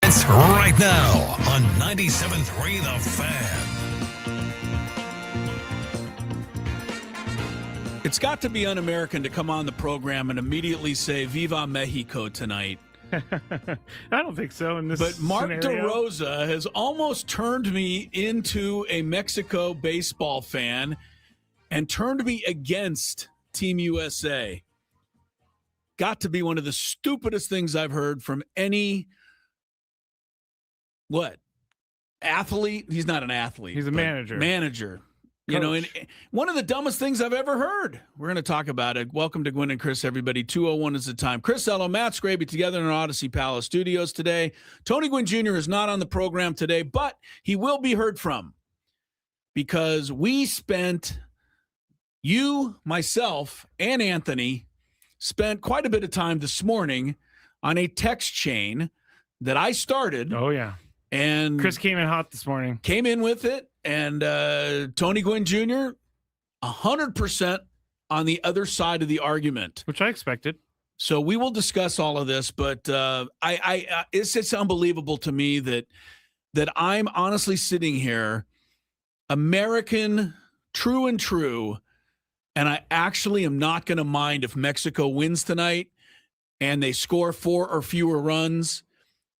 Right now on 97.3 The Fan. It's got to be un-American to come on the program and immediately say Viva Mexico tonight. I don't think so in this But Mark scenario. DeRosa has almost turned me into a Mexico baseball fan and turned me against Team USA. Got to be one of the stupidest things I've heard from any athlete. He's not an athlete. He's a manager. Manager. Coach. You know, and one of the dumbest things I've ever heard. We're going to talk about it. Welcome to Gwynn and Chris, everybody. 2:01 is the time. Chris Ello, Matt Skraby together in our Odyssey Palace studios today. Tony Gwynn Jr. is not on the program today, but he will be heard from because we spent, myself, and Anthony spent quite a bit of time this morning on a text chain that I started. Oh, yeah. And Chris came in hot this morning. Came in with it. And Tony Gwynn Jr., 100% on the other side of the argument. Which I expected. So we will discuss all of this, but it's unbelievable to me that I'm honestly sitting here, American, true and true, and I actually am not going to mind if Mexico wins tonight and they score 4 or fewer runs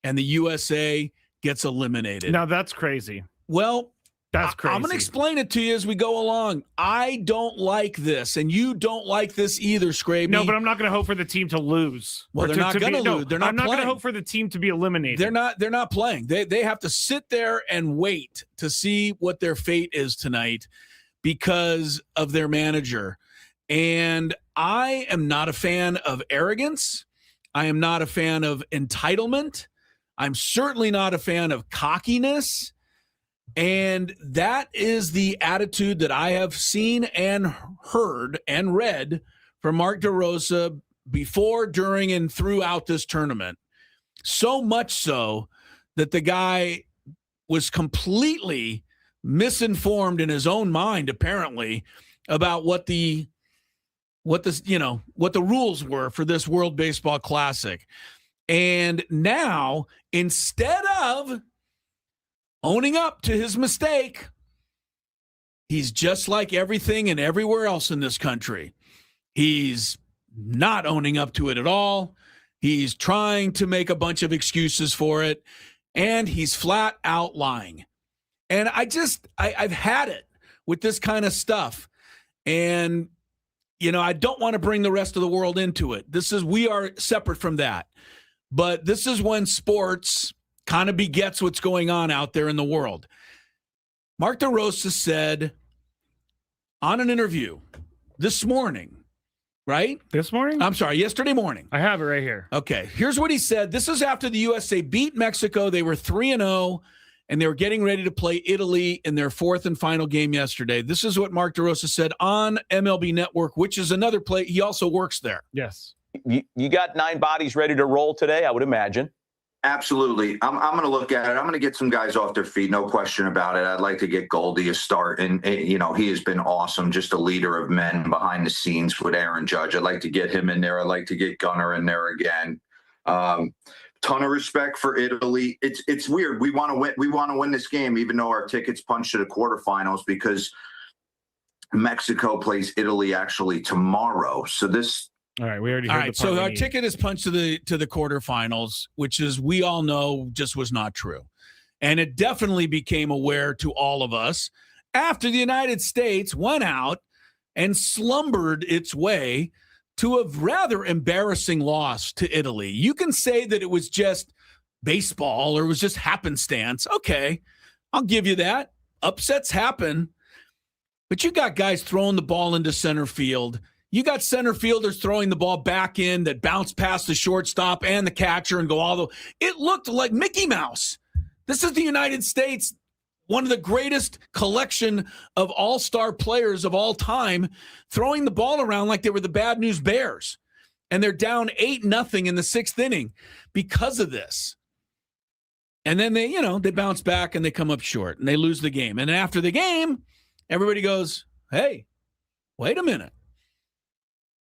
and the USA gets eliminated. Now, that's crazy. Well, that's crazy. I'm going to explain it to you as we go along. I don't like this, and you don't like this either, Skraby. No, but I'm not going to hope for the team to lose. Well, they're not going to lose. They're not I'm not going playing. to hope for the team to be eliminated. They're not playing. They have to sit there and wait to see what their fate is tonight because of their manager. And I am not a fan of arrogance. I am not a fan of entitlement. I'm certainly not a fan of cockiness. And that is the attitude that I have seen and heard and read from Mark DeRosa before, during, and throughout this tournament. So much so that the guy was completely misinformed in his own mind, apparently, about what the rules were for this World Baseball Classic. And now, instead of owning up to his mistake, he's just like everything and everywhere else in this country. He's not owning up to it at all. He's trying to make a bunch of excuses for it, and he's flat out lying. And I've had it with this kind of stuff. And, I don't want to bring the rest of the world into it. We are separate from that. But this is when sports kind of begets what's going on out there in the world. Mark DeRosa said on an interview this morning, right? This morning? I'm sorry, yesterday morning. I have it right here. Okay, here's what he said. This is after the USA beat Mexico. They were 3-0, and they were getting ready to play Italy in their 4th and final game yesterday. This is what Mark DeRosa said on MLB Network, which is another play. He also works there. Yes. You got 9 bodies ready to roll today, I would imagine. Absolutely. I'm going to look at it. I'm going to get some guys off their feet. No question about it. I'd like to get Goldie a start. And, he has been awesome. Just a leader of men behind the scenes with Aaron Judge. I'd like to get him in there. I'd like to get Gunnar in there again. Ton of respect for Italy. It's weird. We want to win. We want to win this game, even though our ticket's punched to the quarterfinals, because Mexico plays Italy actually tomorrow. So this. All right, we already heard All right, the part so we our need. ticket is punched to the quarterfinals, which is, we all know, just was not true. And it definitely became aware to all of us after the United States went out and slumbered its way to a rather embarrassing loss to Italy. You can say that it was just baseball or it was just happenstance. Okay, I'll give you that. Upsets happen. But you got guys throwing the ball into center field. You got center fielders throwing the ball back in that bounce past the shortstop and the catcher and go all the. It looked like Mickey Mouse. This is the United States, one of the greatest collection of all-star players of all time, throwing the ball around like they were the Bad News Bears. And they're down 8-0 in the 6th inning because of this. And then they bounce back and they come up short and they lose the game. And after the game, everybody goes, hey, wait a minute.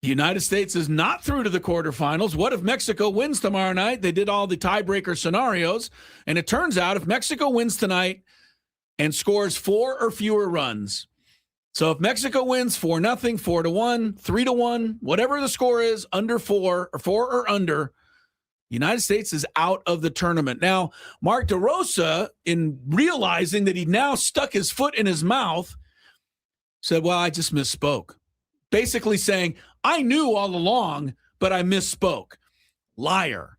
The United States is not through to the quarterfinals. What if Mexico wins tomorrow night? They did all the tiebreaker scenarios, and it turns out if Mexico wins tonight and scores 4 or fewer runs, so if Mexico wins 4-0, 4-1, 3-1, whatever the score is, under 4 or 4 or under, United States is out of the tournament. Now, Mark DeRosa, in realizing that he now stuck his foot in his mouth, said, well, I just misspoke. Basically saying, I knew all along, but I misspoke. Liar.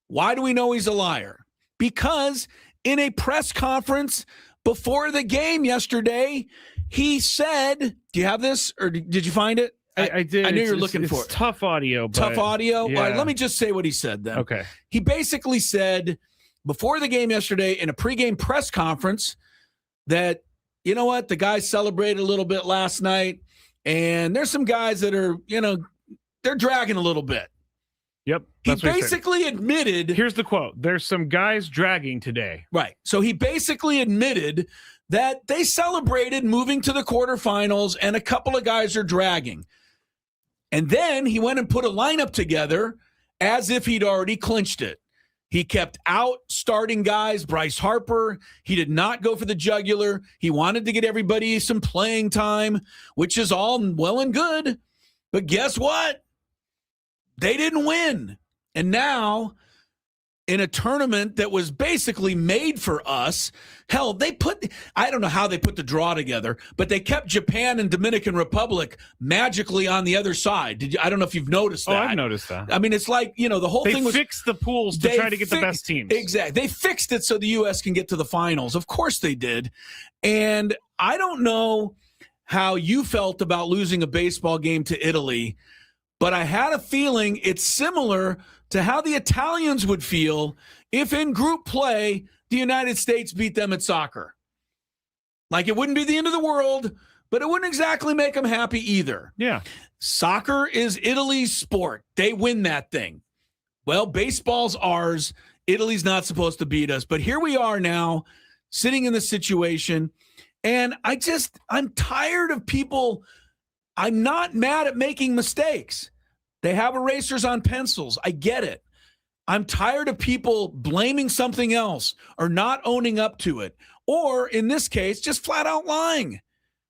Why do we know he's a liar? Because in a press conference before the game yesterday, he said, do you have this or did you find it? I did. I knew you were looking for it. Tough audio. Tough audio? Yeah. All right, let me just say what he said then. Okay. He basically said before the game yesterday in a pregame press conference that, you know what, the guys celebrated a little bit last night, and there's some guys that are, they're dragging a little bit. Yep. He basically admitted. Here's the quote. There's some guys dragging today. Right. So he basically admitted that they celebrated moving to the quarterfinals and a couple of guys are dragging. And then he went and put a lineup together as if he'd already clinched it. He kept out starting guys, Bryce Harper. He did not go for the jugular. He wanted to get everybody some playing time, which is all well and good. But guess what? They didn't win. And now, in a tournament that was basically made for us, hell, I don't know how they put the draw together, but they kept Japan and Dominican Republic magically on the other side. I don't know if you've noticed that. Oh, I've noticed that. I mean, it's like, the whole thing was... They fixed the pools to try to get the best teams. Exactly. They fixed it so the U.S. can get to the finals. Of course they did. And I don't know how you felt about losing a baseball game to Italy, but I had a feeling it's similar to how the Italians would feel if in group play, the United States beat them at soccer. Like, it wouldn't be the end of the world, but it wouldn't exactly make them happy either. Yeah. Soccer is Italy's sport. They win that thing. Well, baseball's ours. Italy's not supposed to beat us. But here we are now, sitting in the situation, and I'm tired of people. I'm not mad at making mistakes. They have erasers on pencils. I get it. I'm tired of people blaming something else or not owning up to it. Or in this case, just flat out lying.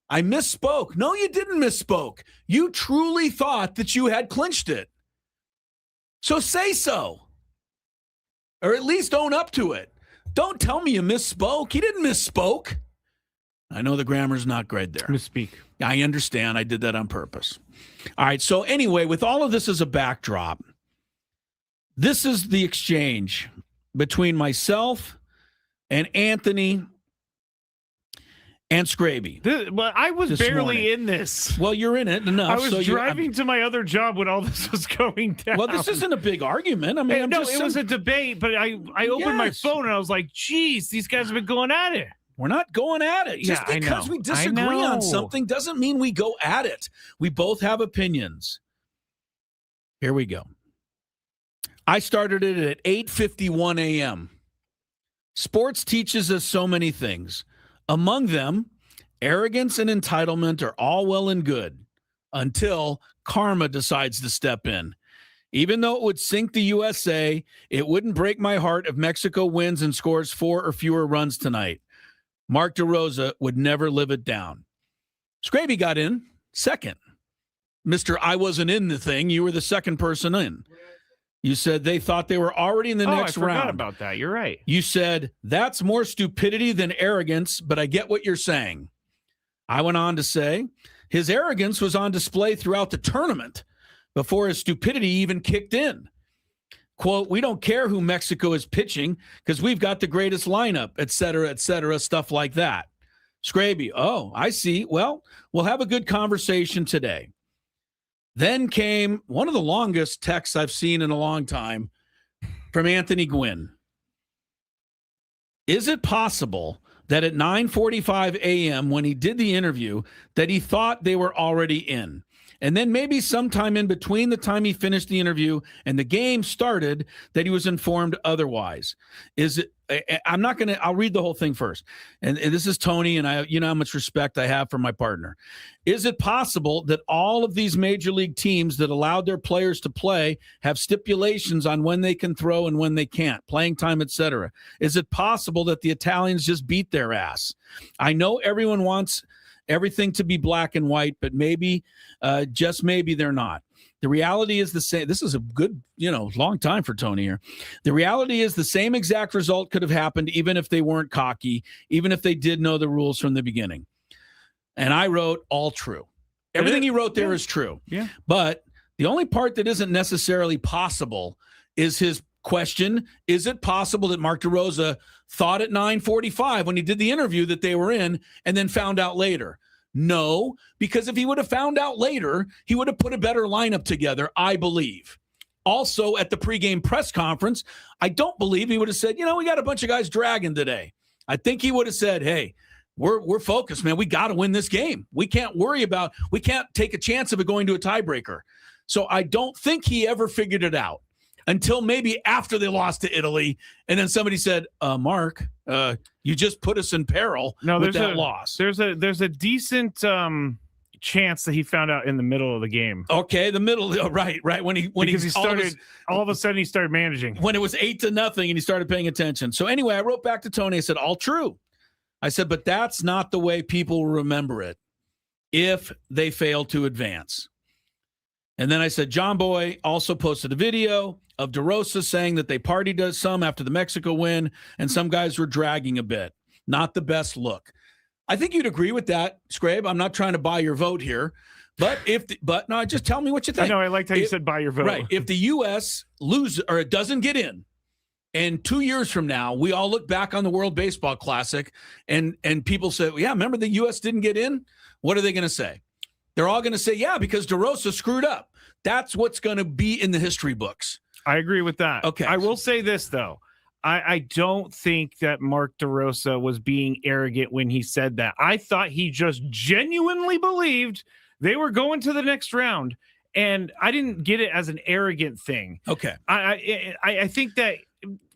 I misspoke. No, you didn't misspoke. You truly thought that you had clinched it. So say so. Or at least own up to it. Don't tell me you misspoke. He didn't misspoke. I know the grammar's not great there. Misspeak. I understand. I did that on purpose. All right. So anyway, with all of this as a backdrop, this is the exchange between myself and Anthony and Skraby. Well, I was barely morning. In this. Well, you're in it enough. I was driving to my other job when all this was going down. Well, this isn't a big argument. I mean, it was a debate, but I opened my phone and I was like, geez, these guys have been going at it. We're not going at it. Just because we disagree on something doesn't mean we go at it. We both have opinions. Here we go. I started it at 8:51 a.m. Sports teaches us so many things. Among them, arrogance and entitlement are all well and good until karma decides to step in. Even though it would sink the USA, it wouldn't break my heart if Mexico wins and scores 4 or fewer runs tonight. Mark DeRosa would never live it down. Skraby got in second. Mr. I wasn't in the thing. You were the second person in. You said they thought they were already in the next round. I forgot about that. You're right. You said, that's more stupidity than arrogance, but I get what you're saying. I went on to say, his arrogance was on display throughout the tournament before his stupidity even kicked in. Quote, we don't care who Mexico is pitching because we've got the greatest lineup, et cetera, stuff like that. Skraby, oh, I see. Well, we'll have a good conversation today. Then came one of the longest texts I've seen in a long time from Anthony Gwynn. Is it possible that at 9:45 a.m. when he did the interview that he thought they were already in? And then maybe sometime in between the time he finished the interview and the game started that he was informed otherwise. I'll read the whole thing first. And this is Tony, and you know how much respect I have for my partner. Is it possible that all of these major league teams that allowed their players to play have stipulations on when they can throw and when they can't, playing time, etc.? Is it possible that the Italians just beat their ass? I know everyone wants everything to be black and white, but maybe, just maybe they're not. The reality is the same. This is a good, long time for Tony here. The reality is the same exact result could have happened even if they weren't cocky, even if they did know the rules from the beginning. And I wrote all true. Everything he wrote there is true. Yeah. But the only part that isn't necessarily possible is his question. Is it possible that Mark DeRosa thought at 9:45 when he did the interview that they were in and then found out later? No, because if he would have found out later, he would have put a better lineup together, I believe. Also, at the pregame press conference, I don't believe he would have said, we got a bunch of guys dragging today. I think he would have said, hey, we're focused, man. We got to win this game. We can't take a chance of it going to a tiebreaker. So I don't think he ever figured it out until maybe after they lost to Italy. And then somebody said, Mark, you just put us in peril with that loss. There's a decent chance that he found out in the middle of the game. Okay, the middle, right. When he started, all of a sudden he started managing. When it was 8-0 and he started paying attention. So anyway, I wrote back to Tony. I said, all true. I said, but that's not the way people remember it if they fail to advance. And then I said, John Boy also posted a video of DeRosa saying that they partied some after the Mexico win, and some guys were dragging a bit. Not the best look. I think you'd agree with that, Skrabe. I'm not trying to buy your vote here, but no, just tell me what you think. I know. I liked how you said buy your vote. Right. If the U.S. loses or it doesn't get in, and 2 years from now, we all look back on the World Baseball Classic, and people say, yeah, remember the U.S. didn't get in? What are they going to say? They're all going to say, yeah, because DeRosa screwed up. That's what's going to be in the history books. I agree with that. Okay. I will say this, though. I don't think that Mark DeRosa was being arrogant when he said that. I thought he just genuinely believed they were going to the next round, and I didn't get it as an arrogant thing. Okay. I think that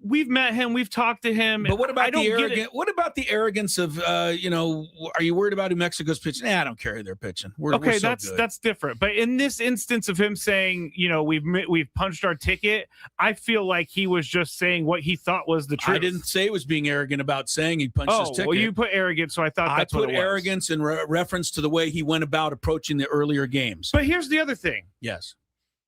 we've met him, we've talked to him. But what about the arrogance? What about the arrogance of are you worried about who Mexico's pitching? Nah, I don't care who they're pitching. We're so good. That's different. But in this instance of him saying, we've punched our ticket, I feel like he was just saying what he thought was the truth. I didn't say it was being arrogant about saying he punched his ticket. Well, you put arrogant, so I thought that's what it was. I put arrogance in reference to the way he went about approaching the earlier games. But here's the other thing. Yes.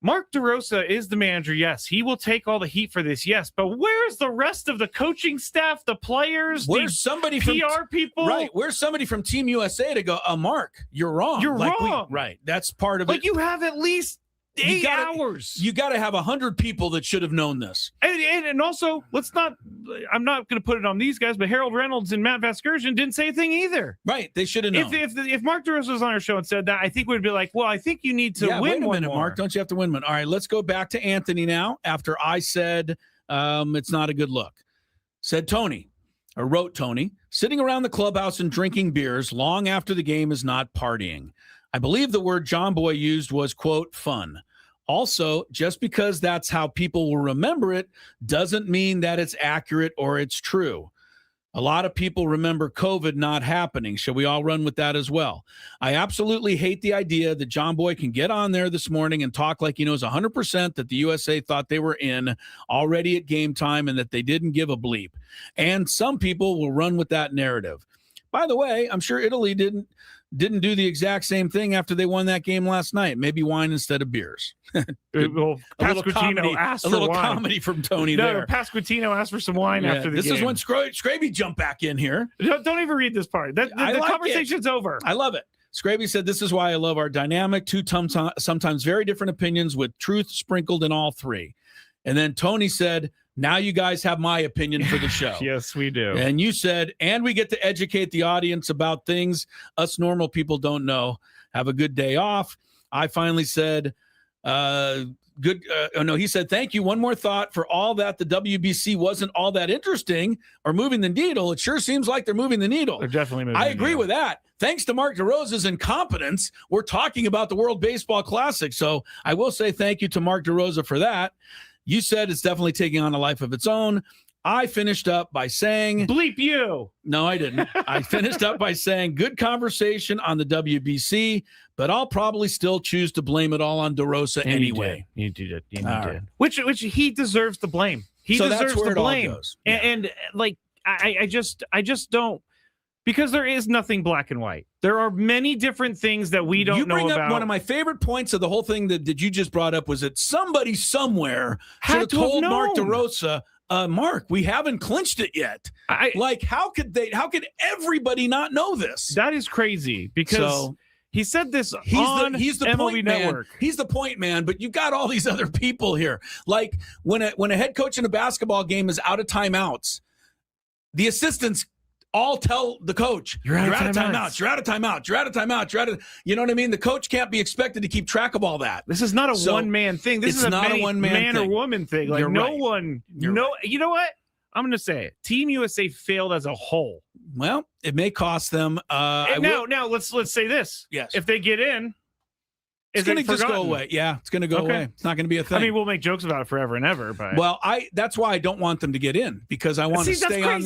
Mark DeRosa is the manager, yes. He will take all the heat for this, yes. But where's the rest of the coaching staff, the players, where's somebody from PR people? Right. Where's somebody from Team USA to go, Mark, you're wrong. You're wrong. Right. That's part of it. Like you have at least 8 hours. You got to have 100 people that should have known this. And also, I'm not going to put it on these guys, but Harold Reynolds and Matt Vasgersian didn't say a thing either. Right. They should have known. If Mark DeRosa was on our show and said that, I think we'd be like, well, I think you need to win wait a one minute, more. Mark. Don't you have to win one? All right, let's go back to Anthony now after I said it's not a good look. Said Tony, or wrote Tony, sitting around the clubhouse and drinking beers long after the game is not partying. I believe the word John Boy used was, quote, fun. Also, just because that's how people will remember it doesn't mean that it's accurate or it's true. A lot of people remember COVID not happening. Shall we all run with that as well? I absolutely hate the idea that John Boy can get on there this morning and talk like he knows 100% that the USA thought they were in already at game time and that they didn't give a bleep. And some people will run with that narrative. By the way, I'm sure Italy didn't do the exact same thing after they won that game last night. Maybe wine instead of beers. A little comedy from Tony there. No, Pasquantino asked for some wine after the game. This is when Skraby jumped back in here. Don't even read this part. The conversation's over. I love it. Skraby said, this is why I love our dynamic, sometimes very different opinions with truth sprinkled in all three. And then Tony said, now you guys have my opinion for the show. Yes, we do. And you said, and we get to educate the audience about things us normal people don't know. Have a good day off. I finally said, good. He said, thank you. One more thought for all that the WBC wasn't all that interesting or moving the needle. It sure seems like they're moving the needle. They're definitely moving I the agree needle. with that. Thanks to Mark DeRosa's incompetence, we're talking about the World Baseball Classic. So I will say thank you to Mark DeRosa for that. You said it's definitely taking on a life of its own. I finished up by saying... Bleep you! No, I didn't. I finished up by saying good conversation on the WBC, but I'll probably still choose to blame it all on DeRosa anyway. You did. You did. Right. Which he deserves the blame. He So deserves that's where the it all blame. goes. Yeah. I just don't, because there is nothing black and white. There are many different things that we don't know about. You bring up one of my favorite points of the whole thing that you just brought up was that somebody somewhere should have told Mark DeRosa, Mark, we haven't clinched it yet. How could everybody not know this? That is crazy because he said this he's the MLB point Network. Man. He's the point man, but you got all these other people here. Like when a head coach in a basketball game is out of timeouts, the assistants all tell the coach, you're out of timeouts. You're out of timeouts. You're out of timeouts. You're out of, you know what I mean? The coach can't be expected to keep track of all that. This is not a one-man thing. This is not a man or woman thing. Like You're no right. one, You're right. you know what? I'm going to say it. Team USA failed as a whole. Well, it may cost them. Now let's say this. Yes. If they get in, it's going to just go away. Yeah, it's going to go away. It's not going to be a thing. I mean, we'll make jokes about it forever and ever, but that's why I don't want them to get in, because I want to stay on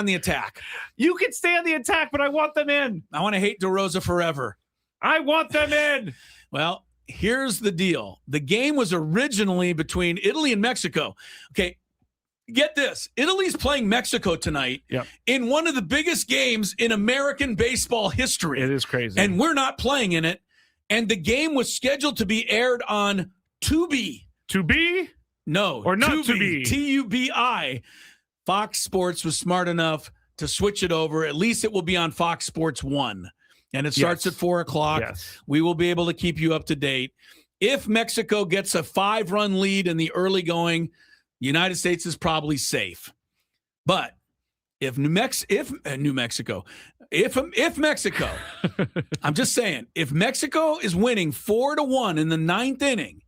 the attack. You can stay on the attack, but I want them in. I want to hate DeRosa forever. I want them in. Well, here's the deal. The game was originally between Italy and Mexico. Okay, get this. Italy's playing Mexico tonight in one of the biggest games in American baseball history. It is crazy. And we're not playing in it. And the game was scheduled to be aired on Tubi. Tubi? No. Or not Tubi. Tubi. Fox Sports was smart enough to switch it over. At least it will be on Fox Sports 1. And it starts at 4 o'clock. Yes. We will be able to keep you up to date. If Mexico gets a 5-run lead in the early going, the United States is probably safe. But if Mexico, I'm just saying, if Mexico is winning 4-1 in the 9th inning,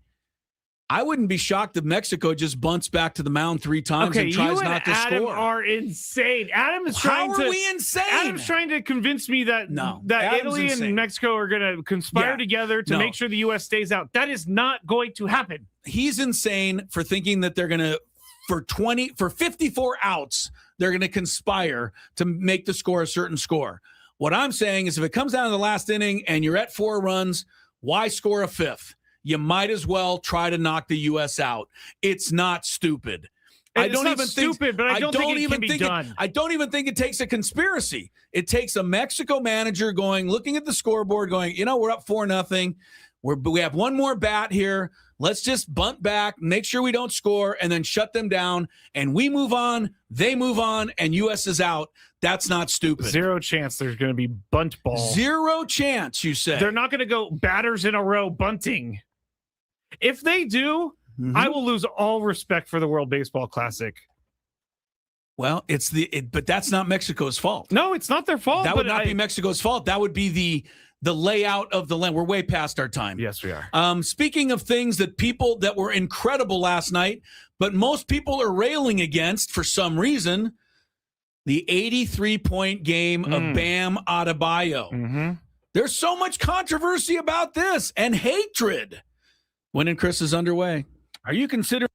I wouldn't be shocked if Mexico just bunts back to the mound 3 times and tries not to Adam score. Are insane. How are we insane? Adam's trying to convince me that Italy and Mexico are going to conspire together to make sure the U.S. stays out. That is not going to happen. He's insane for thinking that they're going to, for 54 outs, they're going to conspire to make the score a certain score. What I'm saying is if it comes down to the last inning and you're at 4 runs, why score a 5th? You might as well try to knock the U.S. out. It's not stupid. I don't even think it can be done. I don't even think it takes a conspiracy. It takes a Mexico manager looking at the scoreboard going, we're up 4-0. We have one more bat here. Let's just bunt back, make sure we don't score, and then shut them down. And we move on, they move on, and U.S. is out. That's not stupid. 0 chance there's going to be bunt ball. 0 chance, you say. They're not going to go batters in a row bunting. If they do, I will lose all respect for the World Baseball Classic. Well, but that's not Mexico's fault. No, it's not their fault. That would not be Mexico's fault. That would be the layout of the land. We're way past our time. Yes, we are. Speaking of things that were incredible last night, but most people are railing against for some reason, the 83-point game of Bam Adebayo. Mm-hmm. There's so much controversy about this and hatred. Win and Chris is underway. Are you considering?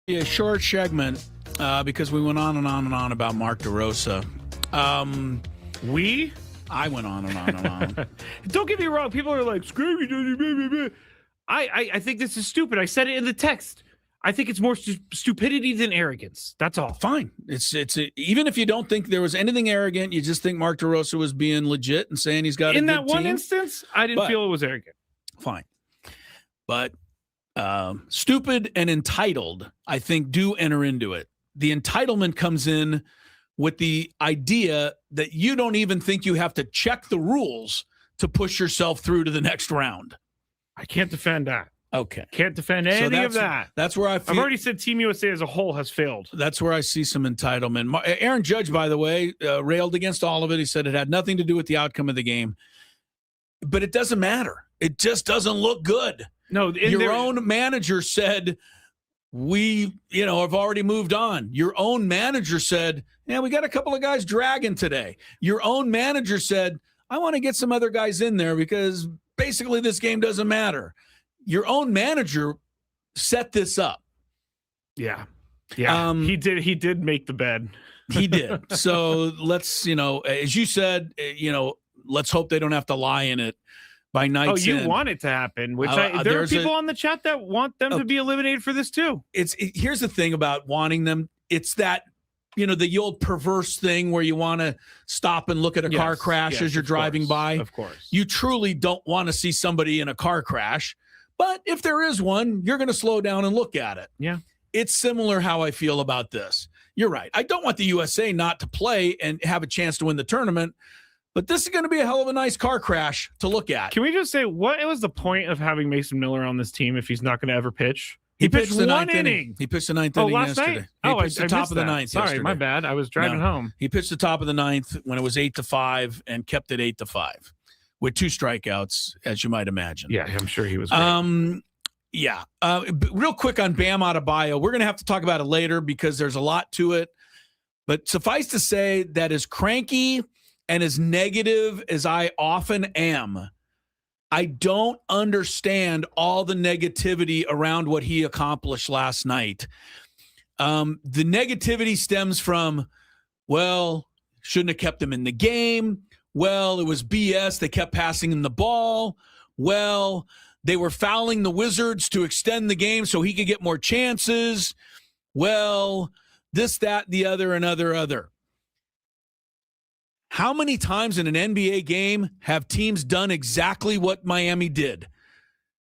A short segment because we went on and on and on about Mark DeRosa. I went on and on and on. Don't get me wrong. People are like, Skraby doesn't blah, blah, blah. I think this is stupid. I said it in the text. I think it's more stupidity than arrogance. That's all. Fine. It's even if you don't think there was anything arrogant, you just think Mark DeRosa was being legit and saying he's got a in good that one team. instance, I didn't feel it was arrogant. Fine. But stupid and entitled, I think, do enter into it. The entitlement comes in with the idea that you don't even think you have to check the rules to push yourself through to the next round. I can't defend that. Okay. Can't defend any of that. That's where I've already said Team USA as a whole has failed. That's where I see some entitlement. Aaron Judge, by the way, railed against all of it. He said it had nothing to do with the outcome of the game. But it doesn't matter. It just doesn't look good. No, your own manager said, we, have already moved on. Your own manager said, yeah, we got a couple of guys dragging today. Your own manager said, I want to get some other guys in there because basically this game doesn't matter. Your own manager set this up. Yeah. Yeah. He did make the bed. He did. So let's, as you said, let's hope they don't have to lie in it by night's end. Want it to happen, which there are people on the chat that want them to be eliminated for this too. Here's the thing about wanting them. It's that, the old perverse thing where you want to stop and look at a car crash as you're driving by. Of course. You truly don't want to see somebody in a car crash. But if there is one, you're going to slow down and look at it. Yeah. It's similar how I feel about this. You're right. I don't want the USA not to play and have a chance to win the tournament, but this is going to be a hell of a nice car crash to look at. Can we just say, what was the point of having Mason Miller on this team if he's not going to ever pitch? He pitched the one ninth inning. He pitched the ninth inning last yesterday. Night? He pitched the top of the ninth Sorry, yesterday. my bad. I was driving home. He pitched the top of the ninth when it was 8-5 and kept it 8-5 with 2 strikeouts, as you might imagine. Yeah, I'm sure he was great. Yeah. Real quick on Bam Adebayo. We're going to have to talk about it later because there's a lot to it. But suffice to say that as cranky and as negative as I often am, I don't understand all the negativity around what he accomplished last night. The negativity stems from, well, shouldn't have kept him in the game. Well, it was BS. They kept passing him the ball. Well, they were fouling the Wizards to extend the game so he could get more chances. Well, this, that, the other, and other. How many times in an NBA game have teams done exactly what Miami did?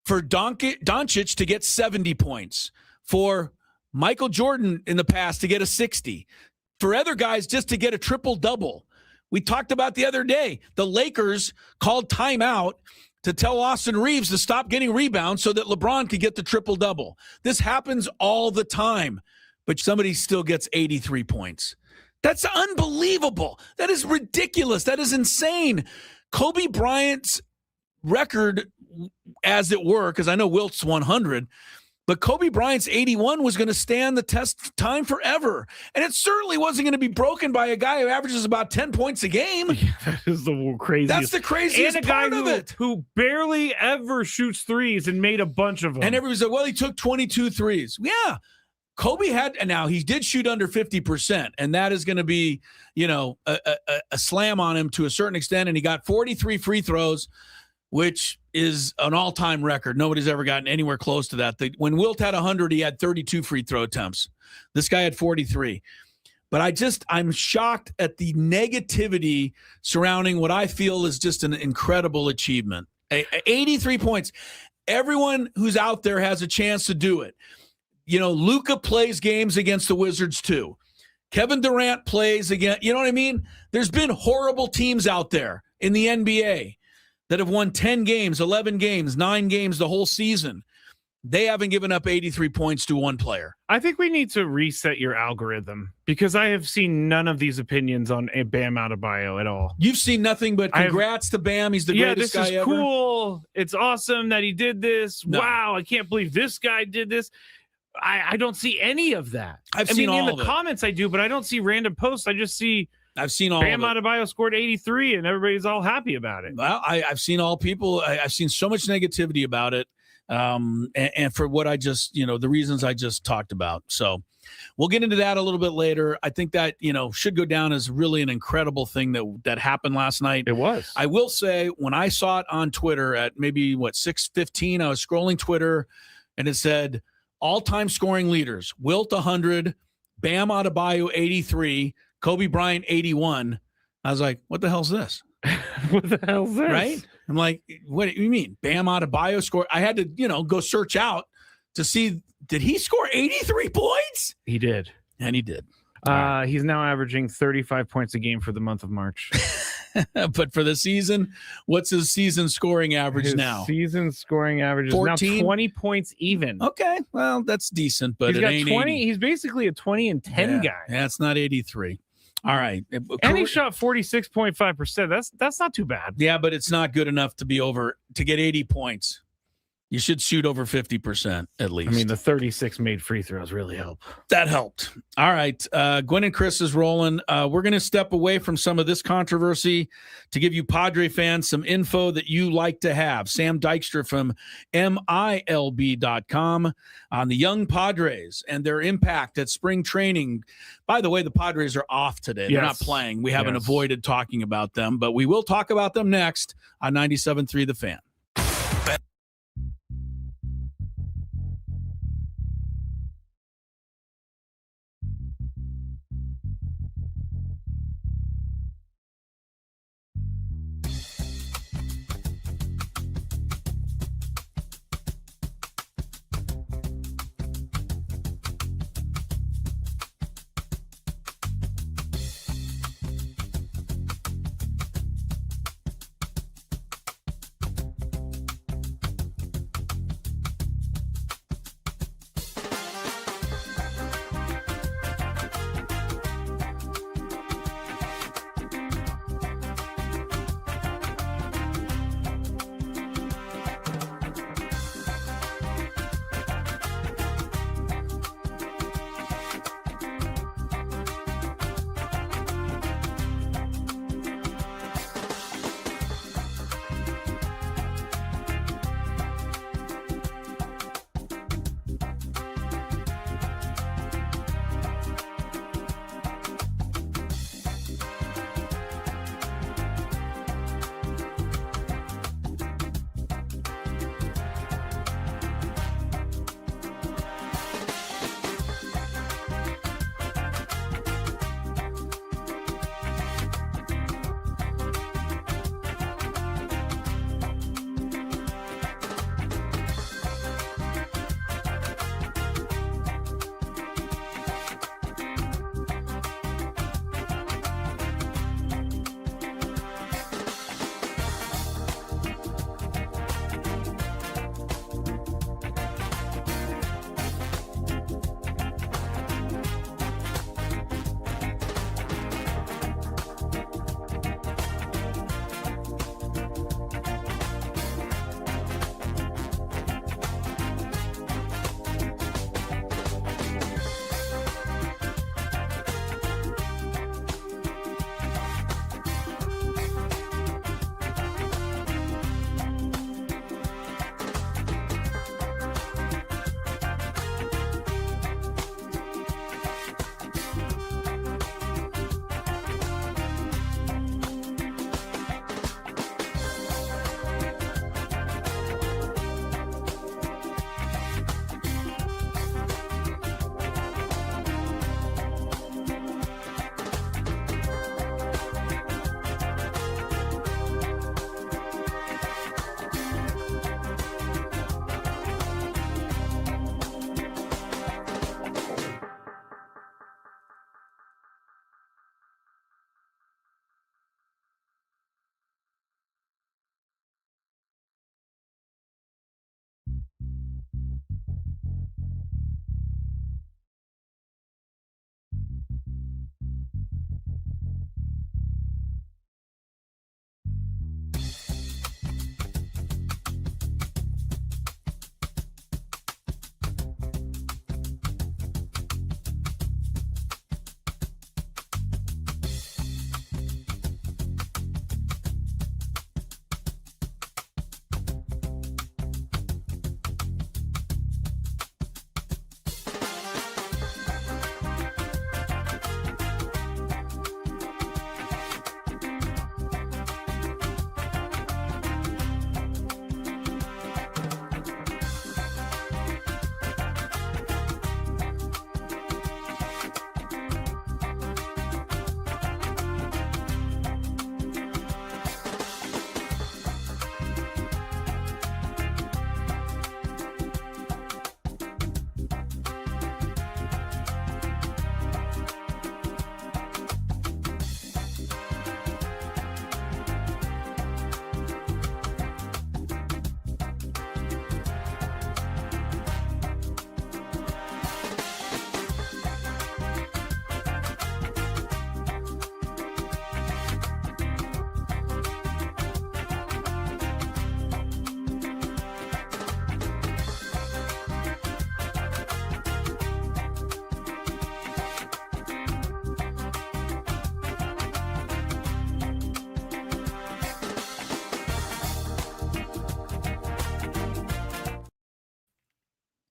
For Doncic to get 70 points, for Michael Jordan in the past to get a 60, for other guys just to get a triple-double. We talked about the other day, the Lakers called timeout to tell Austin Reeves to stop getting rebounds so that LeBron could get the triple-double. This happens all the time, but somebody still gets 83 points. That's unbelievable. That is ridiculous. That is insane. Kobe Bryant's record, as it were, because I know Wilt's 100, but Kobe Bryant's 81 was going to stand the test of time forever. And it certainly wasn't going to be broken by a guy who averages about 10 points a game. Yeah, that is the craziest. That's the craziest and a guy part of it. Who barely ever shoots threes and made a bunch of them. And everybody's like, well, he took 22 threes. Yeah. Kobe had, and now he did shoot under 50%, and that is going to be, a slam on him to a certain extent. And he got 43 free throws, which is an all-time record. Nobody's ever gotten anywhere close to that. When Wilt had 100, he had 32 free throw attempts. This guy had 43. But I'm shocked at the negativity surrounding what I feel is just an incredible achievement. 83 points. Everyone who's out there has a chance to do it. Luka plays games against the Wizards too. Kevin Durant plays again. You know what I mean? There's been horrible teams out there in the NBA that have won 10 games, 11 games, 9 games the whole season. They haven't given up 83 points to one player. I think we need to reset your algorithm because I have seen none of these opinions on Bam Adebayo at all. You've seen nothing but congrats to Bam. He's the greatest guy ever. Yeah, this is cool. It's awesome that he did this. No. Wow, I can't believe this guy did this. I don't see any of that. I've seen all in the comments I do, but I don't see random posts. I've seen all Bam Adebayo scored 83 and everybody's all happy about it. Well, I've seen all people. I've seen so much negativity about it. and for what I just, the reasons I just talked about. So we'll get into that a little bit later. I think that, should go down as really an incredible thing that happened last night. It was. I will say, when I saw it on Twitter at maybe 6:15, I was scrolling Twitter and it said all-time scoring leaders: Wilt 100, Bam Adebayo 83, Kobe Bryant 81. I was like, what the hell's this? What the hell's this? Right? I'm like, what do you mean? Bam Adebayo scored. I had to, go search out to see, did he score 83 points? He did. And he did. He's now averaging 35 points a game for the month of March. But for the season, what's his season scoring average now? Season scoring average is 14? now 20 points even. Okay, well, that's decent, but he's it got ain't 20. 80. He's basically a 20 and 10 guy. Yeah, it's not 83. All right. And he shot 46.5%. That's not too bad. Yeah, but it's not good enough to get 80 points. You should shoot over 50% at least. I mean, the 36 made free throws really help. That helped. All right. Gwynn and Chris is rolling. We're going to step away from some of this controversy to give you Padre fans some info that you like to have. Sam Dykstra from MILB.com on the young Padres and their impact at spring training. By the way, the Padres are off today. They're not playing. We haven't avoided talking about them, but we will talk about them next on 97.3 The Fan.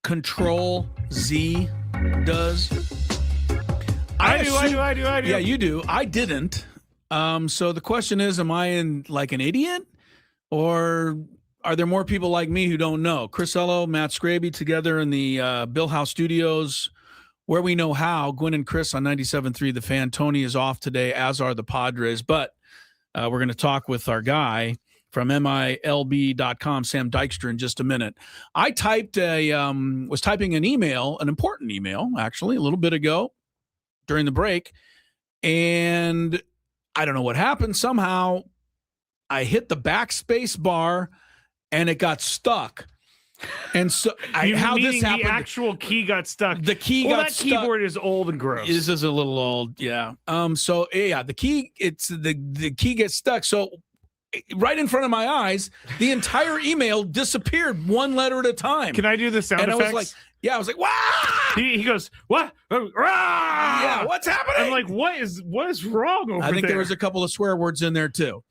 Control Z does? I do. Yeah, you do. I didn't. So the question is, am I an idiot? Or are there more people like me who don't know? Chris Ello, Matt Skraby together in the Bill House Studios, where we know how. Gwynn and Chris on 97.3 The Fan. Tony is off today, as are the Padres. But we're going to talk with our guy from MILB.com, Sam Dykstra, in just a minute. I was typing an email, an important email, actually, a little bit ago during the break. And I don't know what happened. Somehow I hit the backspace bar and it got stuck. And so how this happened? The actual key got stuck. The key got stuck. That keyboard is old and gross. This is a little old, yeah. So yeah, the key gets stuck. So right in front of my eyes, the entire email disappeared one letter at a time. Can I do the sound effects? I was like, wow. He goes, what? Yeah, what's happening? I'm like, what is wrong over there? I think there was a couple of swear words in there too.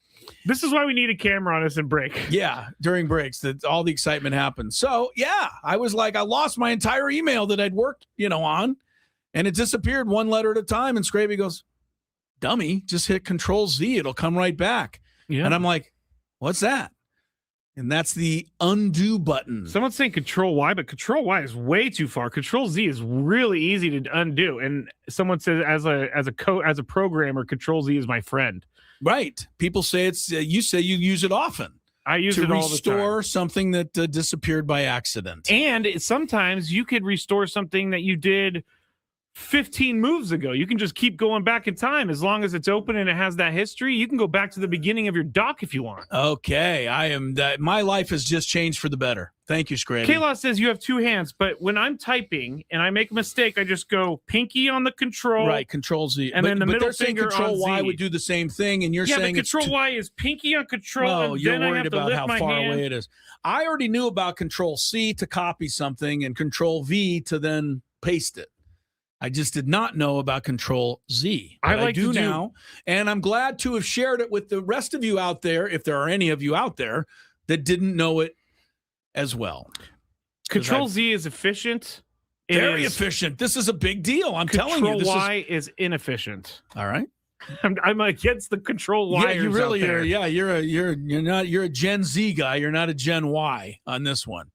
This is why we need a camera on us and break. Yeah, during breaks, that all the excitement happens. So yeah, I was like, I lost my entire email that I'd worked, on, and it disappeared one letter at a time. And Skraby goes, dummy, just hit Control Z. It'll come right back. Yeah. And I'm like, what's that? And that's the undo button. Someone's saying Control Y, but Control Y is way too far. Control Z is really easy to undo. And someone says, as a programmer, Control Z is my friend. Right. People say it's. You say you use it often. I use it all the time. To restore something that disappeared by accident. And sometimes you could restore something that you did 15 moves ago. You can just keep going back in time as long as it's open and it has that history. You can go back to the beginning of your dock if you want. Okay, my life has just changed for the better. Thank you, Skraby. Kayla says you have two hands, but when I'm typing and I make a mistake, I just go pinky on the control. Right, Control Z. And then the middle finger Control on Y Z. would do the same thing, and you're saying Control Y is pinky on Control. No, and you're then worried I have to about lift how my far hand. away it is. I already knew about Control C to copy something and Control V to then paste it. I just did not know about Control Z. I do now, and I'm glad to have shared it with the rest of you out there, if there are any of you out there that didn't know it as well. Control Z is efficient. Very efficient. This is a big deal. I'm telling you. Control Y is inefficient. All right. I'm against the Control Y. Yeah, you really are. Yeah, you're a Gen Z guy. You're not a Gen Y on this one.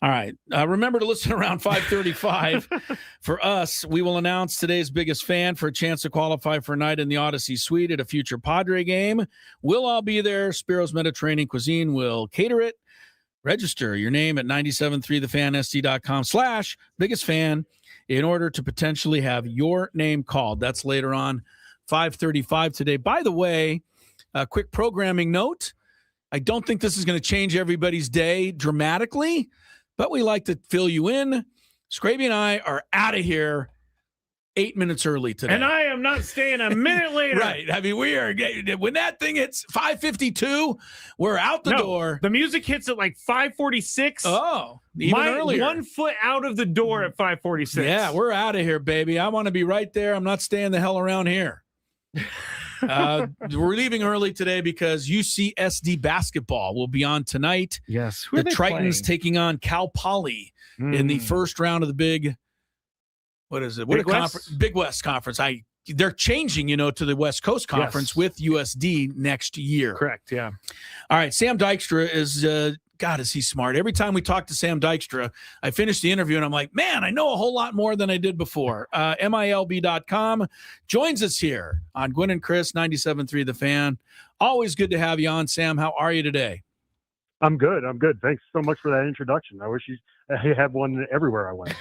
All right. Remember to listen around 5:35. For us, we will announce today's biggest fan for a chance to qualify for a night in the Odyssey Suite at a future Padre game. We'll all be there. Spiro's Mediterranean Cuisine will cater it. Register your name at 973thefan.sd.com/biggest fan in order to potentially have your name called. That's later on, 5:35 today. By the way, a quick programming note. I don't think this is going to change everybody's day dramatically, but we like to fill you in. Skraby and I are out of here 8 minutes early today. And I am not staying a minute later. Right. I mean, we are, when that thing hits 5:52, we're out the door. The music hits at like 5:46. Oh, even earlier. 1 foot out of the door at 5:46. Yeah, we're out of here, baby. I want to be right there. I'm not staying the hell around here. We're leaving early today because UCSD basketball will be on tonight. Yes. The Tritons taking on Cal Poly in the first round of the Big West Conference. They're changing, to the West Coast Conference with USD next year. Correct, yeah. All right, Sam Dykstra is God, is he smart. Every time we talk to Sam Dykstra, I finish the interview and I'm like, man, I know a whole lot more than I did before. MILB.com joins us here on Gwynn and Chris, 97.3 The Fan. Always good to have you on, Sam. How are you today? I'm good. Thanks so much for that introduction. I wish you had one everywhere I went.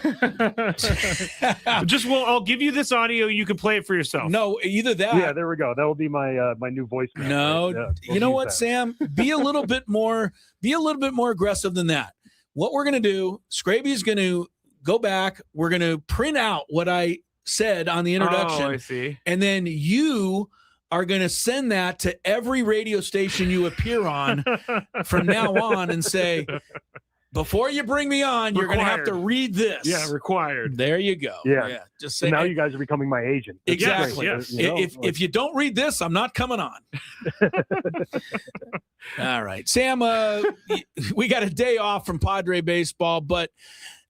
I'll give you this audio. You can play it for yourself. No, either that. Yeah, there we go. That will be my my new voicemail. No, right? You know what, Sam? Be a little bit more aggressive than that. What we're going to do, Skraby is going to go back. We're going to print out what I said on the introduction. Oh, I see. And then you are going to send that to every radio station you appear on from now on and say, before you bring me on, you're going to have to read this. Yeah, required. There you go. Yeah. Just say, so now you guys are becoming my agent. That's exactly. Yes. If you don't read this, I'm not coming on. All right. Sam, we got a day off from Padre baseball, but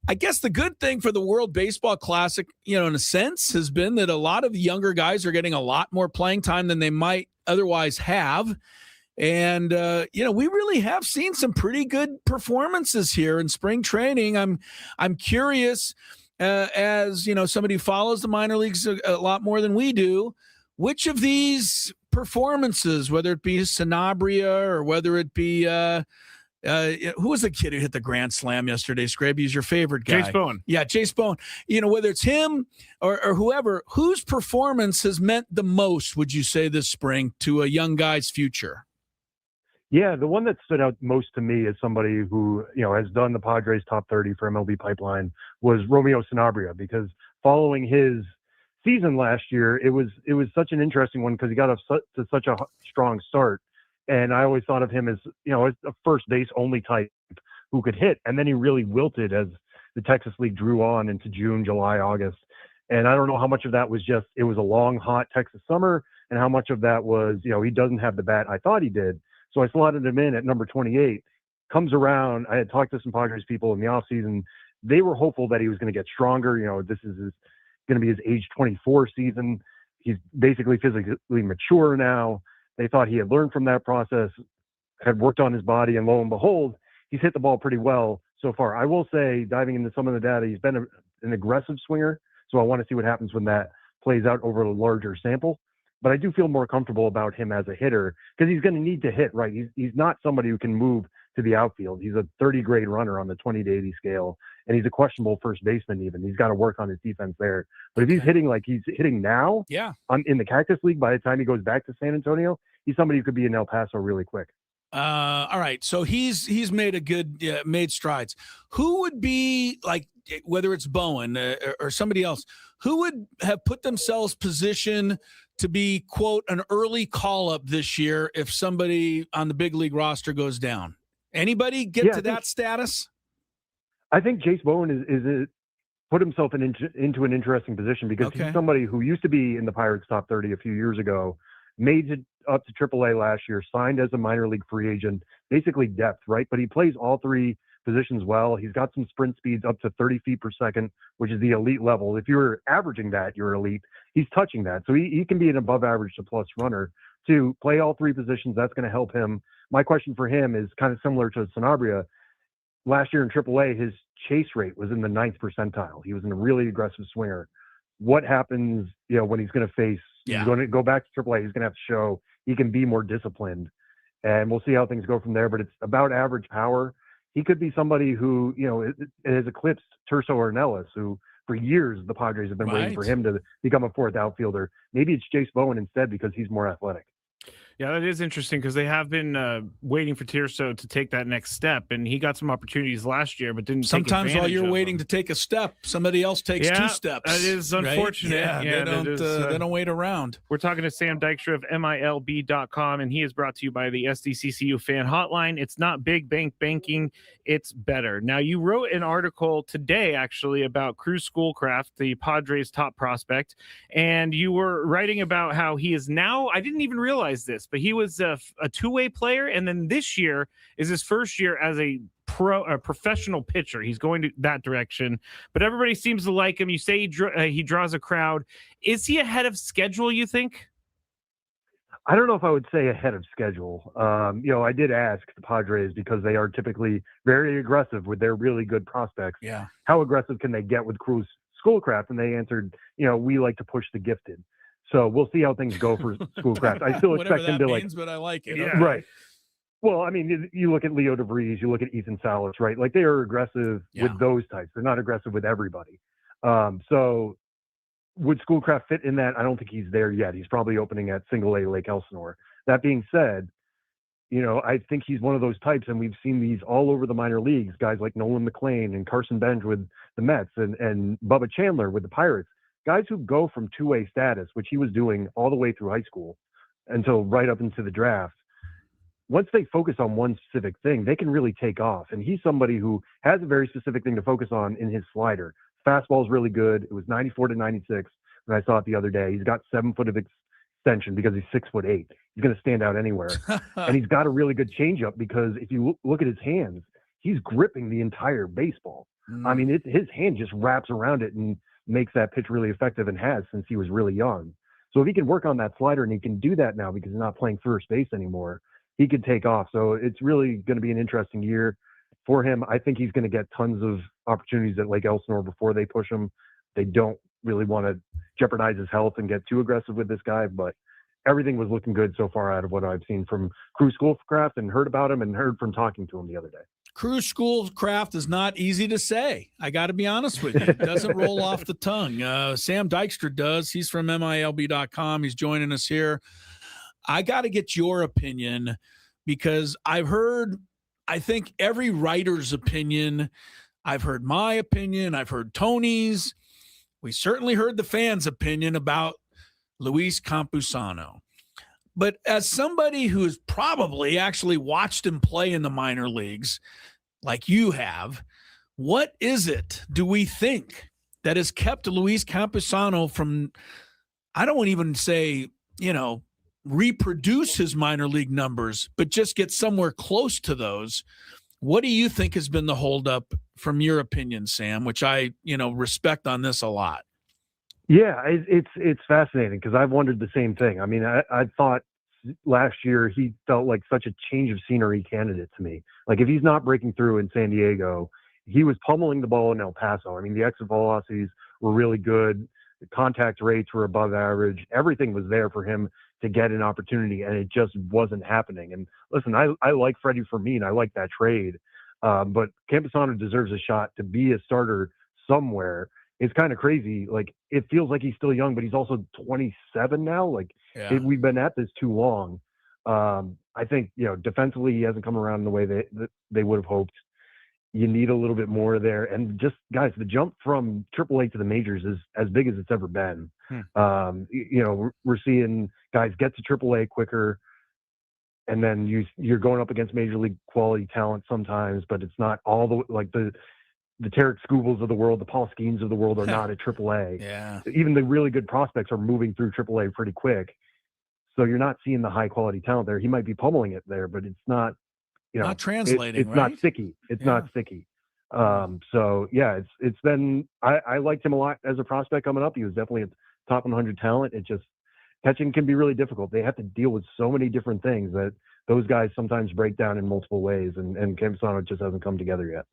I guess the good thing for the World Baseball Classic, in a sense, has been that a lot of the younger guys are getting a lot more playing time than they might otherwise have. And, we really have seen some pretty good performances here in spring training. I'm curious, as, somebody who follows the minor leagues a lot more than we do, which of these performances, whether it be Sanabria or whether it be who was the kid who hit the grand slam yesterday? Skraby is your favorite guy. Chase Bowen. Yeah, Chase Bowen. Whether it's him or whoever, whose performance has meant the most, would you say, this spring to a young guy's future? Yeah, the one that stood out most to me as somebody who, has done the Padres top 30 for MLB Pipeline was Romeo Sanabria, because following his season last year, it was such an interesting one because he got off to such a strong start. And I always thought of him as, a first base only type who could hit. And then he really wilted as the Texas League drew on into June, July, August. And I don't know how much of that was just, it was a long, hot Texas summer, and how much of that was, he doesn't have the bat I thought he did. So I slotted him in at number 28. Comes around, I had talked to some Padres people in the offseason. They were hopeful that he was going to get stronger. This is going to be his age 24 season. He's basically physically mature now. They thought he had learned from that process, had worked on his body, and lo and behold, he's hit the ball pretty well so far. I will say, diving into some of the data, he's been an aggressive swinger, so I want to see what happens when that plays out over a larger sample. But I do feel more comfortable about him as a hitter because he's going to need to hit, right? He's not somebody who can move to the outfield. He's a 30-grade runner on the 20 to 80 scale, and he's a questionable first baseman even. He's got to work on his defense there. But if he's hitting like he's hitting now in the Cactus League, by the time he goes back to San Antonio, he's somebody who could be in El Paso really quick. All right. So he's made made strides. Who would be, like, whether it's Bowen or somebody else, who would have put themselves positioned to be, quote, an early call-up this year if somebody on the big league roster goes down? Anybody get to that status? I think Chase Bowen is put himself into an interesting position because he's somebody who used to be in the Pirates top 30 a few years ago, made it up to AAA last year, signed as a minor league free agent, basically depth, right? But he plays all three positions well. He's got some sprint speeds up to 30 feet per second, which is the elite level. If you're averaging that, you're elite. He's touching that. So he can be an above average to plus runner. To play all three positions, that's going to help him. My question for him is kind of similar to Sanabria. Last year in AAA, his chase rate was in the 9th percentile. He was a really aggressive swinger. What happens, when he's going to face, he's going to go back to AAA, he's going to have to show he can be more disciplined. And we'll see how things go from there. But it's about average power. He could be somebody who, has eclipsed Terso Ornelas, who for years the Padres have been waiting for him to become a fourth outfielder. Maybe it's Chase Bowen instead because he's more athletic. Yeah, that is interesting because they have been waiting for Tirso to take that next step, and he got some opportunities last year, but didn't. Sometimes while you're waiting to take a step, somebody else takes two steps. That is unfortunate. Right? Yeah, they don't wait around. We're talking to Sam Dykstra of MILB.com, and he is brought to you by the SDCCU Fan Hotline. It's not big bank banking, it's better. Now, you wrote an article today, actually, about Cruz Schoolcraft, the Padres' top prospect, and you were writing about how he is now, I didn't even realize this, but he was a two-way player, and then this year is his first year as a professional pitcher. He's going to that direction, but everybody seems to like him. You say he draws a crowd. Is he ahead of schedule, you think? I don't know if I would say ahead of schedule. I did ask the Padres because they are typically very aggressive with their really good prospects. Yeah. How aggressive can they get with Cruz Schoolcraft? And they answered, we like to push the gifted. So we'll see how things go for Schoolcraft. I still expect him to means, but I like it. Yeah. Right. Well, I mean, you look at Leo DeVries, you look at Ethan Salas, right? Like they are aggressive with those types. They're not aggressive with everybody. So would Schoolcraft fit in that? I don't think he's there yet. He's probably opening at single A Lake Elsinore. That being said, I think he's one of those types, and we've seen these all over the minor leagues, guys like Nolan McLean and Carson Bench with the Mets and Bubba Chandler with the Pirates. Guys who go from two-way status, which he was doing all the way through high school until right up into the draft. Once they focus on one specific thing, they can really take off. And he's somebody who has a very specific thing to focus on in his slider. Fastball is really good. It was 94 to 96 when I saw it the other day. He's got 7 foot of extension because he's 6'8". He's going to stand out anywhere. And he's got a really good changeup because if you look at his hands, he's gripping the entire baseball. I mean, his hand just wraps around it and makes that pitch really effective, and has since he was really young. So if he can work on that slider, and he can do that now because he's not playing first base anymore, he could take off. So it's really going to be an interesting year for him. I think he's going to get tons of opportunities at Lake Elsinore before they push him. They don't really want to jeopardize his health and get too aggressive with this guy, but everything was looking good so far out of what I've seen from Crew Schoolcraft and heard about him and heard from talking to him the other day. Crew Schoolcraft is not easy to say. I got to be honest with you. It doesn't roll off the tongue. Sam Dykstra does. He's from MILB.com. He's joining us here. I got to get your opinion because I've heard, I think, every writer's opinion. I've heard my opinion. I've heard Tony's. We certainly heard the fans' opinion about Luis Campusano. But as somebody who's probably actually watched him play in the minor leagues like you have, what is it, do we think, that has kept Luis Campusano from, I don't want to even say, reproduce his minor league numbers, but just get somewhere close to those? What do you think has been the holdup from your opinion, Sam, which I, respect on this a lot? Yeah, it's fascinating because I've wondered the same thing. I mean, I thought last year he felt like such a change of scenery candidate to me. Like if he's not breaking through in San Diego, he was pummeling the ball in El Paso. I mean, the exit velocities were really good. The contact rates were above average. Everything was there for him to get an opportunity, and it just wasn't happening. And listen, I like Freddie Fermin. I like that trade. But Campusano deserves a shot to be a starter somewhere. It's kind of crazy. Like it feels like he's still young, but he's also 27 now. Like we've been at this too long. I think, defensively, he hasn't come around in the way that they would have hoped. You need a little bit more there. And just guys, the jump from AAA to the majors is as big as it's ever been. We're seeing guys get to AAA quicker, and then you're going up against major league quality talent sometimes, but it's not all the Tarek Skubals of the world, the Paul Skeens of the world are not at AAA. Yeah. Even the really good prospects are moving through AAA pretty quick. So you're not seeing the high quality talent there. He might be pummeling it there, but it's not, not translating. It's not sticky. It's not sticky. So yeah, it's been, I liked him a lot as a prospect coming up. He was definitely a top 100 talent. It just, catching can be really difficult. They have to deal with so many different things that those guys sometimes break down in multiple ways, and Campusano just hasn't come together yet.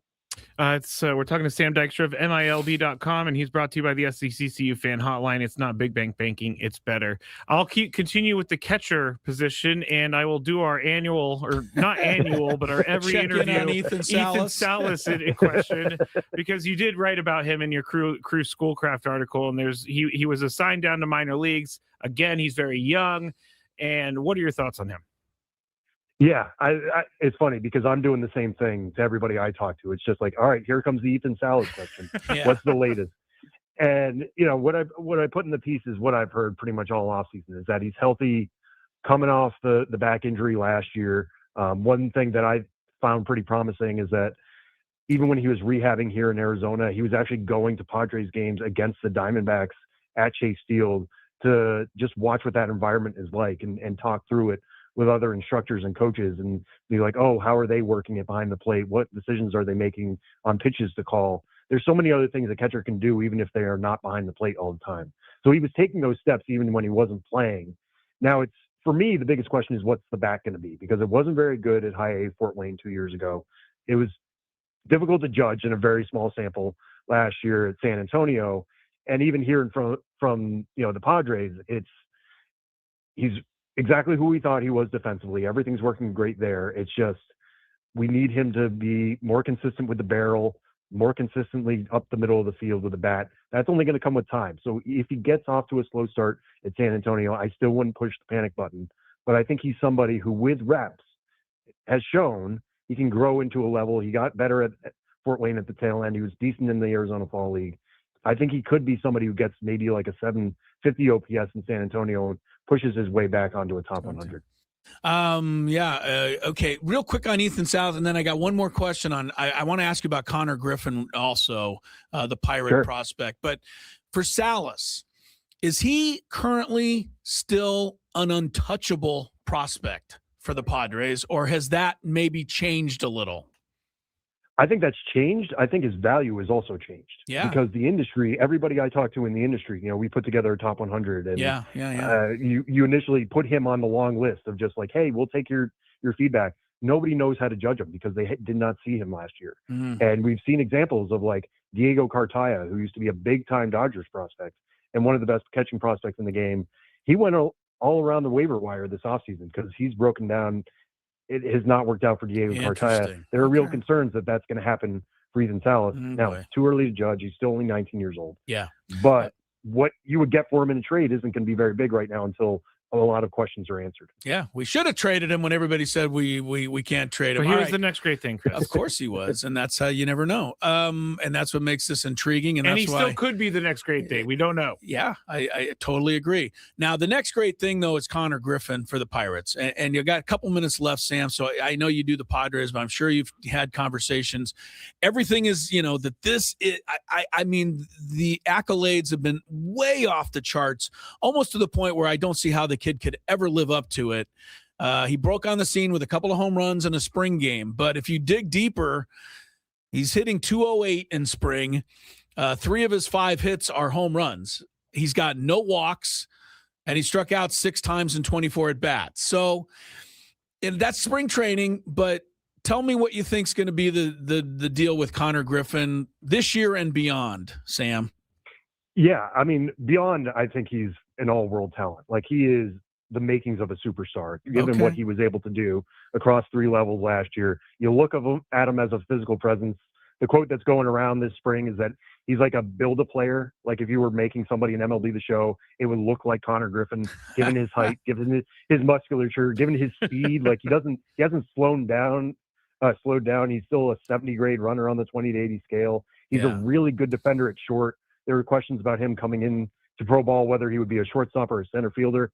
We're talking to Sam Dykstra of MILB.com, and he's brought to you by the SCCCU fan hotline. It's not big bank banking, it's better. I'll continue with the catcher position, and I will do our annual, or not annual, but our every interview on Ethan Salas in question, because you did write about him in your Crew Schoolcraft article, and he was assigned down to minor leagues. Again, he's very young. And what are your thoughts on him? Yeah, it's funny because I'm doing the same thing to everybody I talk to. It's just like, all right, here comes the Ethan Salas question. What's the latest? And what I put in the piece is what I've heard pretty much all offseason is that he's healthy, coming off the back injury last year. One thing that I found pretty promising is that even when he was rehabbing here in Arizona, he was actually going to Padres games against the Diamondbacks at Chase Field to just watch what that environment is like and talk through it with other instructors and coaches and be like, oh, how are they working it behind the plate? What decisions are they making on pitches to call? There's so many other things a catcher can do, even if they are not behind the plate all the time. So he was taking those steps even when he wasn't playing. Now for me, the biggest question is what's the bat going to be? Because it wasn't very good at high A Fort Wayne 2 years ago. It was difficult to judge in a very small sample last year at San Antonio. And even hearing from the Padres, he's exactly who we thought he was defensively. Everything's working great there. It's just we need him to be more consistent with the barrel, more consistently up the middle of the field with the bat. That's only going to come with time. So if he gets off to a slow start at San Antonio, I still wouldn't push the panic button. But I think he's somebody who, with reps, has shown he can grow into a level. He got better at Fort Wayne at the tail end. He was decent in the Arizona Fall League. I think he could be somebody who gets maybe like a 750 OPS in San Antonio and pushes his way back onto a top 100. Okay. Real quick on Ethan Salas, and then I got one more question on. I want to ask you about Connor Griffin also, the Pirate prospect. But for Salas, is he currently still an untouchable prospect for the Padres, or has that maybe changed a little? I think that's changed. I think his value has also changed. Yeah. Because the industry, everybody I talk to in the industry, we put together a top 100. And, Yeah. you initially put him on the long list of just like, hey, we'll take your feedback. Nobody knows how to judge him because they did not see him last year. Mm-hmm. And we've seen examples of like Diego Cartaya, who used to be a big-time Dodgers prospect and one of the best catching prospects in the game. He went all around the waiver wire this offseason because he's broken down. It has not worked out for Diego Cartaya. There are real concerns that that's going to happen for Ethan Salas. Now, it's too early to judge. He's still only 19 years old. Yeah. But what you would get for him in a trade isn't going to be very big right now until a lot of questions are answered. Yeah, we should have traded him when everybody said we can't trade him. But here's the next great thing, Chris. Of course he was, and that's how you never know. And that's what makes this intriguing. And that's he still could be the next great thing. We don't know. Yeah, I totally agree. Now, the next great thing, though, is Connor Griffin for the Pirates. And you got a couple minutes left, Sam, so I know you do the Padres, but I'm sure you've had conversations. Everything is, that this is, I mean, the accolades have been way off the charts, almost to the point where I don't see how the kid could ever live up to it. He broke on the scene with a couple of home runs in a spring game, but if you dig deeper, he's hitting 208 in spring. 3 of his 5 hits are home runs. He's got no walks, and he struck out 6 times in 24 at bats. So that's spring training, but tell me what you think is going to be the deal with Connor Griffin this year and beyond, Sam. Yeah, I mean, beyond, I think he's an all-world talent. Like, he is the makings of a superstar, given what he was able to do across 3 levels last year. You look at him as a physical presence. The quote that's going around this spring is that he's like a build-a-player. Like, if you were making somebody an MLB The Show, it would look like Connor Griffin, given his height, given his musculature, given his speed. Like, he hasn't slowed down. He's still a 70 grade runner on the 20 to 80 scale. He's a really good defender at short. There were questions about him coming in to pro ball, whether he would be a shortstop or a center fielder.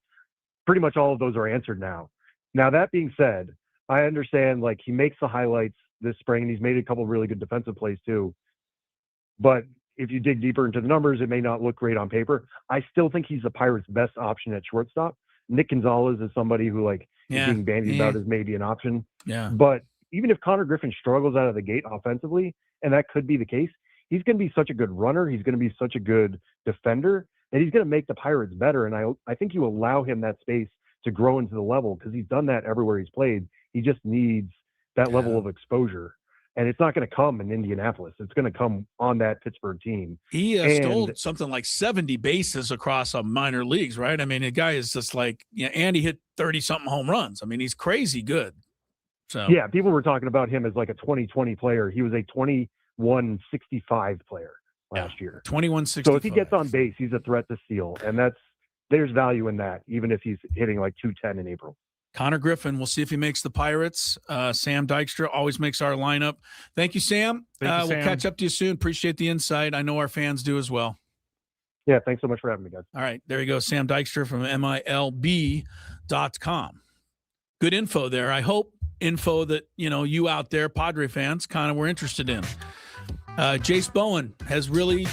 Pretty much all of those are answered now. Now, that being said, I understand, like, he makes the highlights this spring, and he's made a couple of really good defensive plays too. But if you dig deeper into the numbers, it may not look great on paper. I still think he's the Pirates' best option at shortstop. Nick Gonzalez is somebody who, like, is being bandied about as maybe an option. Yeah. But even if Connor Griffin struggles out of the gate offensively, and that could be the case, he's going to be such a good runner. He's going to be such a good defender. And he's going to make the Pirates better. And I think you allow him that space to grow into the level because he's done that everywhere he's played. He just needs that level of exposure. And it's not going to come in Indianapolis. It's going to come on that Pittsburgh team. He stole something like 70 bases across minor leagues, right? I mean, the guy is just like, and he hit 30-something home runs. I mean, he's crazy good. So yeah, people were talking about him as like a 2020 player. He was a 21-65 player last year. 21-65. So if he gets on base, he's a threat to steal. And there's value in that, even if he's hitting like 210 in April. Connor Griffin, we'll see if he makes the Pirates. Sam Dykstra always makes our lineup. Thank you, Sam. We'll catch up to you soon. Appreciate the insight. I know our fans do as well. Yeah, thanks so much for having me, guys. All right, there you go. Sam Dykstra from MILB.com. Good info there. I hope info that, you out there, Padre fans, kind of were interested in. Jace Bowen has really,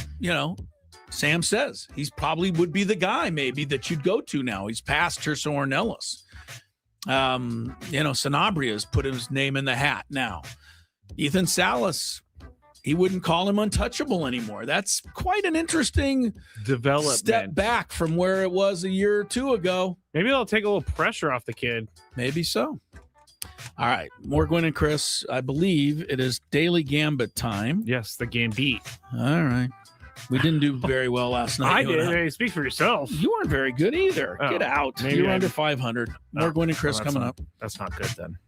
Sam says he's probably would be the guy maybe that you'd go to now. He's past Tirso Ornelas. Sanabria's put his name in the hat now. Ethan Salas, he wouldn't call him untouchable anymore. That's quite an interesting development step back from where it was a year or 2 ago. Maybe they'll take a little pressure off the kid. Maybe so. All right, more Gwynn and Chris. I believe it is Daily Gambit time. Yes, the Gambit. All right. We didn't do very well last night. I did. Hey, speak for yourself. You weren't very good either. Get out. You're under 500. More Gwynn and Chris coming up. That's not good then.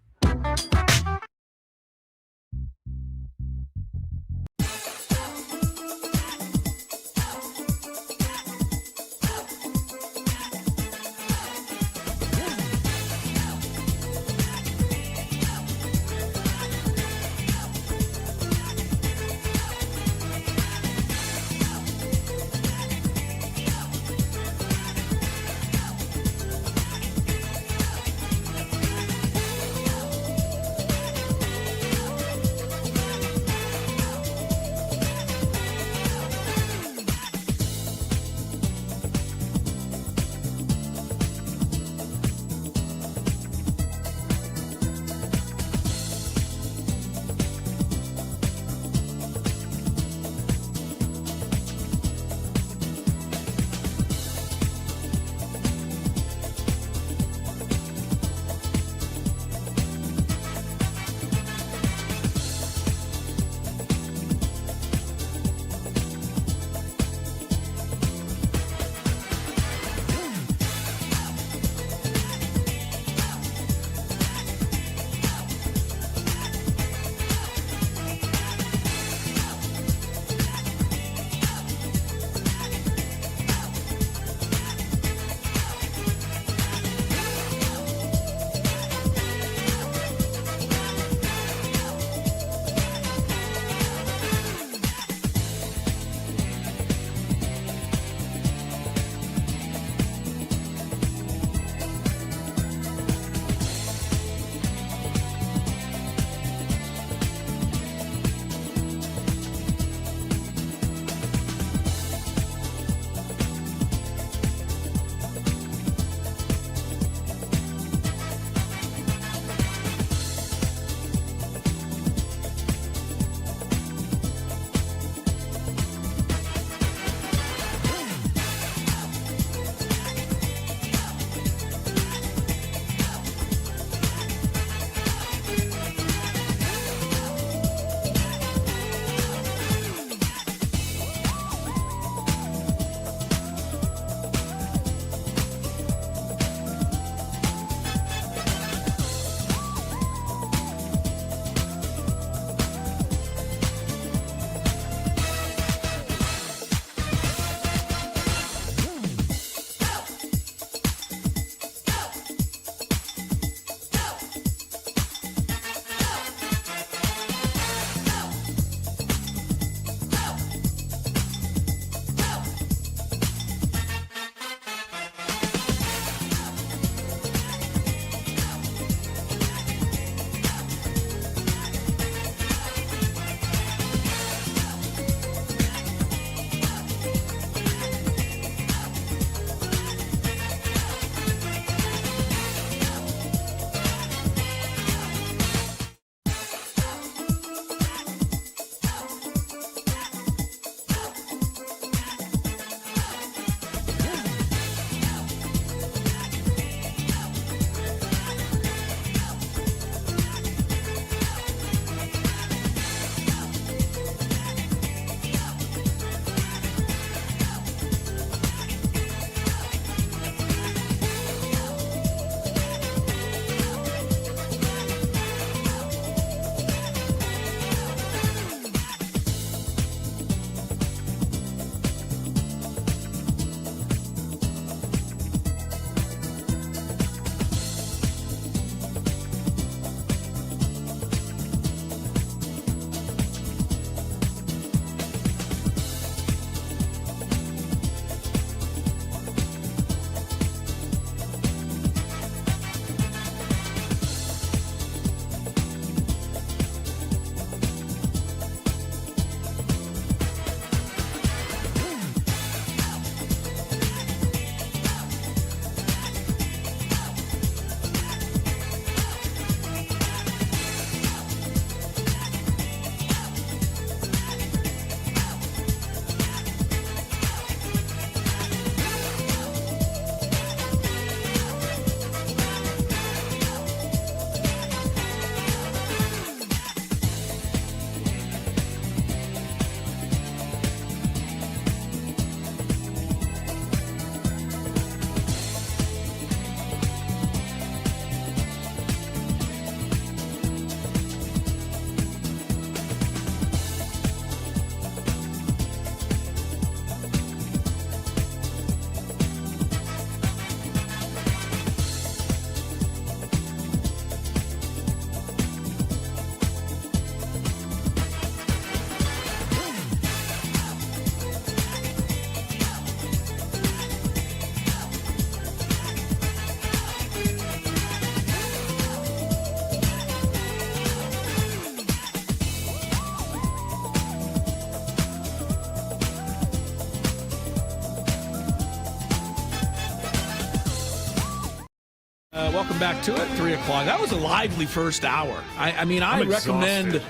Welcome back to it, 3 o'clock. That was a lively first hour. I recommend...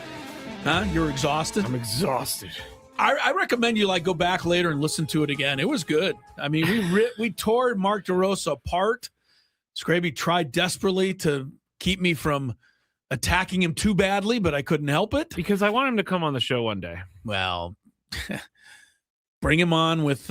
You're exhausted? I'm exhausted. I recommend you go back later and listen to it again. It was good. I mean, we tore Mark DeRosa apart. Skraby tried desperately to keep me from attacking him too badly, but I couldn't help it. Because I want him to come on the show one day. Well, bring him on with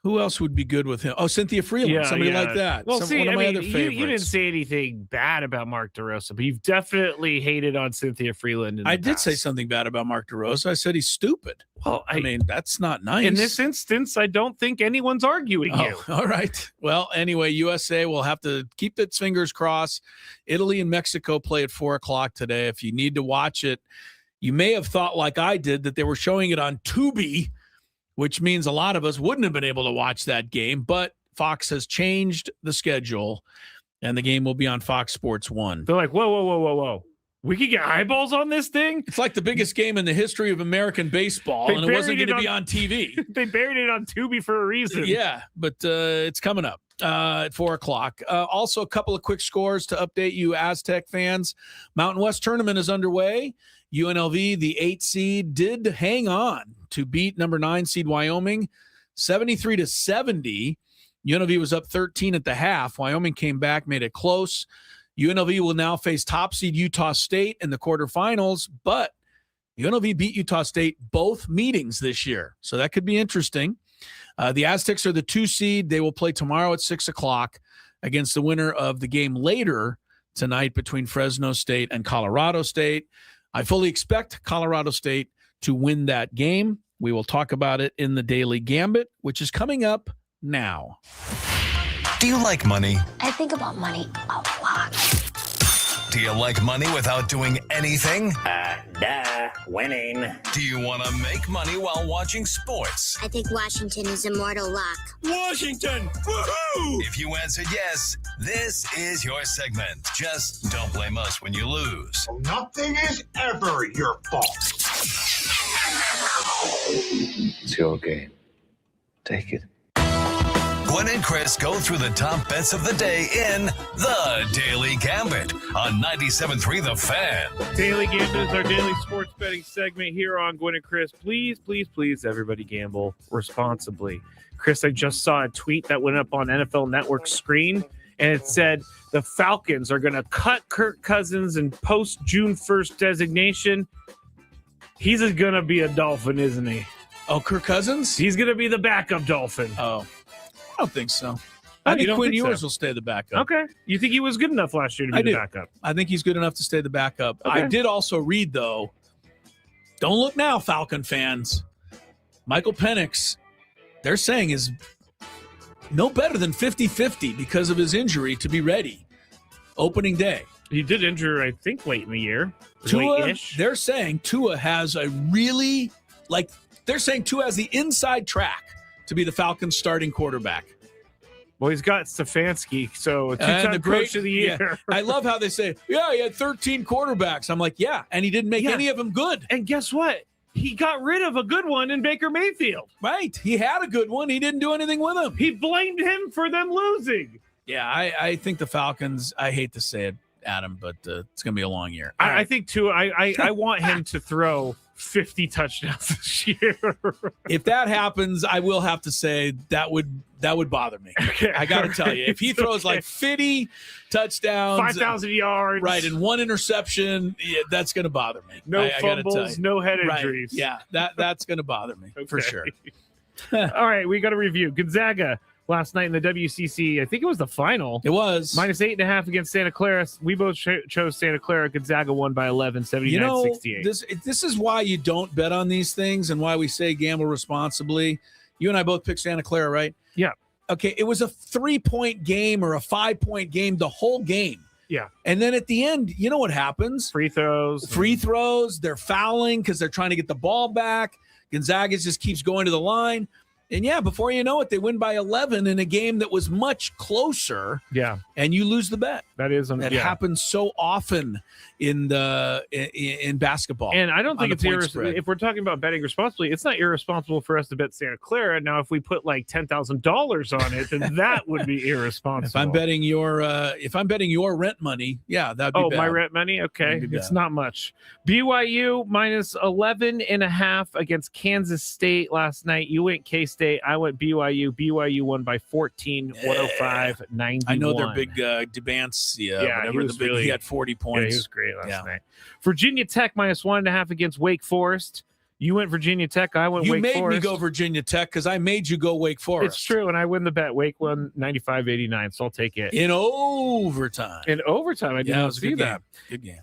who else would be good with him? Oh, Cynthia Freeland, somebody like that. Well, one of my other favorites. You didn't say anything bad about Mark DeRosa, but you've definitely hated on Cynthia Freeland. I did say something bad about Mark DeRosa. I said he's stupid. Well, I mean, that's not nice. In this instance, I don't think anyone's arguing you. All right. Well, anyway, USA will have to keep its fingers crossed. Italy and Mexico play at 4 o'clock today. If you need to watch it, you may have thought like I did that they were showing it on Tubi, which means a lot of us wouldn't have been able to watch that game, but Fox has changed the schedule, and the game will be on Fox Sports 1. They're like, whoa. We could get eyeballs on this thing? It's like the biggest game in the history of American baseball, and it wasn't going to be on TV. They buried it on Tubi for a reason. Yeah, but it's coming up at 4 o'clock. Also, a couple of quick scores to update you Aztec fans. Mountain West Tournament is underway. UNLV, the 8 seed, did hang on to beat number 9 seed Wyoming 73-70. UNLV was up 13 at the half. Wyoming came back, made it close. UNLV will now face top seed Utah State in the quarterfinals, but UNLV beat Utah State both meetings this year, so that could be interesting. The Aztecs are the 2 seed. They will play tomorrow at 6 o'clock against the winner of the game later tonight between Fresno State and Colorado State. I fully expect Colorado State to win that game. We will talk about it in the Daily Gambit, which is coming up now. Do you like money? I think about money a lot. Do you like money without doing anything? Winning. Do you want to make money while watching sports? I think Washington is immortal luck. Washington! Woohoo! If you answered yes, this is your segment. Just don't blame us when you lose. Nothing is ever your fault. It's your game. Take it. Gwynn and Chris go through the top bets of the day in the Daily Gambit on 97.3 The Fan. Daily Gambit is our daily sports betting segment here on Gwynn and Chris. Please, everybody gamble responsibly. Chris, I just saw a tweet that went up on NFL Network's screen, and it said the Falcons are going to cut Kirk Cousins and post June 1st designation. He's going to be a Dolphin, isn't he? Oh, Kirk Cousins? He's going to be the backup Dolphin. Oh, I don't think so. I think Quinn Ewers will stay the backup. Okay. You think he was good enough last year to be the backup? I think he's good enough to stay the backup. Okay. I did also read, though, don't look now, Falcon fans. Michael Penix, they're saying, is no better than 50-50 because of his injury to be ready opening day. He did injure, I think, late in the year. Late-ish. They're saying Tua has a really, they're saying Tua has the inside track to be the Falcons' starting quarterback. Well, he's got Stefanski, so two-time coach of the year. Yeah. I love how they say, he had 13 quarterbacks. I'm like, and he didn't make any of them good. And guess what? He got rid of a good one in Baker Mayfield. Right. He had a good one. He didn't do anything with him. He blamed him for them losing. Yeah, I think the Falcons, I hate to say it, Adam, but it's going to be a long year. I think, too, I want him to throw 50 touchdowns this year. If that happens, I will have to say that would bother me. Okay. I got to tell you, if he throws 50 touchdowns, 5,000 yards, right, and 1 interception, that's going to bother me. No fumbles, no head injuries. Right. Yeah, that's going to bother me for sure. All right, we got a review. Gonzaga last night in the WCC, I think it was the final. It was. -8.5 against Santa Clara. We both chose Santa Clara. Gonzaga won by 11, 79-68. This is why you don't bet on these things and why we say gamble responsibly. You and I both picked Santa Clara, right? Yeah. Okay, it was a 3-point game or a 5-point game the whole game. Yeah. And then at the end, you know what happens? Free throws. They're fouling because they're trying to get the ball back. Gonzaga just keeps going to the line. And before you know it, they win by 11 in a game that was much closer. Yeah. And you lose the bet. That happens so often in basketball. And I don't think it's irresponsible. if we're talking about betting responsibly, it's not irresponsible for us to bet Santa Clara. Now, if we put like $10,000 on it, then that would be irresponsible. If I'm betting your rent money, yeah, that'd be bad. My rent money? Okay. It's not much. BYU minus 11.5 against Kansas State last night. You went K-State. I went BYU. BYU won by 14, 105-91. I know they're big Debance. He had 40 points. Yeah, he was great last night. Virginia Tech minus 1.5 against Wake Forest. You went Virginia Tech. I went Wake Forest. You made me go Virginia Tech because I made you go Wake Forest. It's true, and I win the bet. Wake won 95-89, so I'll take it. In overtime. I did not see that. Good game.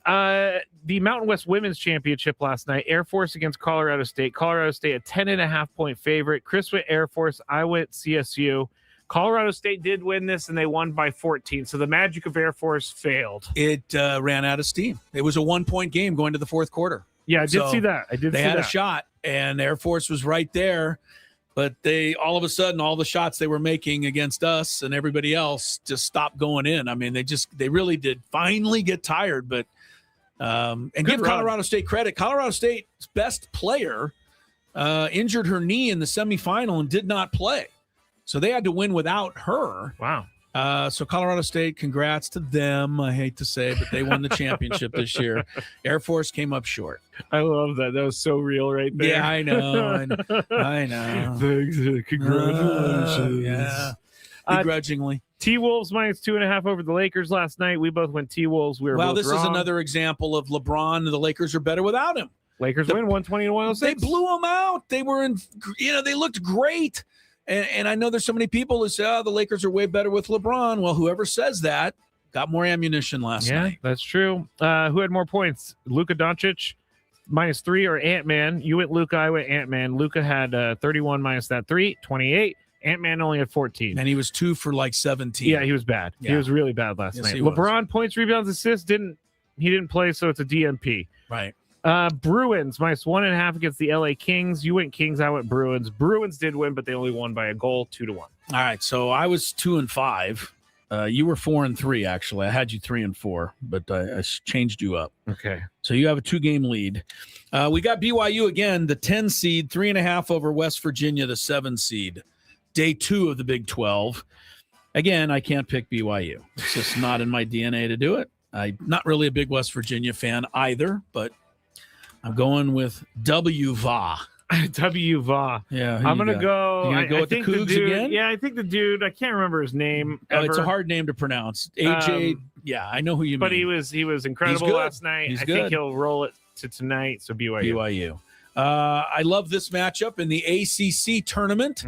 The Mountain West Women's Championship last night. Air Force against Colorado State. Colorado State a 10.5-point favorite. Chris went Air Force. I went CSU. Colorado State did win this, and they won by 14. So the magic of Air Force failed. It ran out of steam. It was a 1-point game going to the fourth quarter. Yeah, I did see that. They had a shot, and Air Force was right there. But they all of a sudden, all the shots they were making against us and everybody else just stopped going in. I mean, they really did finally get tired. But give Colorado State credit. Colorado State's best player injured her knee in the semifinal and did not play. So they had to win without her. Wow. So Colorado State, congrats to them. I hate to say, but they won the championship this year. Air Force came up short. I love that. That was so real right there. Yeah, I know. I know. Congratulations. Yeah. Begrudgingly. T-Wolves minus 2.5 over the Lakers last night. We both went T-Wolves. This is another example of LeBron. The Lakers are better without him. Lakers win 120-106. They blew them out. They were they looked great. And I know there's so many people who say, the Lakers are way better with LeBron. Well, whoever says that got more ammunition last night. Yeah, that's true. Who had more points? Luka Doncic minus 3 or Ant-Man? You went Luka, I went Ant-Man. Luka had 31 minus that 3, 28. Ant-Man only had 14. And he was 2 for like 17. Yeah, he was bad. Yeah. He was really bad last night. LeBron, points, rebounds, assists, he didn't play, so it's a DNP. Right. Bruins minus 1.5 against the LA Kings. You went Kings, I went Bruins. Bruins did win, but they only won by a goal, 2-1. All right, so I was 2-5. You were 4-3. Actually, I had you 3-4, but I changed you up. Okay, so you have a 2-game lead. We got BYU again, the 10 seed, 3.5 over West Virginia, the 7 seed. Day 2 of the Big 12. Again, I can't pick BYU. It's just not in my DNA to do it. I'm not really a big West Virginia fan either, but I'm going with WVA. WVA. Yeah. I'm going to go. You going to go with the Cougs again? Yeah, I think the dude, I can't remember his name. It's a hard name to pronounce. AJ. Yeah, I know who you mean. But he was incredible last night. I think he'll roll it to tonight. So BYU. I love this matchup in the ACC tournament.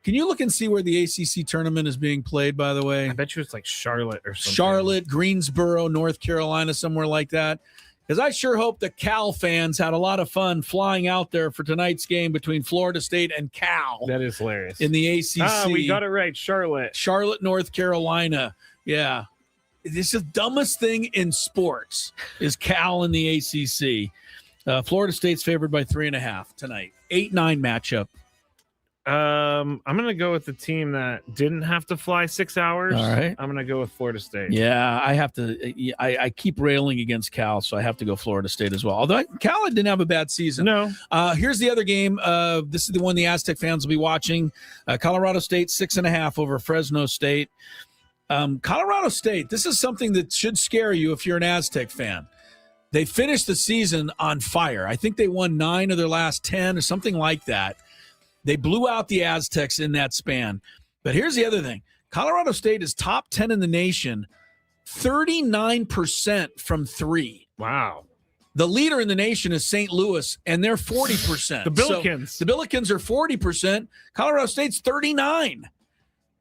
Can you look and see where the ACC tournament is being played, by the way? I bet you it's like Charlotte or something. Charlotte, Greensboro, North Carolina, somewhere like that. Because I sure hope the Cal fans had a lot of fun flying out there for tonight's game between Florida State and Cal. That is hilarious. In the ACC. We got it right. Charlotte, North Carolina. Yeah. This is the dumbest thing in sports is Cal in the ACC. Florida State's favored by 3.5 tonight. 8-9 matchup. I'm going to go with the team that didn't have to fly 6 hours. All right. I'm going to go with Florida State. Yeah, I have to. I keep railing against Cal, so I have to go Florida State as well. Although Cal didn't have a bad season. No. Here's the other game. This is the one the Aztec fans will be watching. Colorado State 6.5 over Fresno State. Colorado State, this is something that should scare you if you're an Aztec fan. They finished the season on fire. I think they won 9 of their last 10 or something like that. They blew out the Aztecs in that span. But here's the other thing. Colorado State is top 10 in the nation, 39% from 3. Wow. The leader in the nation is St. Louis, and they're 40%. The Billikens. So the Billikens are 40%. Colorado State's 39%.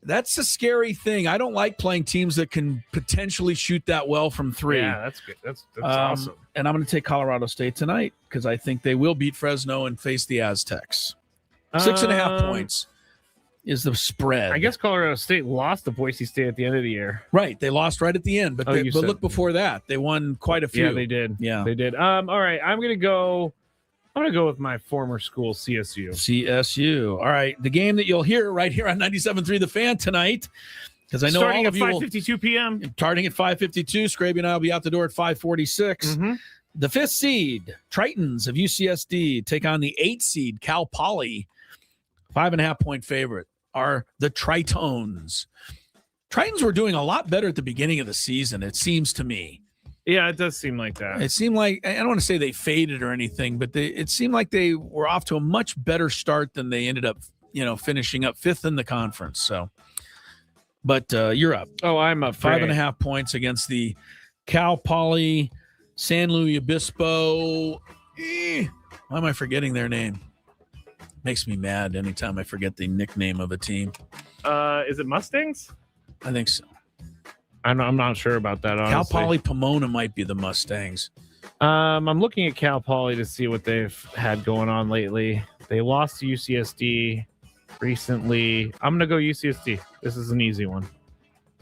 That's a scary thing. I don't like playing teams that can potentially shoot that well from 3. Yeah, that's good. That's awesome. And I'm going to take Colorado State tonight because I think they will beat Fresno and face the Aztecs. 6.5 points is the spread. I guess Colorado State lost to Boise State at the end of the year. Right. They lost right at the end, but look before that. They won quite a few. Yeah, they did. Yeah. They did. All right. I'm going to go with my former school, CSU. CSU. All right. The game that you'll hear right here on 97.3 The Fan tonight. Because I know starting all at of you 5:52 p.m. Starting at 5:52. Skraby and I will be out the door at 5:46. Mm-hmm. The 5th seed, Tritons of UCSD, take on the 8th seed, Cal Poly. 5.5-point favorite are the Tritones. Tritons were doing a lot better at the beginning of the season, it seems to me. Yeah, it does seem like that. It seemed like, I don't want to say they faded or anything, but it seemed like they were off to a much better start than they ended up, finishing up 5th in the conference. So, but you're up. Oh, I'm up. 5.5 points against the Cal Poly San Luis Obispo. Why am I forgetting their name? Makes me mad anytime I forget the nickname of a team. Is it Mustangs? I think so. I'm not sure about that, honestly. Cal Poly Pomona might be the Mustangs. I'm looking at Cal Poly to see what they've had going on lately. They lost to UCSD recently. I'm going to go UCSD. This is an easy one.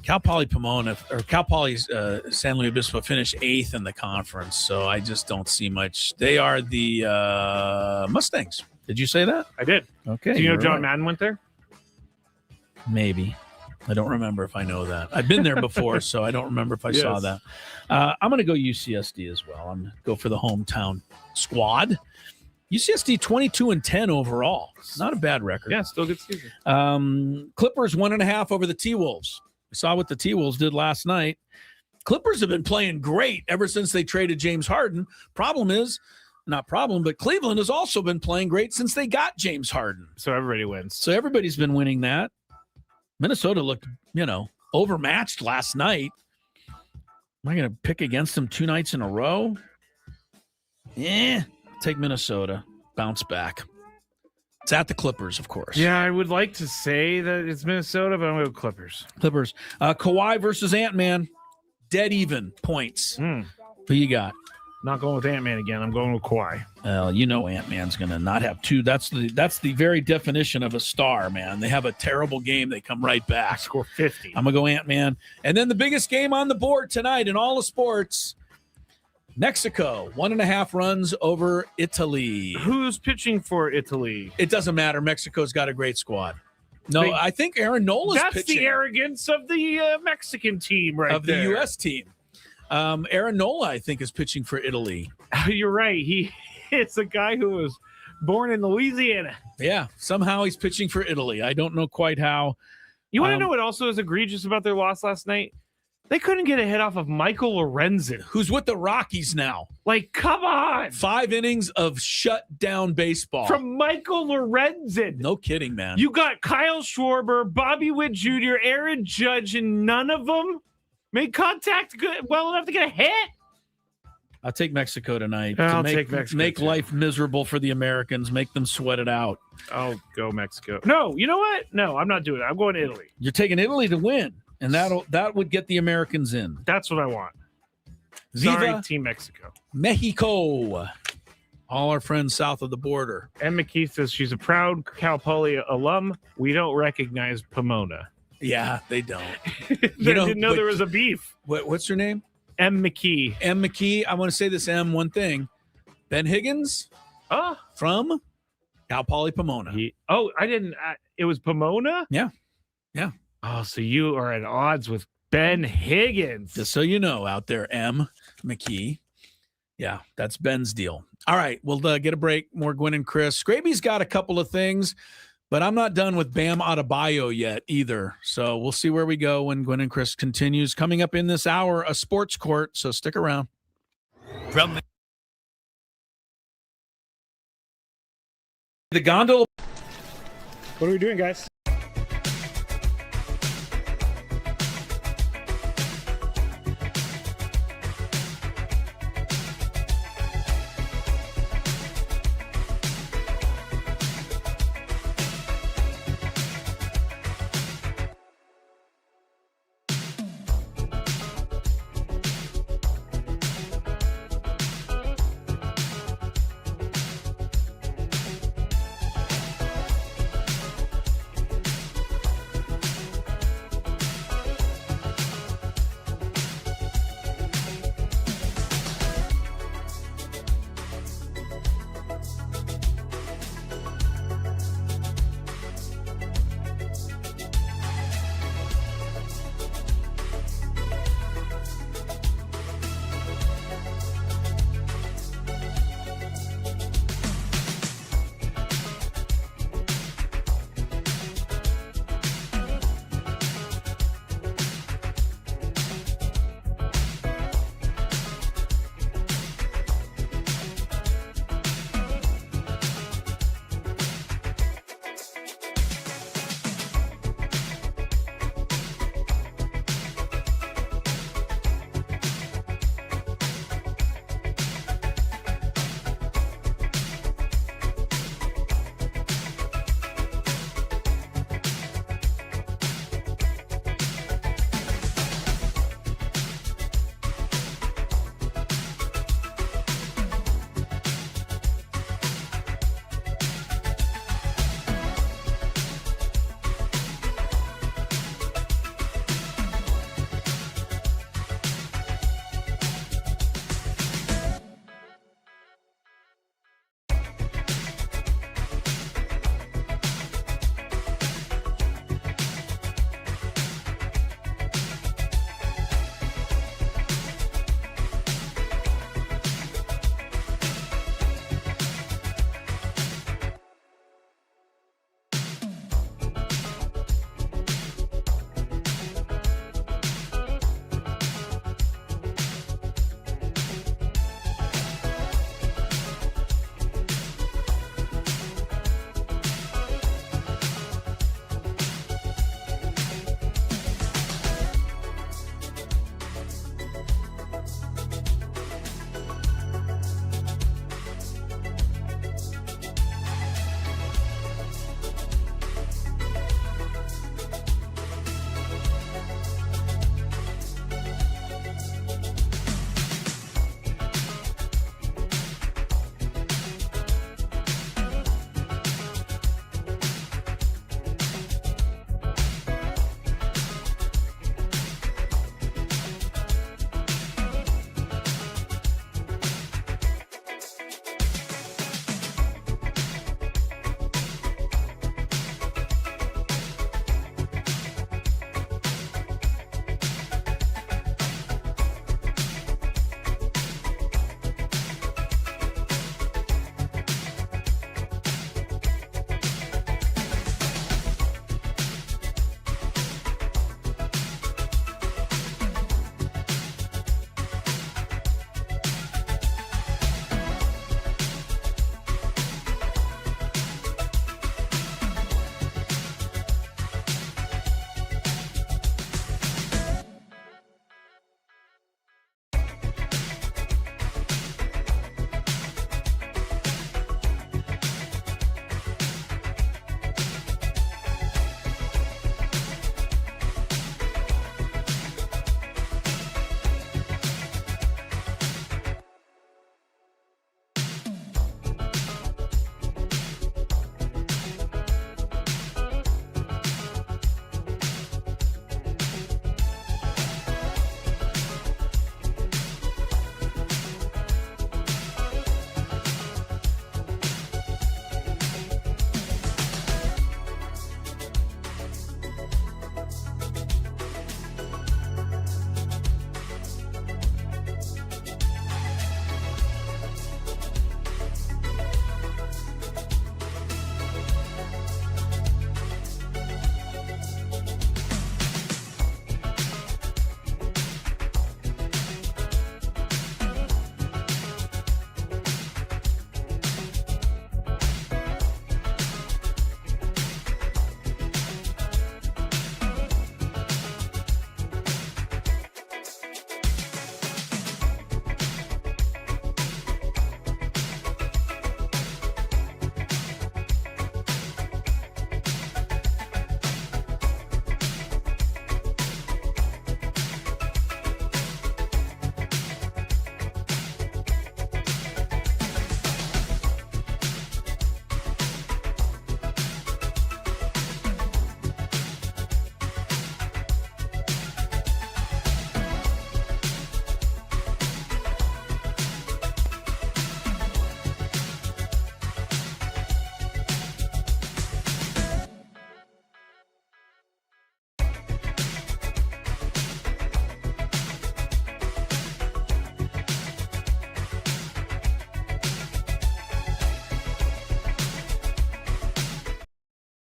Cal Poly Pomona, or Cal Poly's San Luis Obispo finished 8th in the conference, so I just don't see much. They are the Mustangs. Did you say that? I did. Okay. Do you know John right. Madden went there? Maybe. I don't remember if I know that. I've been there before, so I don't remember if I saw that. I'm going to go UCSD as well. I'm going to go for the hometown squad. UCSD 22-10 overall. Not a bad record. Yeah, still a good season. Clippers 1.5 over the T-Wolves. We saw what the T-Wolves did last night. Clippers have been playing great ever since they traded James Harden. But Cleveland has also been playing great since they got James Harden. So everybody wins. So everybody's been winning that. Minnesota looked, overmatched last night. Am I going to pick against them 2 nights in a row? Take Minnesota. Bounce back. It's at the Clippers, of course. Yeah, I would like to say that it's Minnesota, but I'm going to go Clippers. Clippers. Kawhi versus Ant-Man. Dead even points. Who you got? Not going with Ant-Man again. I'm going with Kawhi. Well, Ant-Man's going to not have 2. That's the very definition of a star, man. They have a terrible game. They come right back. Score 50. I'm going to go Ant-Man. And then the biggest game on the board tonight in all of sports, Mexico, 1.5 runs over Italy. Who's pitching for Italy? It doesn't matter. Mexico's got a great squad. No, I think Aaron Nola's pitching. That's the arrogance of the Mexican team of the U.S. team. Aaron Nola, I think, is pitching for Italy. You're right. It's a guy who was born in Louisiana. Yeah, somehow he's pitching for Italy. I don't know quite how. You want to know what also is egregious about their loss last night? They couldn't get a hit off of Michael Lorenzen, who's with the Rockies now. Like, come on. 5 innings of shut-down baseball. From Michael Lorenzen. No kidding, man. You got Kyle Schwarber, Bobby Witt Jr., Aaron Judge, and none of them made contact well enough to get a hit. I'll take Mexico tonight. I'll take Mexico. Make life miserable for the Americans. Make them sweat it out. I'll go Mexico. No, you know what? No, I'm not doing it. I'm going to Italy. You're taking Italy to win, and that would get the Americans in. That's what I want. Viva Sorry, Team Mexico. Mexico. All our friends south of the border. And McKee says she's a proud Cal Poly alum. We don't recognize Pomona. Yeah, they don't. Didn't know there was a beef. What's her name? M. McKee. M. McKee. I want to say this, one thing. Ben Higgins from Cal Poly Pomona. I didn't. It was Pomona? Yeah. Oh, so you are at odds with Ben Higgins. Just so you know out there, M. McKee. Yeah, that's Ben's deal. All right, we'll get a break. More Gwynn and Chris. Skraby's got a couple of things, but I'm not done with Bam Adebayo yet either. So we'll see where we go when Gwynn and Chris continues. Coming up in this hour, a sports court, so stick around. From the gondola. What are we doing, guys?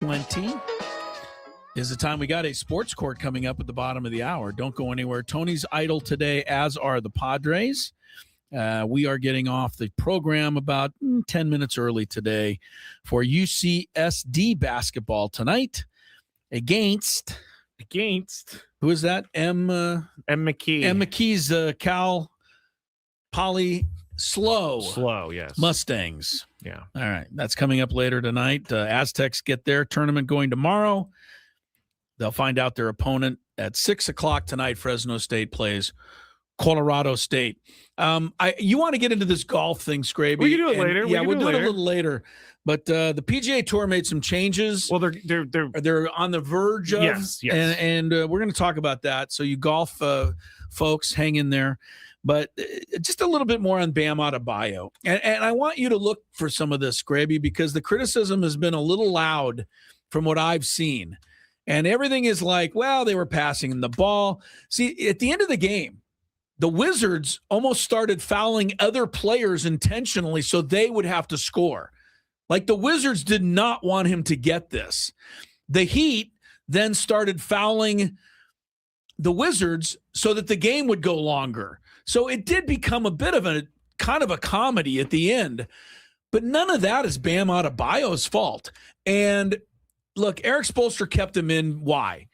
6:20 is the time. We got a sports court coming up at the bottom of the hour. Don't go anywhere. Tony's idle today, as are the Padres. We are getting off the program about 10 minutes early today for UCSD basketball tonight against who is that? M. McKee. M. McKee's Cal Poly Slow, yes. Mustangs. Yeah. All right. That's coming up later tonight. Aztecs get their tournament going tomorrow. They'll find out their opponent at 6 o'clock tonight. Fresno State plays Colorado State. You want to get into this golf thing, Skraby? We can do it later. We'll do it a little later. But the PGA Tour made some changes. Well, they're on the verge of. Yes. And we're going to talk about that. So you golf folks, hang in there. But just a little bit more on Bam Adebayo. And I want you to look for some of this, Skraby, because the criticism has been a little loud from what I've seen. And everything is like, well, they were passing the ball. See, at the end of the game, the Wizards almost started fouling other players intentionally so they would have to score. Like the Wizards did not want him to get this. The Heat then started fouling the Wizards so that the game would go longer. So it did become a bit of a kind of a comedy at the end, but none of that is Bam Adebayo's fault. And look, Eric Spoelstra kept him in. Why?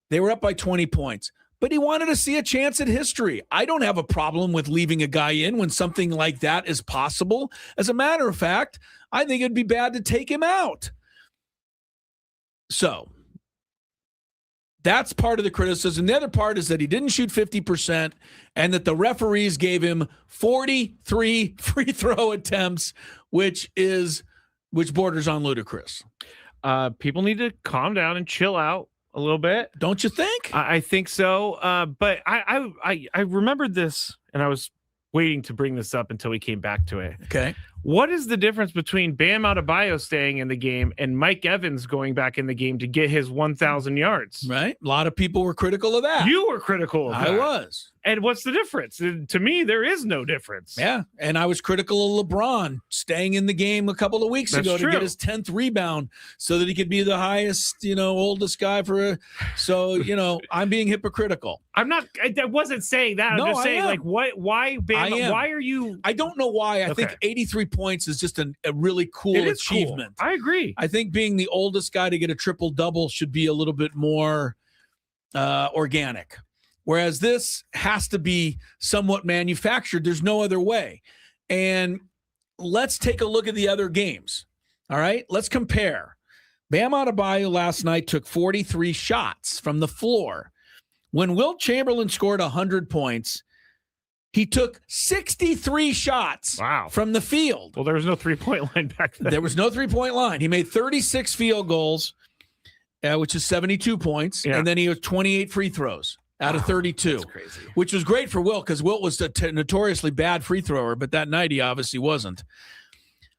They were up by 20 points, but he wanted to see a chance at history. I don't have a problem with leaving a guy in when something like that is possible. As a matter of fact, I think it'd be bad to take him out. So that's part of the criticism. The other part is that he didn't shoot 50% and that the referees gave him 43 free throw attempts, which borders on ludicrous. People need to calm down and chill out a little bit. Don't you think? I think so. But I remembered this, and I was waiting to bring this up until we came back to it. Okay. What is the difference between Bam Adebayo staying in the game and Mike Evans going back in the game to get his 1,000 yards? Right. A lot of people were critical of that. You were critical of that. I was. And what's the difference? To me, there is no difference. Yeah. And I was critical of LeBron staying in the game a couple of weeks ago to get his 10th rebound so that he could be the highest, oldest guy so, I'm being hypocritical. I wasn't saying that. I'm just saying, like, why, Bam? Why are you? I don't know why. I think 83 points is just a really cool achievement. Cool. I agree. I think being the oldest guy to get a triple-double should be a little bit more organic. Whereas this has to be somewhat manufactured. There's no other way. And let's take a look at the other games. All right, let's compare. Bam Adebayo last night took 43 shots from the floor. When Wilt Chamberlain scored 100 points, he took 63 shots from the field. Well, there was no three-point line back then. There was no three-point line. He made 36 field goals, which is 72 points, and then he had 28 free throws out of 32, that's crazy. Which was great for Wilt because Wilt was a notoriously bad free thrower, but that night he obviously wasn't.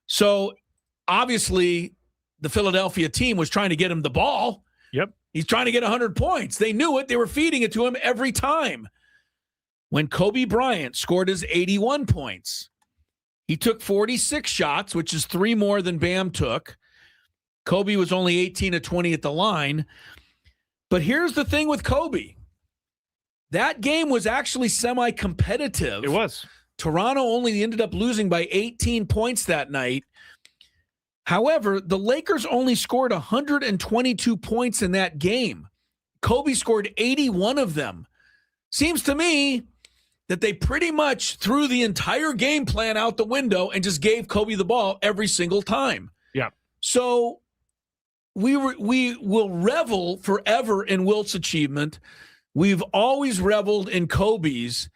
So, obviously, the Philadelphia team was trying to get him the ball. Yep. He's trying to get 100 points. They knew it. They were feeding it to him every time. When Kobe Bryant scored his 81 points, he took 46 shots, which is 3 more than Bam took. Kobe was only 18 of 20 at the line. But here's the thing with Kobe. That game was actually semi-competitive. It was. Toronto only ended up losing by 18 points that night. However, the Lakers only scored 122 points in that game. Kobe scored 81 of them. Seems to me that they pretty much threw the entire game plan out the window and just gave Kobe the ball every single time. Yeah. So we will revel forever in Wilt's achievement. We've always reveled in Kobe's.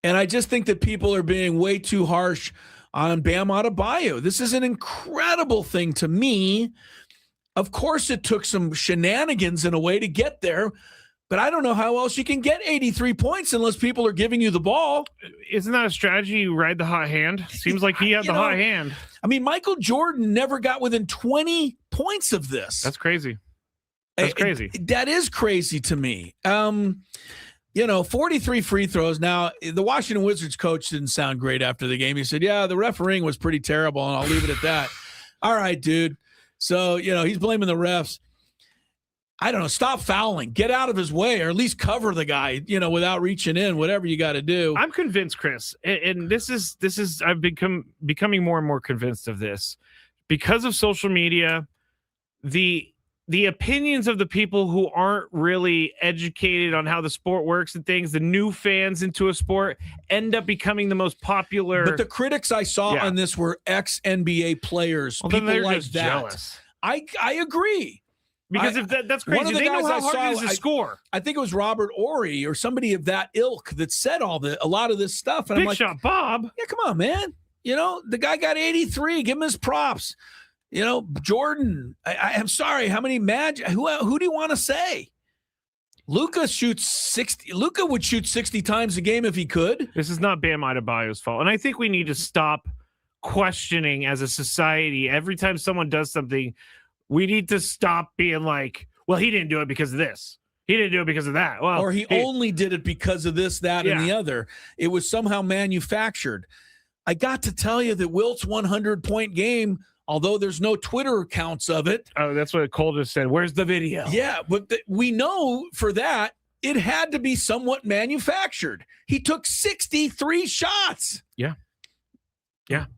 And I just think that people are being way too harsh on Bam Adebayo. This is an incredible thing to me. Of course, it took some shenanigans in a way to get there, but I don't know how else you can get 83 points unless people are giving you the ball. Isn't that a strategy? You ride the hot hand? Seems like he had the hot hand. I mean, Michael Jordan never got within 20 points of this. That's crazy. That's crazy. That is crazy to me. 43 free throws. Now, the Washington Wizards coach didn't sound great after the game. He said, yeah, the refereeing was pretty terrible, and I'll leave it at that. All right, dude. So, he's blaming the refs. I don't know. Stop fouling. Get out of his way, or at least cover the guy, without reaching in, whatever you got to do. I'm convinced, Chris, and this is I've becoming more and more convinced of this because of social media. The opinions of the people who aren't really educated on how the sport works and things, the new fans into a sport, end up becoming the most popular. But the critics I saw on this were ex-NBA players, well, people like just that. Jealous. I agree. Because if that's crazy. They know how hard it is to score. I think it was Robert Ory or somebody of that ilk that said a lot of this stuff. And Big I'm like, shot, Bob. Yeah, come on, man. The guy got 83. Give him his props. Jordan, I'm sorry. How many who do you want to say? Luka shoots 60. Luka would shoot 60 times a game if he could. This is not Bam Adebayo's fault. And I think we need to stop questioning as a society. Every time someone does something, we need to stop being like, well, he didn't do it because of this. He didn't do it because of that. Well, or he only did it because of this, that, and the other. It was somehow manufactured. I got to tell you that Wilt's 100-point game, although there's no Twitter accounts of it. Oh, that's what Cole just said. Where's the video? Yeah, but we know for that it had to be somewhat manufactured. He took 63 shots. Yeah.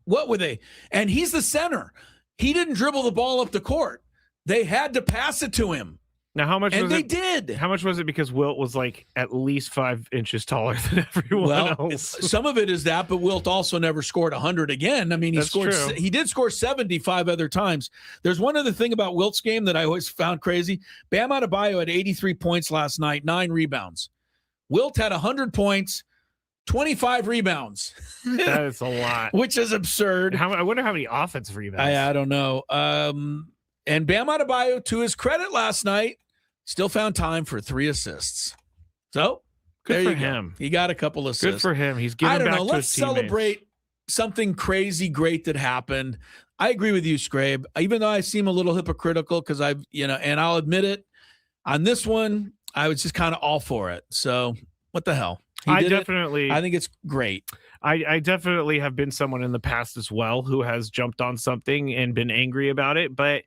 What were they? And he's the center. He didn't dribble the ball up the court. They had to pass it to him. Now, how much? And was they it, did. How much was it because Wilt was like at least 5 inches taller than everyone else? Some of it is that, but Wilt also never scored 100 again. I mean, he did score 75 other times. There's one other thing about Wilt's game that I always found crazy. Bam Adebayo had 83 points last night, 9 rebounds. Wilt had 100 points, 25 rebounds. That is a lot. Which is absurd. I wonder how many offensive rebounds. I don't know. And Bam Adebayo, to his credit last night, still found time for 3 assists. So, good for him. He got a couple assists. Good for him. He's giving back to his teammates. Let's celebrate something crazy great that happened. I agree with you, Skrabe. Even though I seem a little hypocritical because and I'll admit it, on this one, I was just kind of all for it. So, what the hell? I think it's great. I definitely have been someone in the past as well who has jumped on something and been angry about it, but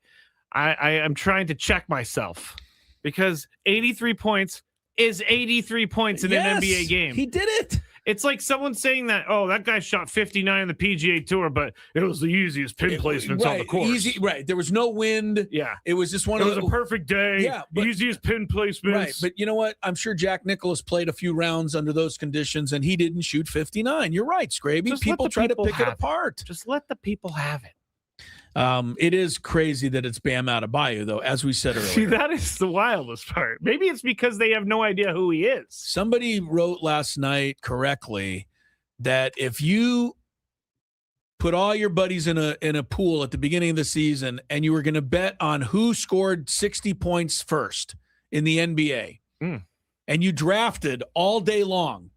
I'm trying to check myself because 83 points is 83 points in an NBA game. He did it. It's like someone saying that, that guy shot 59 on the PGA Tour, but it was the easiest pin placements on the course. Easy, right. There was no wind. Yeah. It was just It was a perfect day. Yeah. Easiest pin placements. Right. But you know what? I'm sure Jack Nicklaus played a few rounds under those conditions, and he didn't shoot 59. You're right, Skraby. People try to pick it apart. Just let the people have it. It is crazy that it's Bam Adebayo, though, as we said earlier. See, that is the wildest part. Maybe it's because they have no idea who he is. Somebody wrote last night correctly that if you put all your buddies in a pool at the beginning of the season and you were going to bet on who scored 60 points first in the NBA, and you drafted all day long,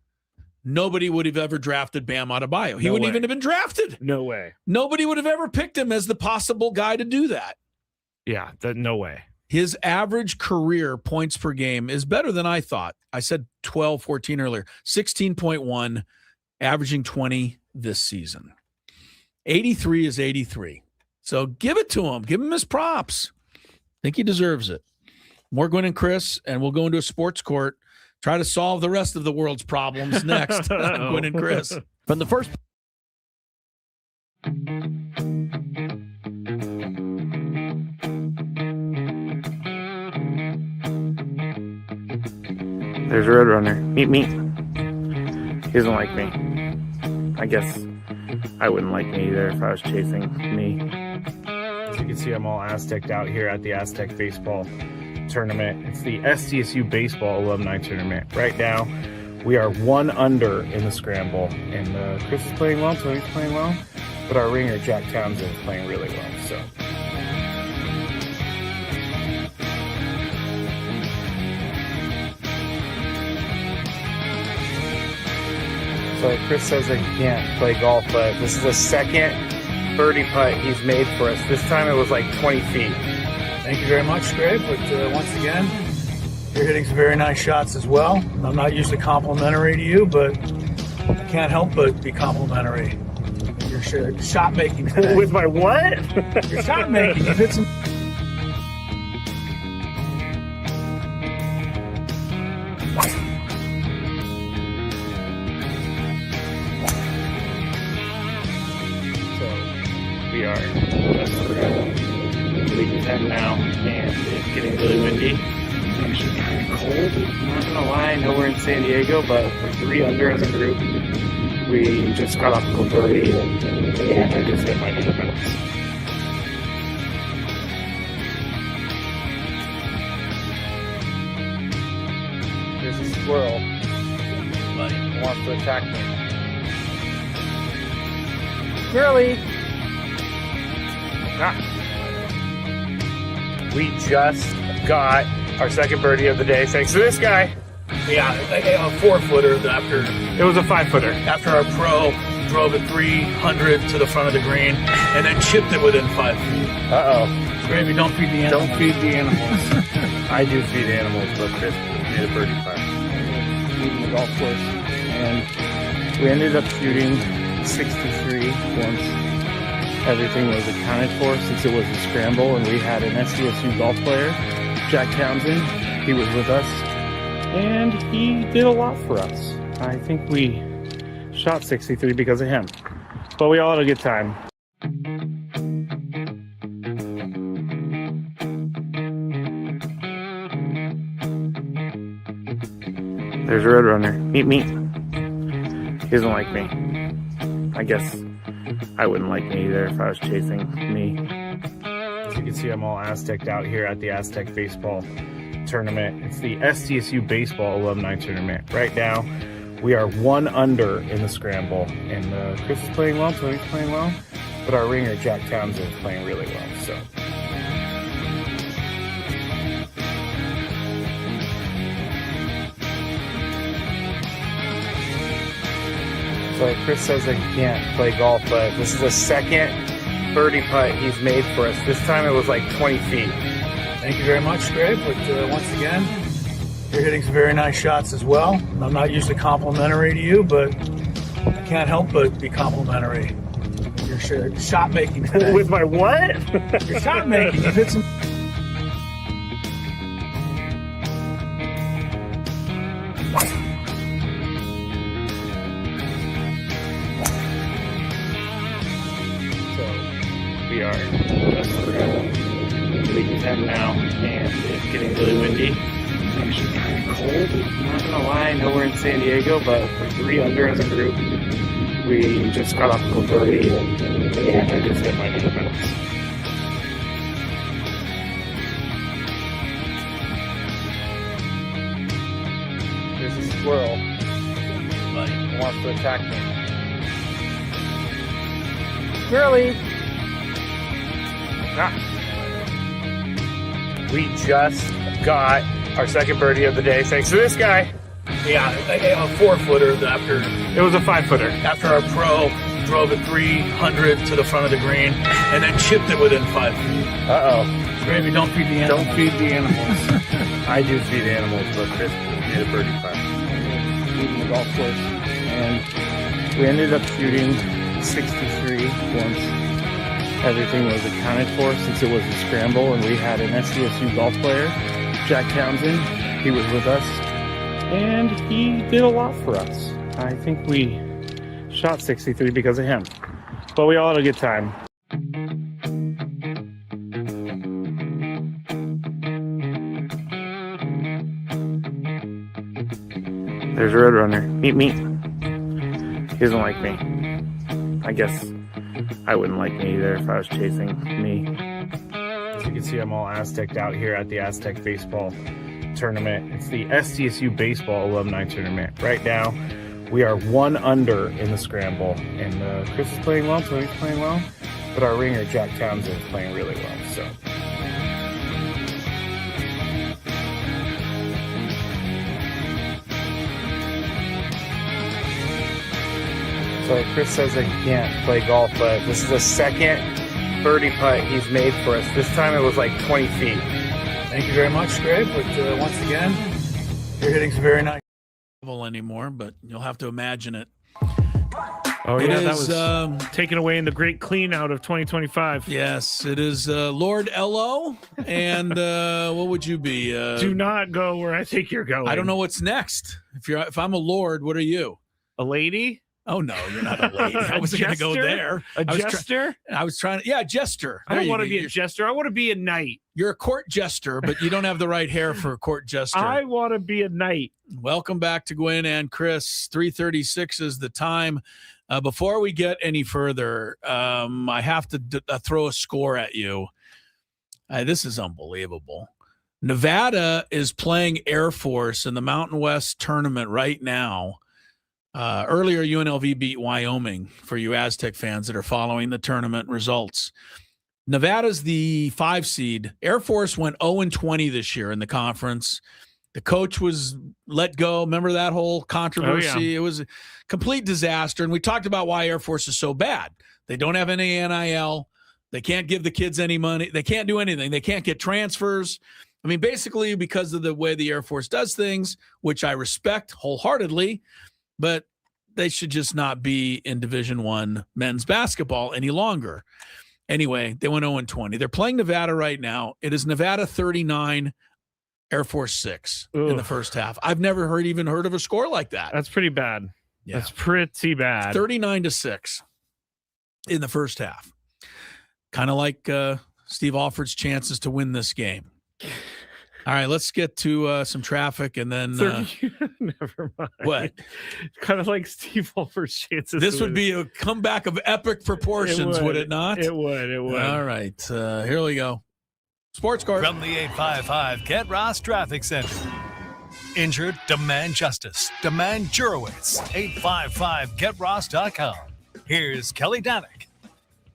nobody would have ever drafted Bam Adebayo. He wouldn't even have been drafted. No way. Nobody would have ever picked him as the possible guy to do that. Yeah, no way. His average career points per game is better than I thought. I said 12, 14 earlier. 16.1, averaging 20 this season. 83 is 83. So give it to him. Give him his props. I think he deserves it. More Gwynn and Chris, and we'll go into a sports court. Try to solve the rest of the world's problems next. Gwynn and Chris. From the first. There's a Roadrunner. Meet me. He doesn't like me. I guess I wouldn't like me either if I was chasing me. As you can see, I'm all Aztec'd out here at the Aztec Baseball Tournament. It's the SDSU Baseball Alumni Tournament. Right now, we are 1 under in the scramble. And Chris is playing well, Tony's playing well. But our ringer, Jack Townsend, is playing really well. So Chris says that he can't play golf, but this is the second birdie putt he's made for us. This time it was like 20 feet. Thank you very much, Skrabe. But once again, you're hitting some very nice shots as well. I'm not usually complimentary to you, but I can't help but be complimentary. Your shot making today. With my what? Your shot making. You hit some. We are league 10 now, and it's getting really windy. Actually kind of cold. I'm not gonna lie, I know we're in San Diego, but we're 3 under as a group. We just got off the birdie, and I just hit my defense. There's a squirrel. He wants to attack me. Squirrely! We just got our second birdie of the day thanks to this guy. Yeah, a 4-footer after. It was a 5-footer. After our pro drove it 300 to the front of the green and then chipped it within 5 feet. Uh-oh. Skraby, don't feed the animals. Don't feed the animals. I do feed animals, but Chris made a birdie putt. Leaving the golf course. And we ended up shooting 63 once everything was accounted for, since it was a scramble and we had an SDSU golf player, Jack Townsend. He was with us and he did a lot for us. I think we shot 63 because of him, but we all had a good time. There's a Red Runner. Meet me. He doesn't like me. I guess I wouldn't like me either if I was chasing me. As you can see, I'm all Aztec out here at the Aztec Baseball Tournament. It's the SDSU Baseball Alumni Tournament. Right now, we are 1 under in the scramble. And Chris is playing well, Tony's playing well. But our ringer, Jack Townsend, is playing really well. So Chris says I can't play golf, but this is the second birdie putt he's made for us. This time it was like 20 feet. Thank you very much, Skraby. But once again, you're hitting some very nice shots as well. I'm not usually complimentary to you, but I can't help but be complimentary. Your shot making today. With my what? Your shot making. You hit some. We are league 10 now, and it's getting really windy. It's actually kind of cold. I'm not gonna lie, I know we're in San Diego, but we're 3 under as a group. We just got off the birdie, and I just hit my defense. There's a squirrel. He wants to attack me. Squirrely! We just got our second birdie of the day thanks to this guy. Yeah, a 4-footer after. It was a 5-footer. After our pro drove it 300 to the front of the green and then chipped it within 5 feet. Uh-oh. Skraby, don't feed the animals. Don't feed the animals. I do feed animals, but Chris made a birdie putt. Leaving the golf course. And we ended up shooting 63 once everything was accounted for, since it was a scramble and we had an SDSU golf player, Jack Townsend. He was with us and he did a lot for us. I think we shot 63 because of him, but we all had a good time. There's a Red Runner. Meet me. He doesn't like me. I guess I wouldn't like me either if I was chasing me. As you can see, I'm all Aztec out here at the Aztec Baseball Tournament. It's the SDSU Baseball Alumni Tournament. Right now, we are 1 under in the scramble. And Chris is playing well, Tony's playing well. But our ringer, Jack Townsend, is playing really well. So Chris says I can't play golf, but this is the second birdie putt he's made for us. This time it was like 20 feet. Thank you very much, Skraby. But once again, you're hitting some very nice. Anymore, but you'll have to imagine it. Oh, It yeah, is, that was taken away in the great clean out of 2025. Yes, it is Lord Elo. And what would you be? Do not go where I think you're going. I don't know what's next. If I'm a lord, what are you? A lady? Oh, no, you're not a lady. I wasn't going to go there. A jester? I was trying to, jester. I don't want to be a jester. I want to be a knight. You're a court jester, but you don't have the right hair for a court jester. I want to be a knight. Welcome back to Gwynn and Chris. 3:36 is the time. Before we get any further, I have to throw a score at you. This is unbelievable. Nevada is playing Air Force in the Mountain West tournament right now. Earlier, UNLV beat Wyoming for you Aztec fans that are following the tournament results. Nevada's the 5 seed. Air Force went 0-20 this year in the conference. The coach was let go. Remember that whole controversy? Oh, yeah. It was a complete disaster. And we talked about why Air Force is so bad. They don't have any NIL. They can't give the kids any money. They can't do anything. They can't get transfers. I mean, basically because of the way the Air Force does things, which I respect wholeheartedly, but they should just not be in Division I men's basketball any longer. Anyway, they went 0-20. They're playing Nevada right now. It is Nevada 39, Air Force 6 in the first half. I've never even heard of a score like that. That's pretty bad. Yeah. That's pretty bad. 39-6 in the first half. Kind of like Steve Alford's chances to win this game. All right, let's get to some traffic and then never mind. What? Kind of like Steve Alford's chances. This would be a comeback of epic proportions, would it not? It would. All right, here we go. Sports Court. From the 855 Get Ross Traffic Center. Injured? Demand justice. Demand Jurowitz. 855GetRoss.com. Here's Kelly Danick.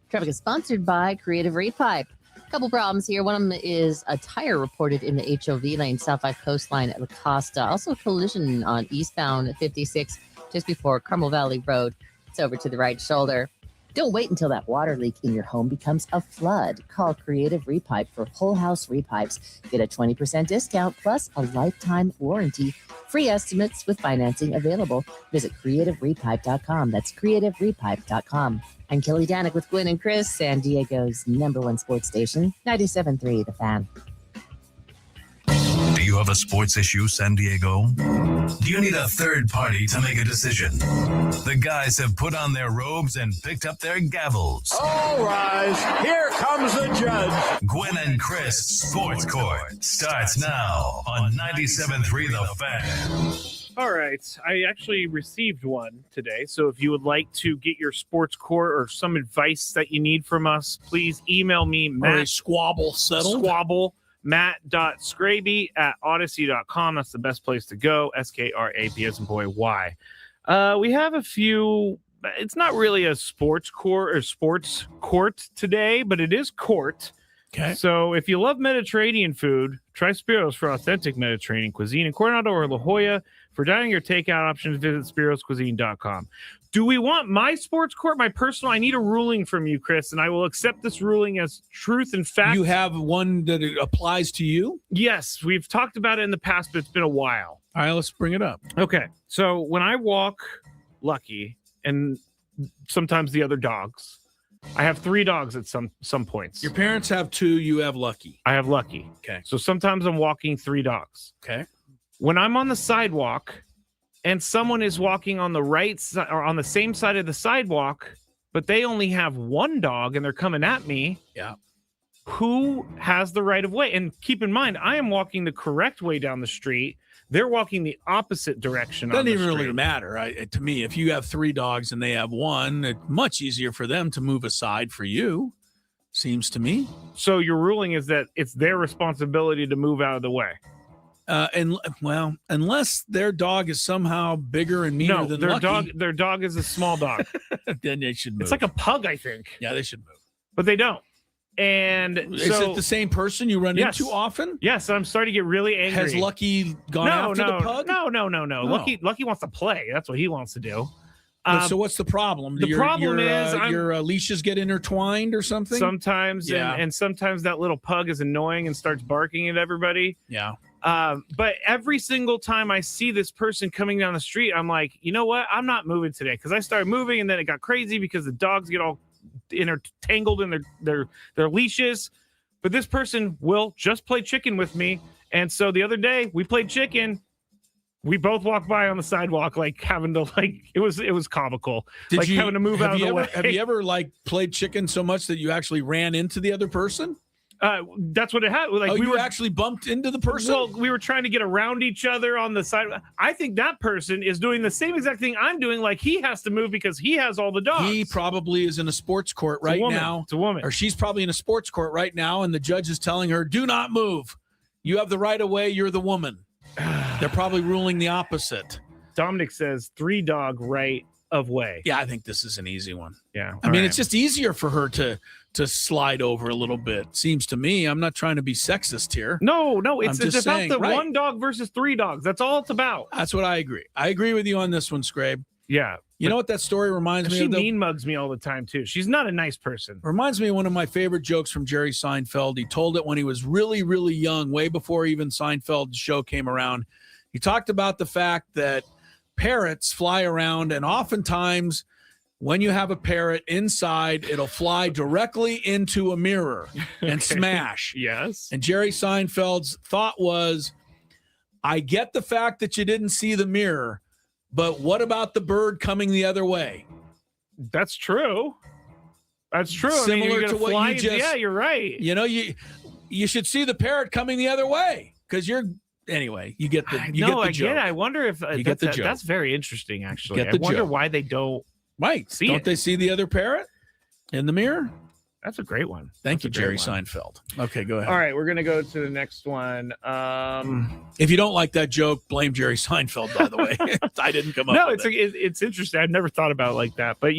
Traffic is sponsored by Creative Repipe. Couple problems here. One of them is a tire reported in the HOV lane, South 5 coastline at La Costa. Also a collision on eastbound 56 just before Carmel Valley Road. It's over to the right shoulder. Don't wait until that water leak in your home becomes a flood. Call Creative Repipe for whole house repipes. Get a 20% discount plus a lifetime warranty. Free estimates with financing available. Visit creativerepipe.com. That's creativerepipe.com. I'm Kelly Danick with Gwynn and Chris, San Diego's #1 sports station, 97.3 The Fan. Do you have a sports issue, San Diego? Do you need a third party to make a decision? The guys have put on their robes and picked up their gavels. All rise. Here comes the judge. Gwynn and Chris Sports Court starts now on 97.3 The Fan. All right. I actually received one today. So if you would like to get your sports court or some advice that you need from us, please email me, Matt. Or a squabble settled. Squabble, matt.skraby@odyssey.com. That's the best place to go. SKRAB as in boy, Y. We have a few. It's not really a sports court or sports court today, but it is court. Okay. So if you love Mediterranean food, try Spiro's for authentic Mediterranean cuisine in Coronado or La Jolla. For dining or takeout options, visit spiroscuisine.com. Do we want my sports court, my personal? I need a ruling from you, Chris, and I will accept this ruling as truth and fact. You have one that applies to you? Yes, we've talked about it in the past, but it's been a while. All right, let's bring it up. Okay, so when I walk Lucky and sometimes the other dogs, I have 3 dogs at some points. Your parents have 2, you have Lucky. I have Lucky. Okay. So sometimes I'm walking 3 dogs. Okay. When I'm on the sidewalk and someone is walking on the right side or on the same side of the sidewalk, but they only have 1 dog and they're coming at me. Yeah. Who has the right of way? And keep in mind, I am walking the correct way down the street. They're walking the opposite direction. Doesn't even really matter to me. If you have 3 dogs and they have 1, it's much easier for them to move aside for you, seems to me. So your ruling is that it's their responsibility to move out of the way. Unless their dog is somehow bigger and meaner than Lucky. Their dog is a small dog. Then they should move. It's like a pug, I think. Yeah, they should move. But they don't. And is it the same person you run into often? Yes, I'm starting to get really angry. Has Lucky gone after the pug? No. Lucky wants to play. That's what he wants to do. So what's the problem? The problem is your leashes get intertwined or something? Sometimes, yeah. and sometimes that little pug is annoying and starts barking at everybody. Yeah. But every single time I see this person coming down the street, I'm like, you know what? I'm not moving today, because I started moving and then it got crazy because the dogs get all tangled in their leashes. But this person will just play chicken with me. And so the other day we played chicken. We both walked by on the sidewalk, like having to it was comical. Having to move out of the way. Have you ever played chicken so much that you actually ran into the other person? That's what it had. We were actually bumped into the person. Well, we were trying to get around each other on the side. I think that person is doing the same exact thing I'm doing. Like, he has to move because he has all the dogs. He probably is in a sports court right now. It's a woman. Or she's probably in a sports court right now, and the judge is telling her, do not move. You have the right of way. You're the woman. They're probably ruling the opposite. Dominic says 3-dog right of way. Yeah, I think this is an easy one. Yeah. I mean, it's just easier for her to slide over a little bit. Seems to me. I'm not trying to be sexist here. No, it's about saying, the 1 dog versus 3 dogs. That's all it's about. That's what I agree. I agree with you on this one, Skrabe. Yeah. You know what that story reminds me of? She mean mugs me all the time, too. She's not a nice person. Reminds me of one of my favorite jokes from Jerry Seinfeld. He told it when he was really, really young, way before even Seinfeld's show came around. He talked about the fact that parrots fly around, and oftentimes when you have a parrot inside, it'll fly directly into a mirror and smash. Yes. And Jerry Seinfeld's thought was, I get the fact that you didn't see the mirror, but what about the bird coming the other way? That's true. That's true. Similar to what you just... Yeah, you're right. You know, you should see the parrot coming the other way, because you're... Anyway, you get the joke. I get it. I wonder if you get the joke. That's very interesting, actually. I wonder joke. Why they don't see Don't it. They see the other parrot in the mirror? That's a great one. Thank you, Jerry Seinfeld. Okay, go ahead. All right, we're going to go to the next one. If you don't like that joke, blame Jerry Seinfeld, by the way. I didn't come up with it. It's interesting. I've never thought about it like that. But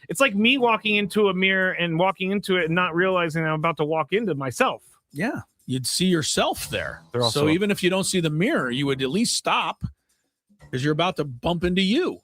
it's like me walking into a mirror and walking into it and not realizing I'm about to walk into myself. Yeah. You'd see yourself there. Also, so even if you don't see the mirror, you would at least stop, because you're about to bump into you.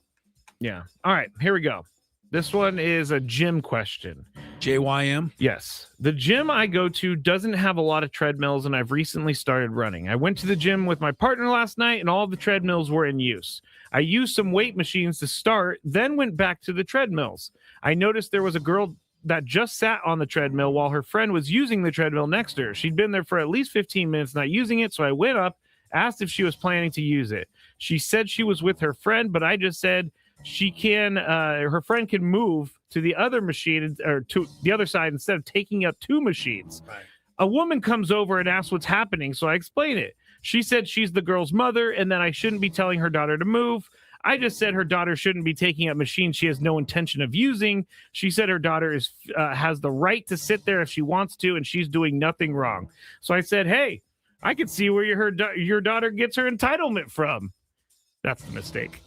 Yeah. All right, here we go. This one is a gym question. JYM? Yes. The gym I go to doesn't have a lot of treadmills, and I've recently started running. I went to the gym with my partner last night, and all of the treadmills were in use. I used some weight machines to start, then went back to the treadmills. I noticed there was a girl that just sat on the treadmill while her friend was using the treadmill next to her. She'd been there for at least 15 minutes not using it, so I went up, asked if she was planning to use it. She said she was with her friend, but I just said her friend can move to the other machine, or to the other side, instead of taking up 2 machines. Right. A woman comes over and asks what's happening, so I explain it. She said she's the girl's mother and that I shouldn't be telling her daughter to move. I just said her daughter shouldn't be taking up machines she has no intention of using. She said her daughter has the right to sit there if she wants to, and she's doing nothing wrong. So I said, hey, I could see where your daughter gets her entitlement from. That's the mistake.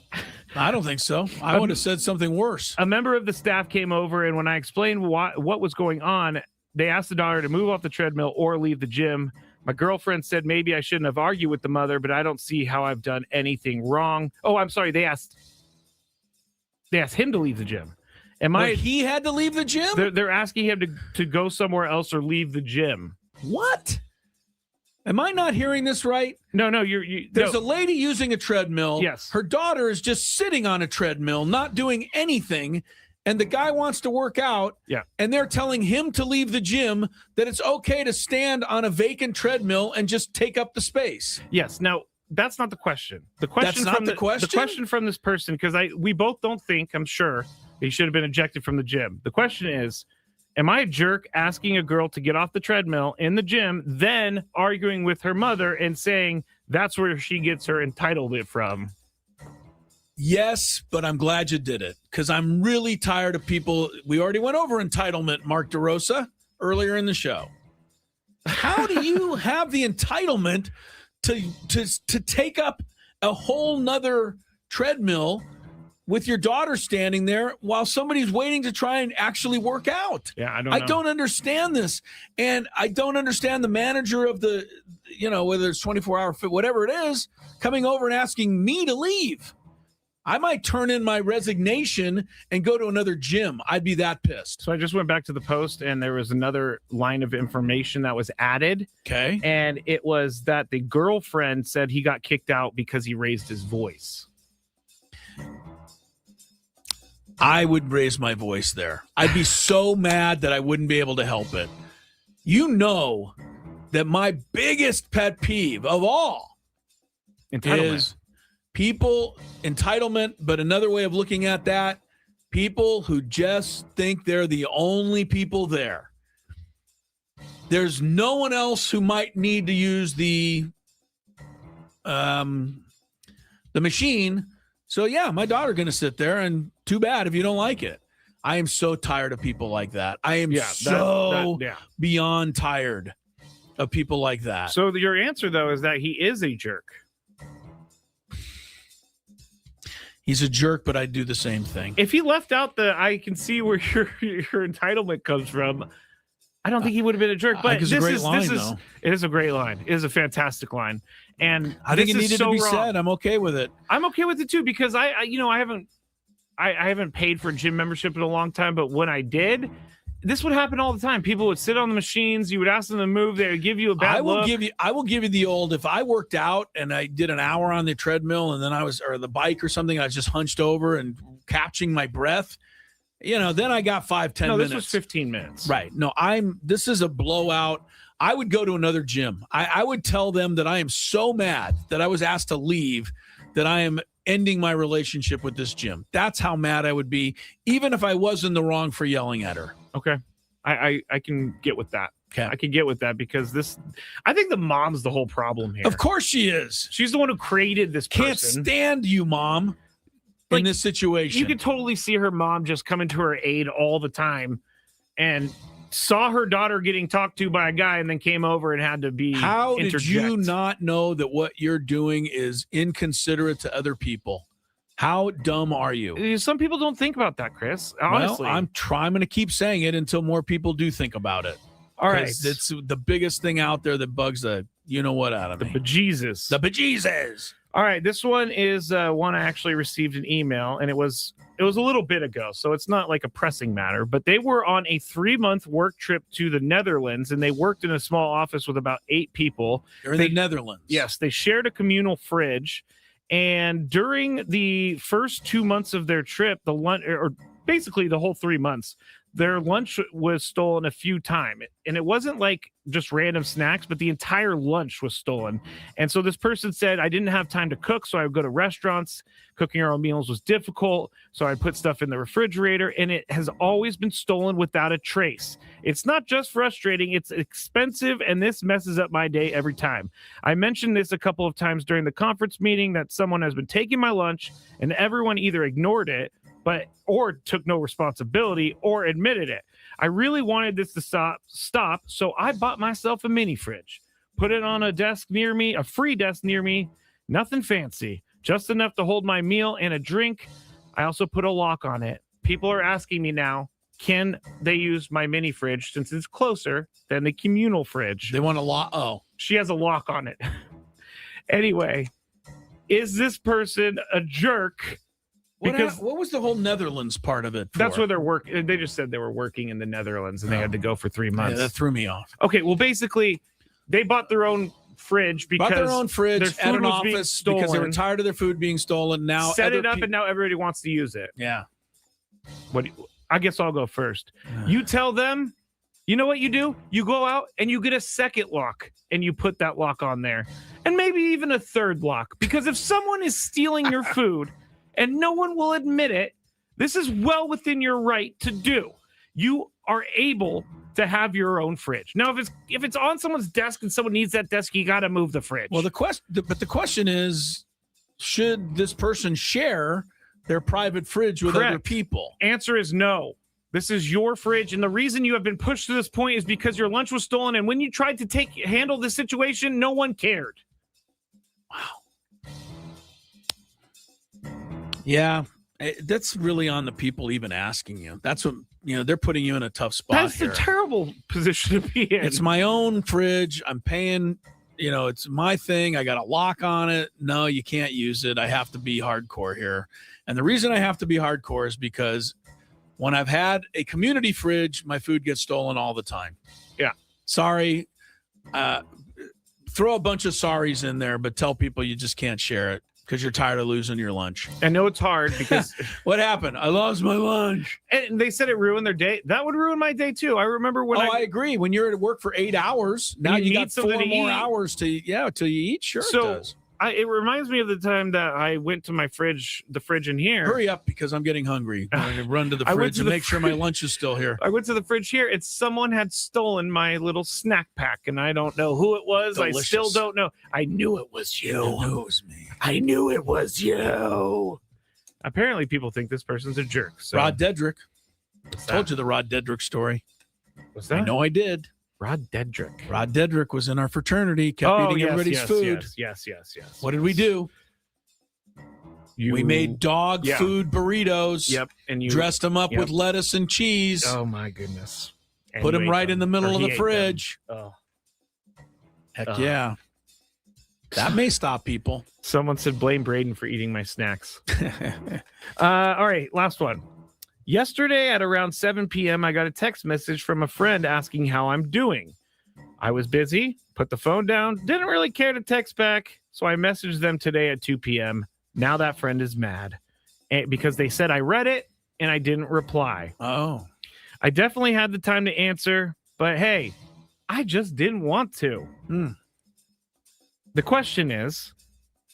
I don't think so. I would have said something worse. A member of the staff came over, and when I explained what was going on, they asked the daughter to move off the treadmill or leave the gym. My girlfriend said maybe I shouldn't have argued with the mother, but I don't see how I've done anything wrong. Oh, I'm sorry. They asked him to leave the gym. He had to leave the gym? They're asking him to go somewhere else or leave the gym. What? Am I not hearing this right? No, There's a lady using a treadmill. Yes. Her daughter is just sitting on a treadmill, not doing anything. And the guy wants to work out, and they're telling him to leave the gym, that it's okay to stand on a vacant treadmill and just take up the space. Yes. Now, that's not the question. The question the question from this person, because we both don't think, I'm sure, he should have been ejected from the gym. The question is, am I a jerk asking a girl to get off the treadmill in the gym, then arguing with her mother and saying that's where she gets her entitlement from? Yes, but I'm glad you did it, because I'm really tired of people. We already went over entitlement, Mark DeRosa, earlier in the show. How do you have the entitlement to take up a whole nother treadmill with your daughter standing there while somebody's waiting to try and actually work out? Yeah, I don't understand this. And I don't understand the manager of the, whether it's 24-hour fit, whatever it is, coming over and asking me to leave. I might turn in my resignation and go to another gym. I'd be that pissed. So I just went back to the post, and there was another line of information that was added. Okay. And it was that the girlfriend said he got kicked out because he raised his voice. I would raise my voice there. I'd be so mad that I wouldn't be able to help it. You know that my biggest pet peeve of all is people, entitlement, but another way of looking at that, people who just think they're the only people there. There's no one else who might need to use the machine. So yeah, my daughter's going to sit there, and too bad if you don't like it. I am so tired of people like that. I am beyond tired of people like that. So your answer, though, is that he is a jerk. He's a jerk, but I do the same thing. If he left out I can see where your entitlement comes from, I don't think he would have been a jerk. But it's a great line, though. It is a great line. It is a fantastic line. And I think it needed to be said. I'm okay with it. I'm okay with it too, because I haven't paid for a gym membership in a long time, but when I did, this would happen all the time. People would sit on the machines. You would ask them to move. They would give you a bad look. I will give you the old, if I worked out and I did an hour on the treadmill and then or the bike or something, I was just hunched over and catching my breath, then I got 5-10 minutes. No, this was 15 minutes. Right. No, this is a blowout. I would go to another gym. I would tell them that I am so mad that I was asked to leave that I am ending my relationship with this gym. That's how mad I would be, even if I was in the wrong for yelling at her. Okay. I can get with that. Okay. I can get with that because I think the mom's the whole problem here. Of course she is. She's the one who created this person. Can't stand you, Mom, in this situation. You could totally see her mom just coming to her aid all the time and saw her daughter getting talked to by a guy and then came over and had to be How did interject. you not know that what you're doing is inconsiderate to other people? How dumb are you? Some people don't think about that, Chris. Honestly. Well, I'm going to keep saying it until more people do think about it. All right. It's the biggest thing out there that bugs the you-know-what out of me. The bejesus. The bejesus. All right. This one is one I actually received an email, and it was a little bit ago, so it's not like a pressing matter, but they were on a 3-month work trip to the Netherlands, and they worked in a small office with about 8 people. They're in the Netherlands. Yes. They shared a communal fridge. And during the first 2 months of their trip, the lunch, or basically the whole 3 months, their lunch was stolen a few times. And it wasn't like just random snacks, but the entire lunch was stolen. And so this person said, I didn't have time to cook, so I would go to restaurants. Cooking our own meals was difficult, so I'd put stuff in the refrigerator, and it has always been stolen without a trace. It's not just frustrating, it's expensive, and this messes up my day every time. I mentioned this a couple of times during the conference meeting that someone has been taking my lunch, and everyone either ignored it, or took no responsibility or admitted it. I really wanted this to stop, so I bought myself a mini fridge, put it on a desk near me, a free desk near me, nothing fancy, just enough to hold my meal and a drink. I also put a lock on it. People are asking me now, can they use my mini fridge since it's closer than the communal fridge? They want a lock. Oh, she has a lock on it. Anyway, is this person a jerk? Because what was the whole Netherlands part of it for? That's where they're working. They just said they were working in the Netherlands and they had to go for 3 months. Yeah, that threw me off. Okay, well, basically, they bought their own fridge because their own fridge their food at an was being office stolen. because they were tired of their food being stolen. Now set it up, and now everybody wants to use it. Yeah. I guess I'll go first. You tell them. You know what you do? You go out and you get a second lock and you put that lock on there, and maybe even a third lock. Because if someone is stealing your food and no one will admit it, this is well within your right to do. You are able to have your own fridge. Now, if it's on someone's desk and someone needs that desk, you got to move the fridge. Well, the question is, should this person share their private fridge with other people? Answer is no. This is your fridge, and the reason you have been pushed to this point is because your lunch was stolen, and when you tried to handle the situation, no one cared. Wow. Yeah, that's really on the people even asking you. That's what, they're putting you in a tough spot. That's a terrible position to be in. It's my own fridge. I'm paying, it's my thing. I got a lock on it. No, you can't use it. I have to be hardcore here. And the reason I have to be hardcore is because when I've had a community fridge, my food gets stolen all the time. Yeah. Sorry. Throw a bunch of sorries in there, but tell people you just can't share it because you're tired of losing your lunch. I know it's hard because what happened? I lost my lunch. And they said it ruined their day. That would ruin my day too. I remember when I agree. When you're at work for 8 hours, now you got 4 more hours till you eat. Sure, it does. It reminds me of the time that I went to the fridge in here. Hurry up because I'm getting hungry. I'm going to run to the fridge and make sure my lunch is still here. I went to the fridge here. Someone had stolen my little snack pack, and I don't know who it was. Delicious. I still don't know. I knew it was you. I knew it was me. I knew it was you. Apparently, people think this person's a jerk. So. Rod Dedrick. Told you the Rod Dedrick story. Was that? I know I did. Rod Dedrick. Rod Dedrick was in our fraternity, kept eating everybody's food. Yes. What did we do? We made dog food burritos. Yep. And you dressed them up with lettuce and cheese. Oh, my goodness. And put them right in the middle of the fridge. Oh. Heck yeah. That may stop people. Someone said blame Braden for eating my snacks. All right, last one. Yesterday at around 7 p.m., I got a text message from a friend asking how I'm doing. I was busy, put the phone down, didn't really care to text back, so I messaged them today at 2 p.m. Now that friend is mad because they said I read it and I didn't reply. Oh. I definitely had the time to answer, but hey, I just didn't want to. The question is,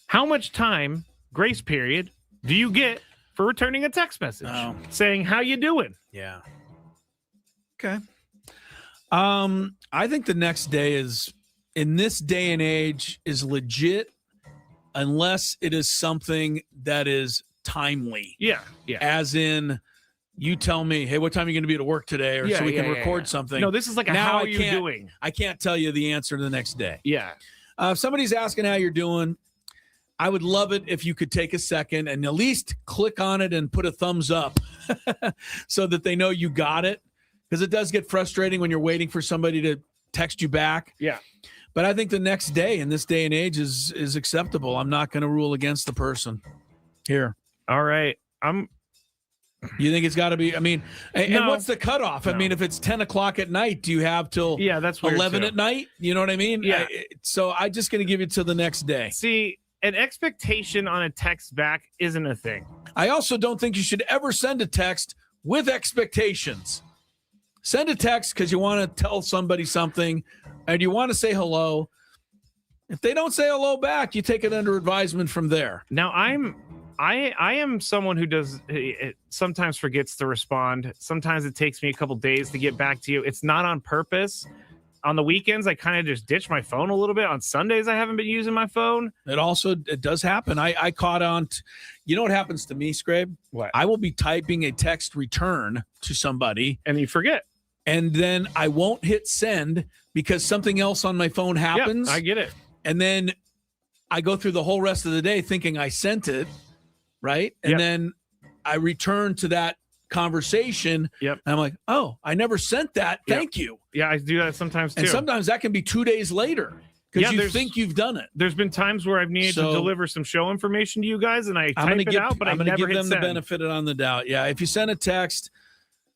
how much time, grace period, do you get for returning a text message saying how you doing? Yeah. Okay. I think the next day is, in this day and age, is legit unless it is something that is timely. Yeah. As in, you tell me, hey, what time are you going to be at work today? Or so we can record something. No, this is like how are you doing? I can't tell you the answer the next day. Yeah. If somebody's asking how you're doing, I would love it if you could take a second and at least click on it and put a thumbs up so that they know you got it. Because it does get frustrating when you're waiting for somebody to text you back. Yeah. But I think the next day in this day and age is acceptable. I'm not going to rule against the person here. All right. You think it's got to be, and what's the cutoff? No. I mean, if it's 10 o'clock at night, do you have till that's 11 at night? You know what I mean? Yeah. So I'm just going to give it till the next day. See, an expectation on a text back isn't a thing. I also don't think you should ever send a text with expectations. Send a text because you want to tell somebody something and you want to say hello. If they don't say hello back, you take it under advisement from there. Now, I am someone who sometimes forgets to respond. Sometimes it takes me a couple days to get back to you. It's not on purpose. On the weekends, I kind of just ditch my phone a little bit. On Sundays, I haven't been using my phone. It does happen. I caught on. You know what happens to me, Skrabe? What? I will be typing a text return to somebody. And you forget. And then I won't hit send because something else on my phone happens. Yeah, I get it. And then I go through the whole rest of the day thinking I sent it, right? And then I return to that conversation. Yep. And I'm like, oh, I never sent that. Thank you. Yeah, I do that sometimes too. And sometimes that can be 2 days later because you think you've done it. There's been times where I've needed to deliver some show information to you guys, and I type it out, but I'm going to give them the benefit on the doubt. Yeah, if you send a text,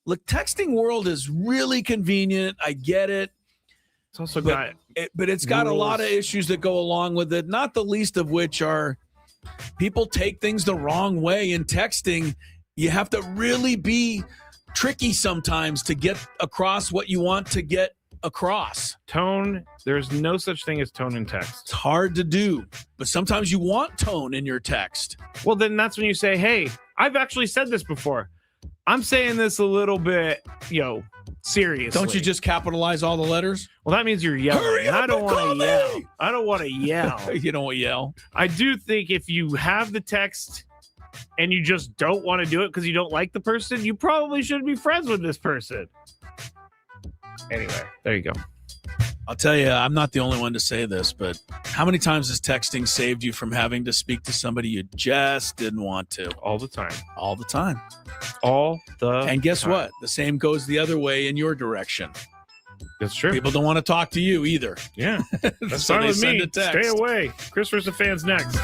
look, texting world is really convenient. I get it. It's also but it's got a lot of issues that go along with it, not the least of which are people take things the wrong way in texting. You have to really be tricky sometimes to get across what you want to get across. Tone, there's no such thing as tone in text. It's hard to do, but sometimes you want tone in your text. Well, then that's when you say, hey, I've actually said this before. I'm saying this a little bit, seriously. Don't you just capitalize all the letters? Well, that means you're yelling. Hurry up, I don't want to yell. I don't want to yell. You don't yell. I do think if you have the text and you just don't want to do it because you don't like the person, you probably shouldn't be friends with this person. Anyway, there you go. I'll tell you, I'm not the only one to say this, but how many times has texting saved you from having to speak to somebody you just didn't want to? All the time. All the time. All the And guess time. what? The same goes the other way in your direction. That's true. People don't want to talk to you either. Yeah. That's So fine they with send me. a text. Stay away. Chris versus the fans next.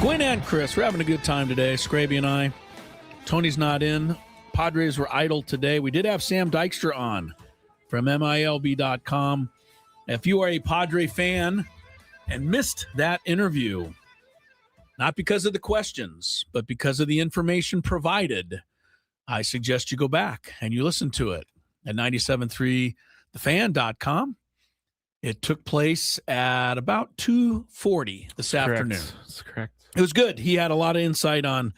Gwynn and Chris, we're having a good time today. Skraby and I. Tony's not in. Padres were idle today. We did have Sam Dykstra on from MILB.com. If you are a Padre fan and missed that interview, not because of the questions, but because of the information provided, I suggest you go back and you listen to it at 97.3thefan.com. It took place at about 2:40 this afternoon. That's correct. It was good. He had a lot of insight on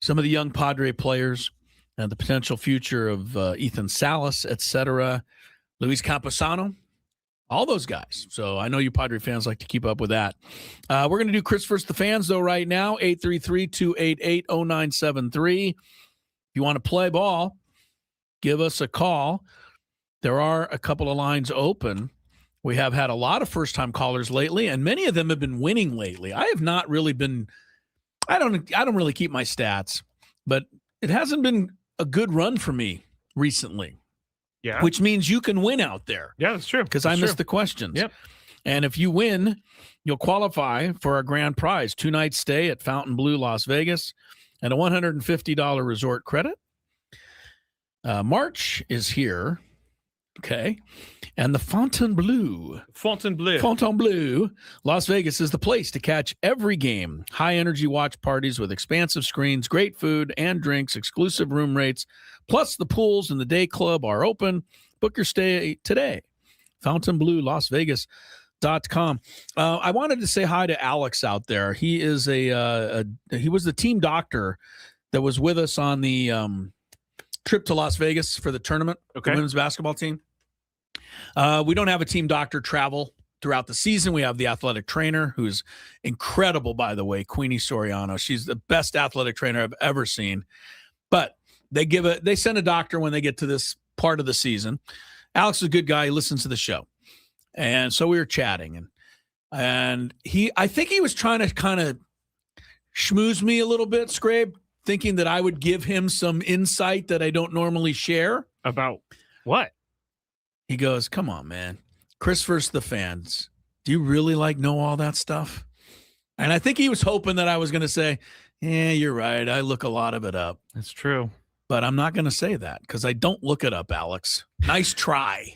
some of the young Padre players and the potential future of Ethan Salas, etc., Luis Camposano, all those guys. So I know you Padre fans like to keep up with that. We're going to do Chris versus the fans, though, right now, 833-288-0973. If you want to play ball, give us a call. There are a couple of lines open. We have had a lot of first-time callers lately, and many of them have been winning lately. I have not really been – I don't really keep my stats, but it hasn't been a good run for me recently. Yeah. Which means you can win out there. Yeah, that's true. Because I missed the questions. Yep. And if you win, you'll qualify for our grand prize, 2-night stay at Fontainebleau, Las Vegas, and a $150 resort credit. March is here. Okay. And the Fontainebleau, Las Vegas is the place to catch every game. High-energy watch parties with expansive screens, great food and drinks, exclusive room rates, plus the pools and the day club are open. Book your stay today. FontainebleauLasVegas.com. I wanted to say hi to Alex out there. He is he was the team doctor that was with us on the trip to Las Vegas for the tournament, the women's basketball team. We don't have a team doctor travel throughout the season. We have the athletic trainer, who's incredible, by the way, Queenie Soriano. She's the best athletic trainer I've ever seen. But they send a doctor when they get to this part of the season. Alex is a good guy. He listens to the show. And so we were chatting, and I think he was trying to kind of schmooze me a little bit, Scrape, thinking that I would give him some insight that I don't normally share. About what? He goes, come on, man. Chris versus the fans. Do you really know all that stuff? And I think he was hoping that I was going to say, yeah, you're right. I look a lot of it up. That's true. But I'm not going to say that because I don't look it up, Alex. Nice try.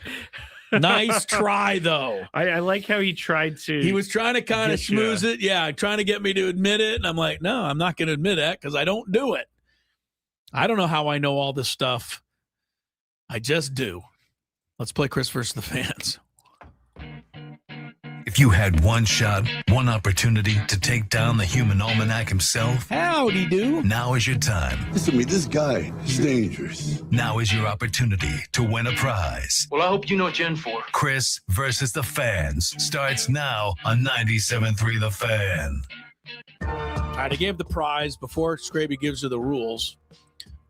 Nice try, though. I like how he tried to. He was trying to kind of schmooze it. Yeah, trying to get me to admit it. And I'm like, no, I'm not going to admit that because I don't do it. I don't know how I know all this stuff. I just do. Let's play Chris versus the fans. If you had one shot, one opportunity to take down the human almanac himself, howdy do. Now is your time. Listen to me, this guy is dangerous. Now is your opportunity to win a prize. Well, I hope you know what you're in for. Chris versus the fans starts now on 97.3 The Fan. All right, I gave the prize before Skraby gives you the rules.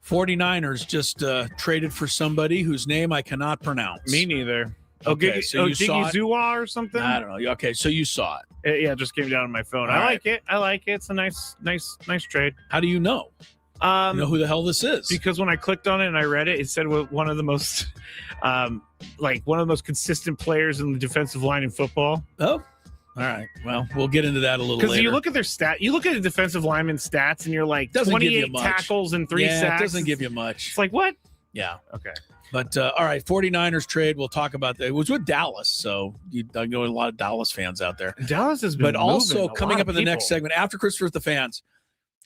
49ers just traded for somebody whose name I cannot pronounce. Me neither. Okay, so you saw it? Zua or something? I don't know. Okay, so you saw it. Yeah, it just came down on my phone. All right. I like it. It's a nice trade. How do you know? You know who the hell this is? Because when I clicked on it and I read it, it said one of the most, one of the most consistent players in the defensive line in football. Oh, all right. Well, we'll get into that a little later. Because you look at their you look at the defensive lineman stats, and you're like, doesn't 28 tackles and 3 sacks. It doesn't give you much. It's like, what? Yeah. Okay. But, all right, 49ers trade, we'll talk about that. It was with Dallas, so I know a lot of Dallas fans out there. Dallas has been But also, coming up in the next segment, after Chris versus the fans,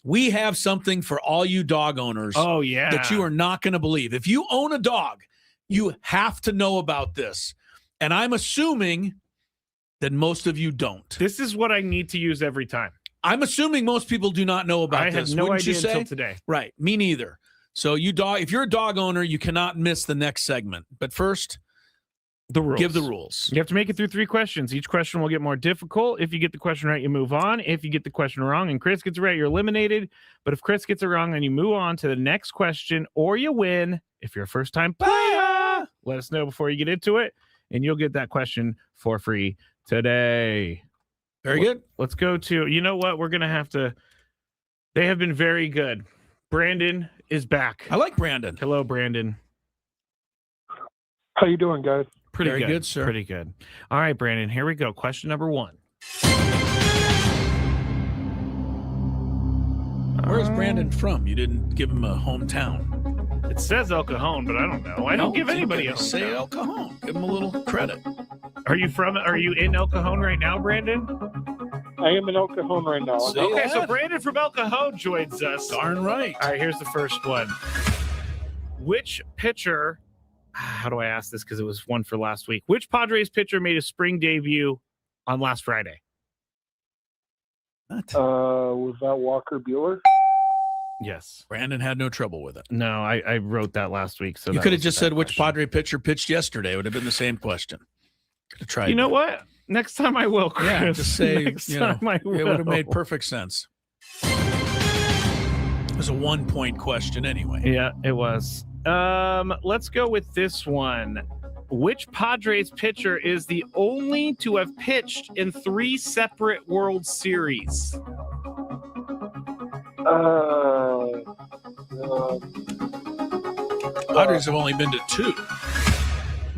we have something for all you dog owners. Oh, yeah. That you are not going to believe. If you own a dog, you have to know about this. And I'm assuming that most of you don't. This is what I need to use every time. I'm assuming most people do not know about this. I had no Wouldn't idea you say? until today. Right. Me neither. So if you're a dog owner, you cannot miss the next segment. But first, the rules. Give the rules. You have to make it through 3 questions. Each question will get more difficult. If you get the question right, you move on. If you get the question wrong and Chris gets it right, you're eliminated. But if Chris gets it wrong, then you move on to the next question or you win. If you're a first-time player, let us know before you get into it, and you'll get that question for free today. Very good. Let's go to, you know what? We're going to have to, they have been very good. Brandon is back. I like Brandon. Hello, Brandon. How you doing, guys? Pretty Very good, sir. Pretty good. All right, Brandon, here we go. Question number 1. Where's Brandon from? You didn't give him a hometown. It says El Cajon, but I don't know. I don't give anybody a Say hometown. El Cajon. Give him a little credit. Are you in El Cajon right now, Brandon? I am in El Cajon right now. Okay, so Brandon from El Cajon joins us. Darn right. All right, here's the first one. Which pitcher, how do I ask this because it was one for last week. Which Padres pitcher made a spring debut on last Friday? Was that Walker Buehler? Yes. Brandon had no trouble with it. No, I wrote that last week. So you could have just said which Padre pitcher pitched yesterday. It would have been the same question. Could have tried. You know what? Next time I will, Chris. Yeah, just say, Next you know, time I will. it would have made perfect sense. It was a 1-point question anyway. Yeah, it was. Let's go with this one. Which Padres pitcher is the only to have pitched in 3 separate World Series? Padres have only been to 2.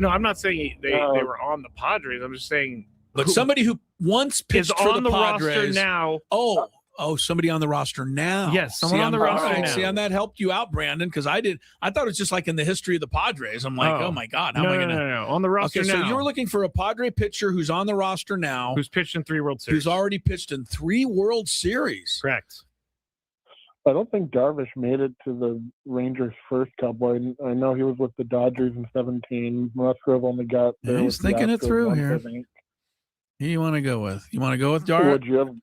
No, I'm not saying they were on the Padres. I'm just saying. But somebody who once pitched is for on the Padres roster now. Oh, somebody on the roster now. Yes, someone on the roster now. See, and that helped you out, Brandon, because I thought it was just like in the history of the Padres. I'm like, oh my God, how am I going to? No. On the roster now. So you were looking for a Padre pitcher who's on the roster now. Who's pitched in 3 World Series. Who's already pitched in 3 World Series. Correct. I don't think Darvish made it to the Rangers' first couple. I know he was with the Dodgers in 17. Musgrove only got there. He's thinking it through here. Who do you want to go with? You want to go with Darvish?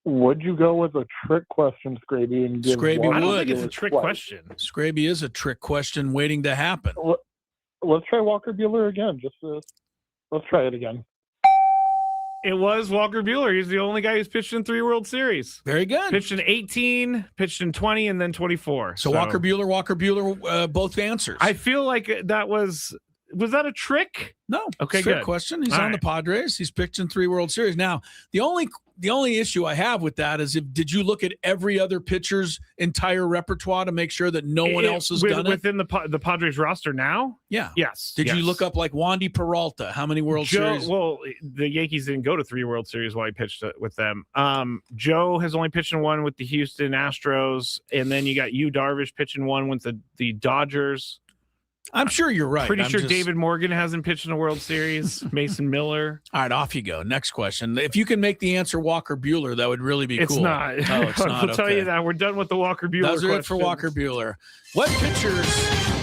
Would you go with a trick question, Skraby? And give Skraby would. I don't think it's a trick question. Skraby is a trick question waiting to happen. Let's try Walker Buehler again. Let's try it again. It was Walker Buehler. He's the only guy who's pitched in 3 World Series. Very good. Pitched in 18, pitched in 20, and then 24. So Walker Buehler, both answers. I feel like that was that a trick? No. Okay, trick good. question. He's All on the Padres. He's pitched in 3 World Series. Now, the only issue I have with that is did you look at every other pitcher's entire repertoire to make sure that no one else has done it? Within the Padres roster now? Yeah. Yes. Did you look up like Wandy Peralta? How many World Series? Well, the Yankees didn't go to 3 World Series while he pitched with them. Joe has only pitched in 1 with the Houston Astros, and then you got Darvish pitching 1 with the Dodgers. I'm sure you're right. Pretty sure David Morgan hasn't pitched in a World Series. Mason Miller. All right, off you go. Next question. If you can make the answer Walker Buehler, that would really be cool. It's not. Oh, it's not. I'll tell you that. We're done with the Walker Buehler Those are it for Walker Buehler. What pitchers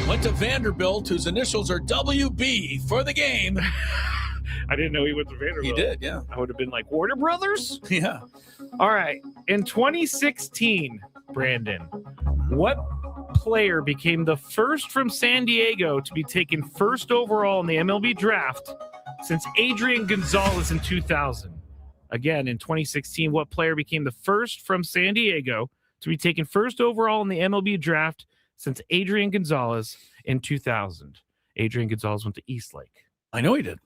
went to Vanderbilt whose initials are WB for the game? I didn't know he went to Vanderbilt. He did, yeah. I would have been like, Warner Brothers? Yeah. All right. In 2016, Brandon, what player became the first from San Diego to be taken first overall in the MLB draft since Adrian Gonzalez in 2000? Again, in 2016, what player became the first from San Diego to be taken first overall in the MLB draft since Adrian Gonzalez in 2000? Adrian Gonzalez went to Eastlake. I know he did.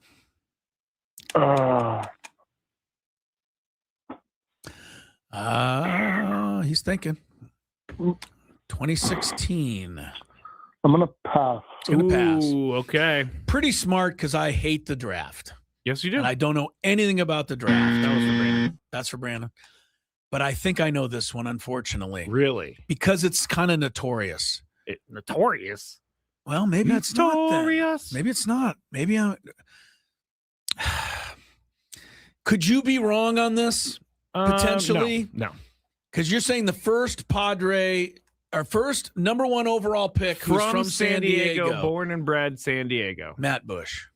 He's thinking. 2016. I'm going to pass. Ooh, okay. Pretty smart because I hate the draft. Yes, you do. And I don't know anything about the draft. That was for Brandon. That's for Brandon. But I think I know this one, unfortunately. Really? Because it's kind of notorious. Notorious? Well, maybe it's not. Notorious? Maybe it's not. Maybe I'm... Could you be wrong on this? Potentially? No. Because you're saying the first Padre... Our first number 1 overall pick who's from San Diego. Born and bred San Diego. Matt Bush.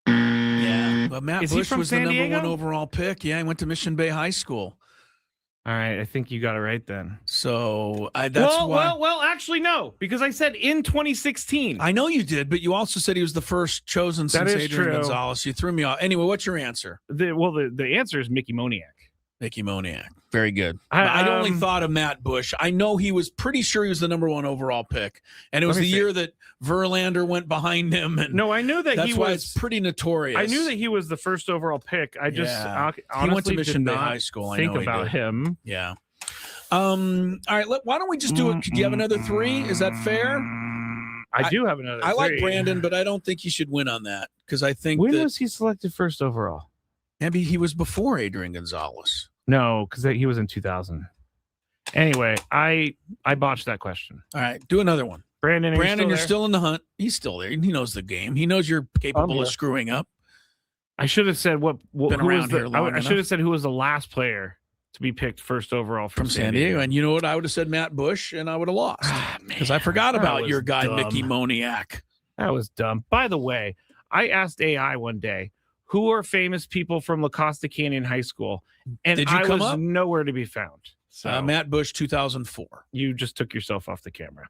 Yeah. But Matt Bush was the number 1 overall pick. Yeah, he went to Mission Bay High School. All right, I think you got it right then. So that's why. Well, actually, no, because I said in 2016. I know you did, but you also said he was the first chosen since Adrian Gonzalez. You threw me off. Anyway, what's your answer? The answer is Mickey Moniak. Mickey Moniak. Very good. I only thought of Matt Bush. I know he was pretty sure he was the number 1 overall pick. And it was the year that Verlander went behind him. And no, I knew that that's why it's pretty notorious. I knew that he was the first overall pick. I just honestly he went to Mission Bay did not High School. think I know about him. Yeah. All right. Why don't we just do it? Do you have another 3? Is that fair? I do have another 3. I like Brandon, but I don't think he should win on that because I think when was he selected first overall? Maybe he was before Adrian Gonzalez. No, because he was in 2000. Anyway, I botched that question. All right, do another one. Brandon, you're still in the hunt. He's still there. He knows the game. He knows you're capable of screwing up. I should have said what Been who around was the, here long I should have enough. said who was the last player to be picked first overall From San Diego. And you know what? I would have said Matt Bush, and I would have lost because I forgot about your guy, dumb. Mickey Moniak. That was dumb. By the way, I asked AI one day, who are famous people from La Costa Canyon High School? And Did you come was up? nowhere to be found. So Matt Bush, 2004. You just took yourself off the camera.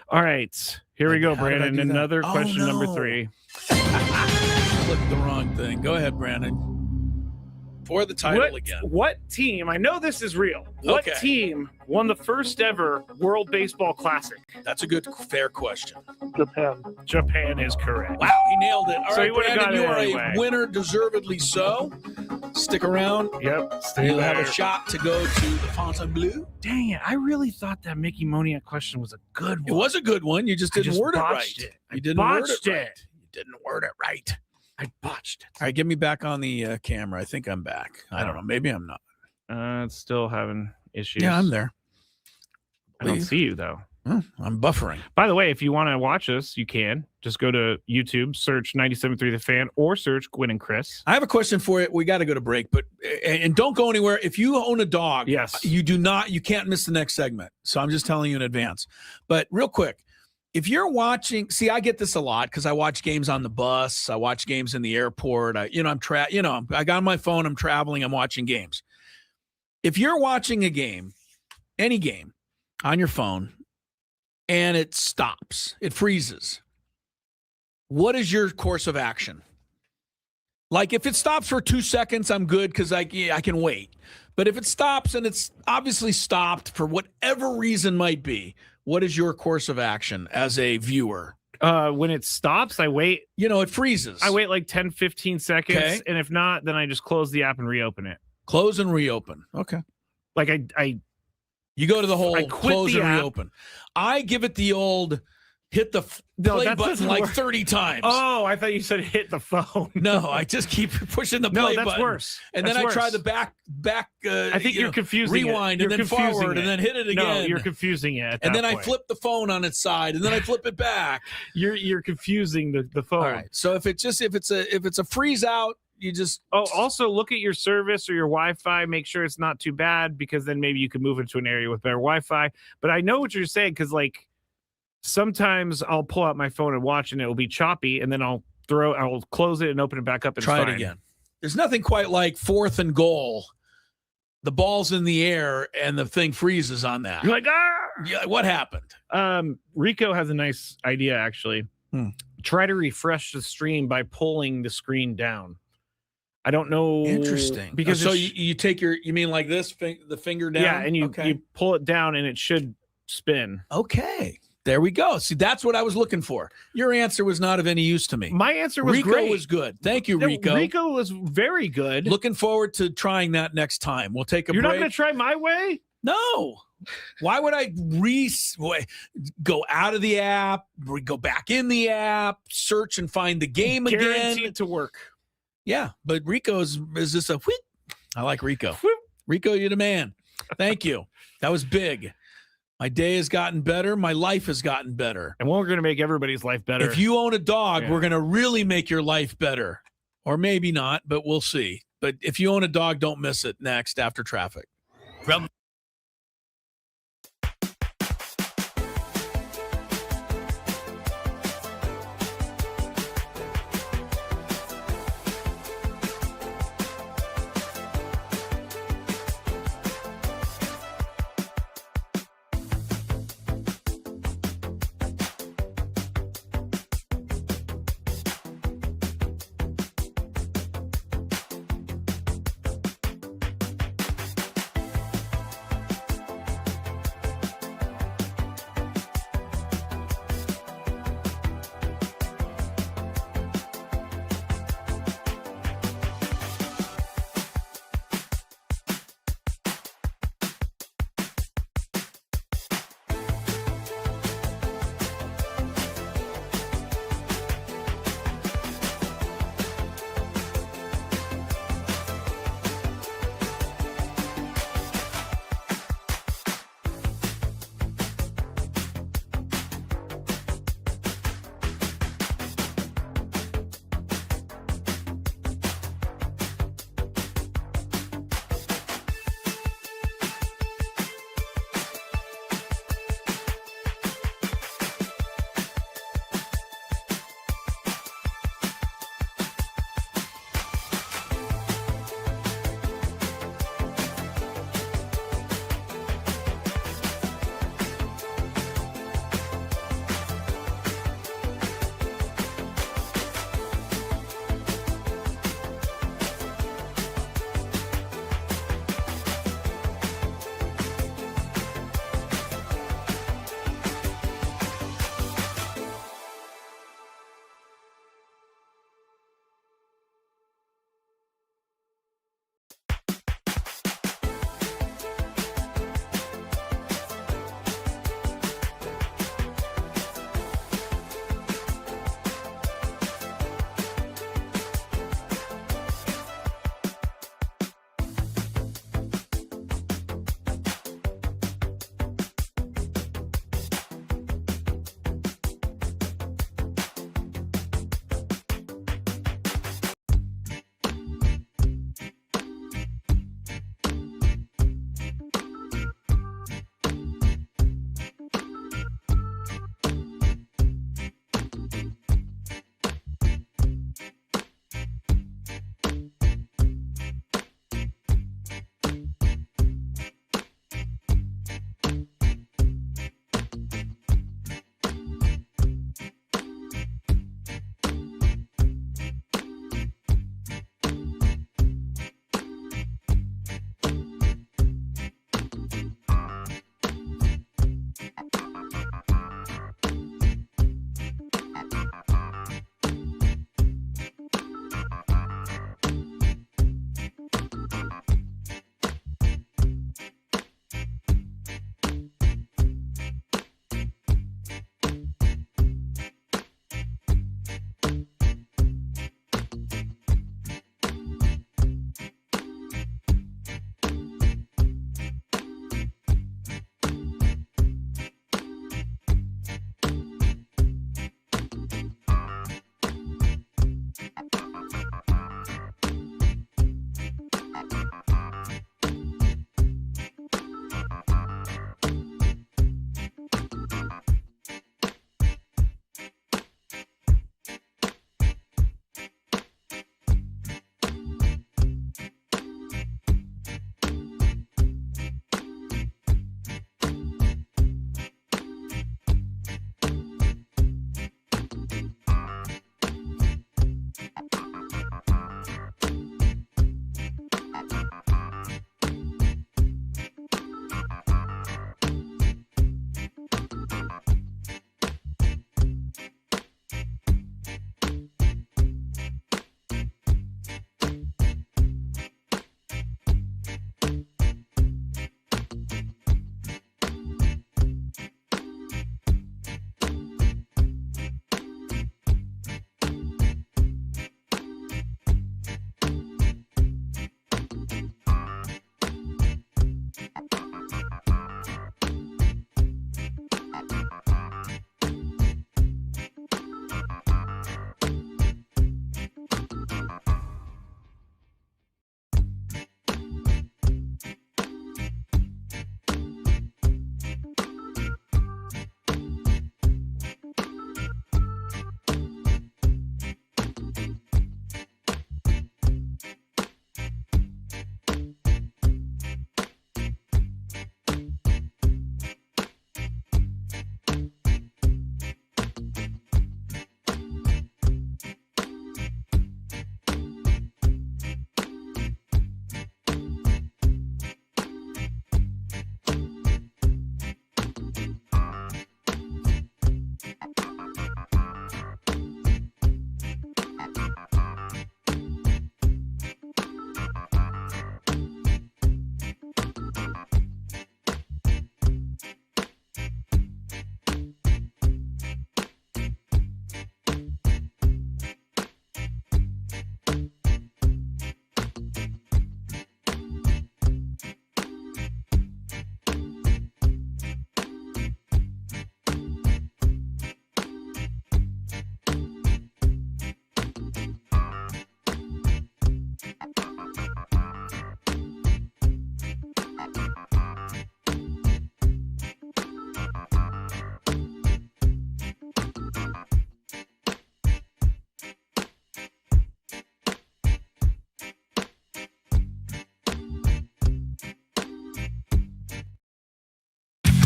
All right. Here we go, How did I Brandon. do that? Another Oh, question, number no. 3. Clicked the wrong thing. Go ahead, Brandon. For the title again. What team? I know this is real. What Okay. team won the first ever World Baseball Classic? That's a good, fair question. Japan. Japan is correct. Wow, he nailed it. All So right, he would've Brandon, got you it are anyway. a winner, deservedly so. Stick around. Yep. Stay You'll there. have a shot to go to the Fontainebleau. Dang it. I really thought that Mickey Moniak question was a good one. It was a good one. You just I didn't just word it right. botched it. I You didn't word botched it right. it. You didn't word it right. I botched it. All right, get me back on the camera. I think I'm back. I don't know. Maybe I'm not. It's still having issues. Yeah, I'm there. I don't see you, though. Oh, I'm buffering. By the way, if you want to watch us, you can. Just go to YouTube, search 97.3 The Fan, or search Gwynn and Chris. I have a question for you. We got to go to break, but and don't go anywhere. If you own a dog, Yes. you can't miss the next segment. So I'm just telling you in advance. But real quick, if you're watching, see, I get this a lot because I watch games on the bus, I watch games in the airport. I got on my phone, I'm traveling, I'm watching games. If you're watching a game, any game on your phone, and it stops, it freezes, what is your course of action? Like if it stops for 2 seconds, I'm good because I can wait. But if it stops and it's obviously stopped for whatever reason might be, what is your course of action as a viewer? When it stops, I wait. It freezes. I wait like 10, 15 seconds. Okay. And if not, then I just close the app and reopen it. Close and reopen. Okay. Like You go to the whole I quit close the and app. reopen. I give it the old hit the play that button doesn't like work. 30 times. Oh, I thought you said hit the phone. No, I just keep pushing the play that's button. worse. And That's then I try worse. the back. I think you're confusing rewind it. and then forward and then hit it again. No, you're confusing it. And then I flip the phone on its side and then I flip it back. You're confusing the phone. All right. So if it's a freeze out, you just also look at your service or your Wi-Fi. Make sure it's not too bad because then maybe you can move into an area with better Wi-Fi. But I know what you're saying because like sometimes I'll pull out my phone and watch and it'll be choppy and then I'll close it and open it back up and try it again. There's nothing quite like 4th and goal. The ball's in the air and the thing freezes on that. You're like, Yeah, what happened? Rico has a nice idea actually. Try to refresh the stream by pulling the screen down. I don't know. Interesting. Because so you take you mean like this, the finger down? yeah, and you okay. pull it down and it should spin. Okay. There we go. See, that's what I was looking for. Your answer was not of any use to me. My answer was Rico great. was good. Thank you, Rico. Rico was very good. Looking forward to trying that next time. We'll take a You're break. not going to try my way? No. Why would I go out of the app, go back in the app, search and find the game Guarantee again? it to work. Yeah, but Rico is this a whoop? I like Rico. Rico, you're the man. Thank you. That was big. My day has gotten better. My life has gotten better. And we're going to make everybody's life better. If you own a dog, we're going to really make your life better. Or maybe not, but we'll see. But if you own a dog, don't miss it next after traffic.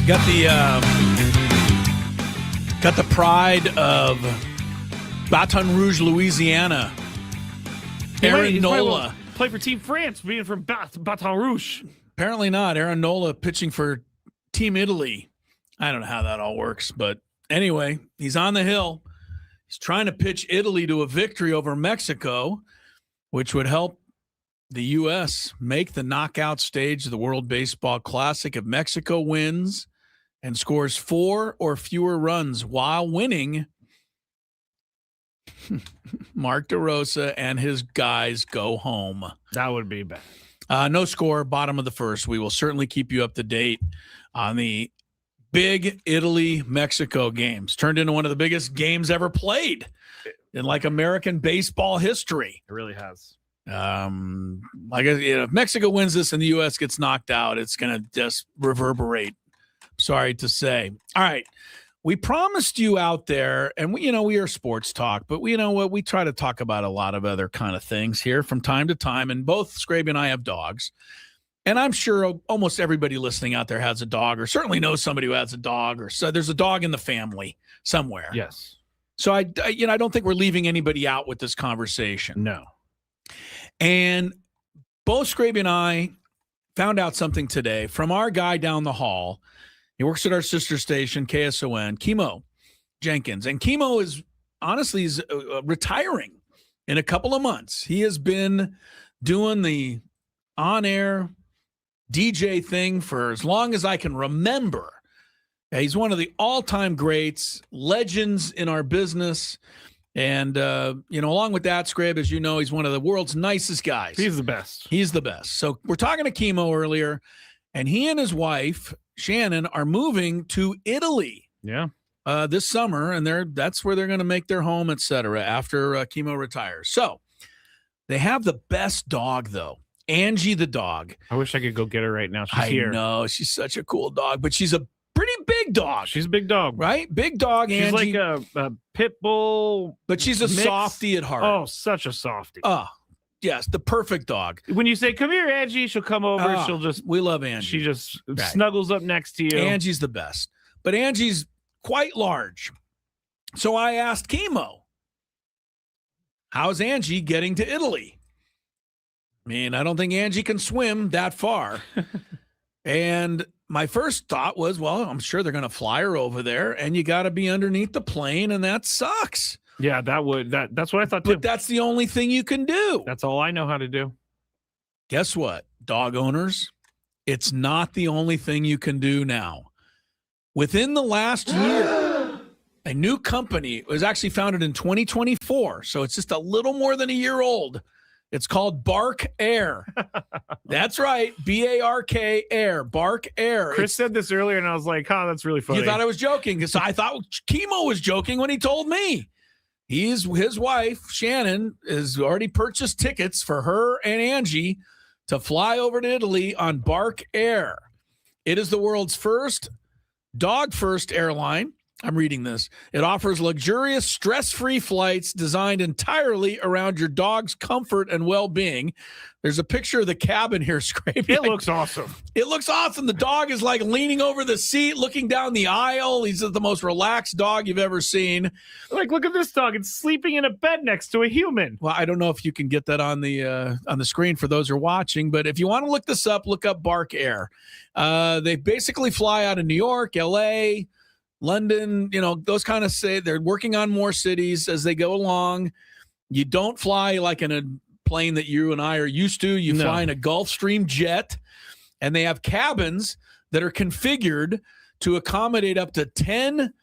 Got the pride of Baton Rouge, Louisiana. Aaron Nola. Play for Team France, being from Baton Rouge. Apparently not. Aaron Nola pitching for Team Italy. I don't know how that all works, but anyway, he's on the hill. He's trying to pitch Italy to a victory over Mexico, which would help the U.S. make the knockout stage of the World Baseball Classic if Mexico wins and scores 4 or fewer runs while winning. Mark DeRosa and his guys go home. That would be bad. No score, bottom of the first. We will certainly keep you up to date on the big Italy-Mexico games. Turned into one of the biggest games ever played in like American baseball history. It really has. If Mexico wins this and the U.S. gets knocked out, it's going to just reverberate. Sorry to say. All right. We promised you out there, and we are sports talk, but we try to talk about a lot of other kind of things here from time to time. And both Skraby and I have dogs. And I'm sure almost everybody listening out there has a dog, or certainly knows somebody who has a dog, or so there's a dog in the family somewhere. Yes. So I don't think we're leaving anybody out with this conversation. No. And both Skraby and I found out something today from our guy down the hall. He works at our sister station, KSON, Kimo Jenkins. And Kimo is honestly retiring in a couple of months. He has been doing the on-air DJ thing for as long as I can remember. He's one of the all-time greats, legends in our business. And, along with that, Skrabe, as you know, he's one of the world's nicest guys. He's the best. He's the best. So we're talking to Kimo earlier, and he and his wife, Shannon, are moving to Italy. Yeah. This summer, and that's where they're going to make their home, et cetera, after Kimo retires. So they have the best dog, though. Angie the dog. I wish I could go get her right now. She's here. I know. She's such a cool dog, but she's a pretty big dog. She's a big dog. Right? Big dog, She's Angie. like a pit bull. But she's a mix. softie at heart. Oh, such a softie. Oh, yes, the perfect dog. When you say, come here, Angie, she'll come over. She'll just. We love Angie. She just snuggles up next to you. Angie's the best. But Angie's quite large. So I asked Kimo, how's Angie getting to Italy? I mean, I don't think Angie can swim that far. And my first thought was, well, I'm sure they're going to fly her over there, and you got to be underneath the plane, and that sucks. Yeah, that's what I thought too. But that's the only thing you can do. That's all I know how to do. Guess what, dog owners? It's not the only thing you can do now. Within the last year, a new company was actually founded in 2024, so it's just a little more than a year old. It's called Bark Air. That's right. B-A-R-K Air. Bark Air. Chris said this earlier, and I was like, oh, that's really funny. You thought I was joking, because I thought Kimo was joking when he told me. His wife, Shannon, has already purchased tickets for her and Angie to fly over to Italy on Bark Air. It is the world's first dog-first airline. I'm reading this. It offers luxurious, stress-free flights designed entirely around your dog's comfort and well-being. There's a picture of the cabin here, Skraby. It looks awesome. It looks awesome. The dog is like leaning over the seat, looking down the aisle. He's the most relaxed dog you've ever seen. Like, look at this dog. It's sleeping in a bed next to a human. Well, I don't know if you can get that on the screen for those who are watching, but if you want to look this up, look up Bark Air. They basically fly out of New York, L.A., London, those kind of say they're working on more cities as they go along. You don't fly like in a plane that you and I are used to. You fly in a Gulfstream jet, and they have cabins that are configured to accommodate up to 10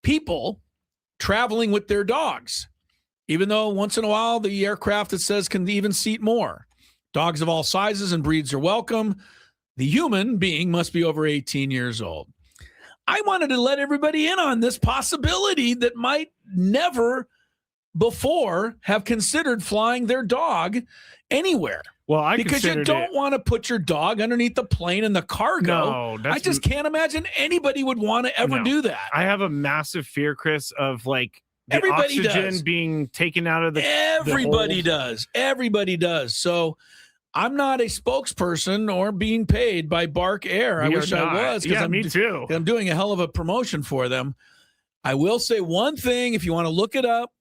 people traveling with their dogs, even though once in a while the aircraft, it says, can even seat more. Dogs of all sizes and breeds are welcome. The human being must be over 18 years old. I wanted to let everybody in on this possibility that might never before have considered flying their dog anywhere. Well, because you don't want to put your dog underneath the plane and the cargo. No, I just can't imagine anybody would want to ever do that. I have a massive fear, Chris, of like the everybody oxygen does. Being taken out of the Everybody does. Everybody does. So I'm not a spokesperson or being paid by Bark Air. I wish I was. Yeah, me too. I'm doing a hell of a promotion for them. I will say one thing, if you want to look it up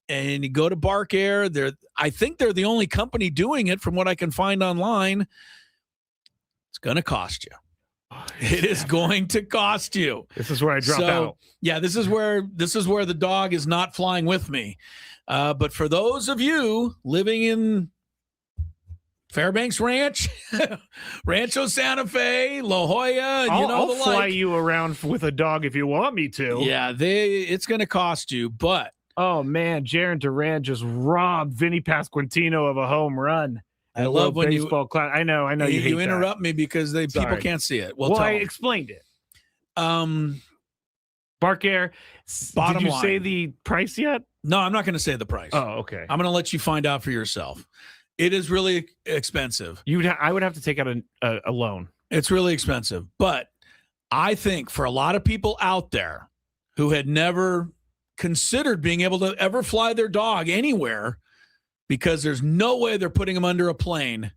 and you go to Bark Air, I think they're the only company doing it from what I can find online. It's going to cost you. It is going to cost you. This is where I drop out. Yeah, this is where the dog is not flying with me. But for those of you living in Fairbanks Ranch, Rancho Santa Fe, La Jolla, I'll fly you around with a dog if you want me to. Yeah, it's going to cost you, but oh man, Jaron Duran just robbed Vinny Pasquantino of a home run. I love when baseball class. I know you hate interrupt me because people can't see it. Well, I explained it. Bark Air. Bottom did you line. say the price yet? No, I'm not going to say the price. Oh, okay. I'm going to let you find out for yourself. It is really expensive. I would have to take out a loan. It's really expensive. But I think for a lot of people out there who had never considered being able to ever fly their dog anywhere because there's no way they're putting them under a plane,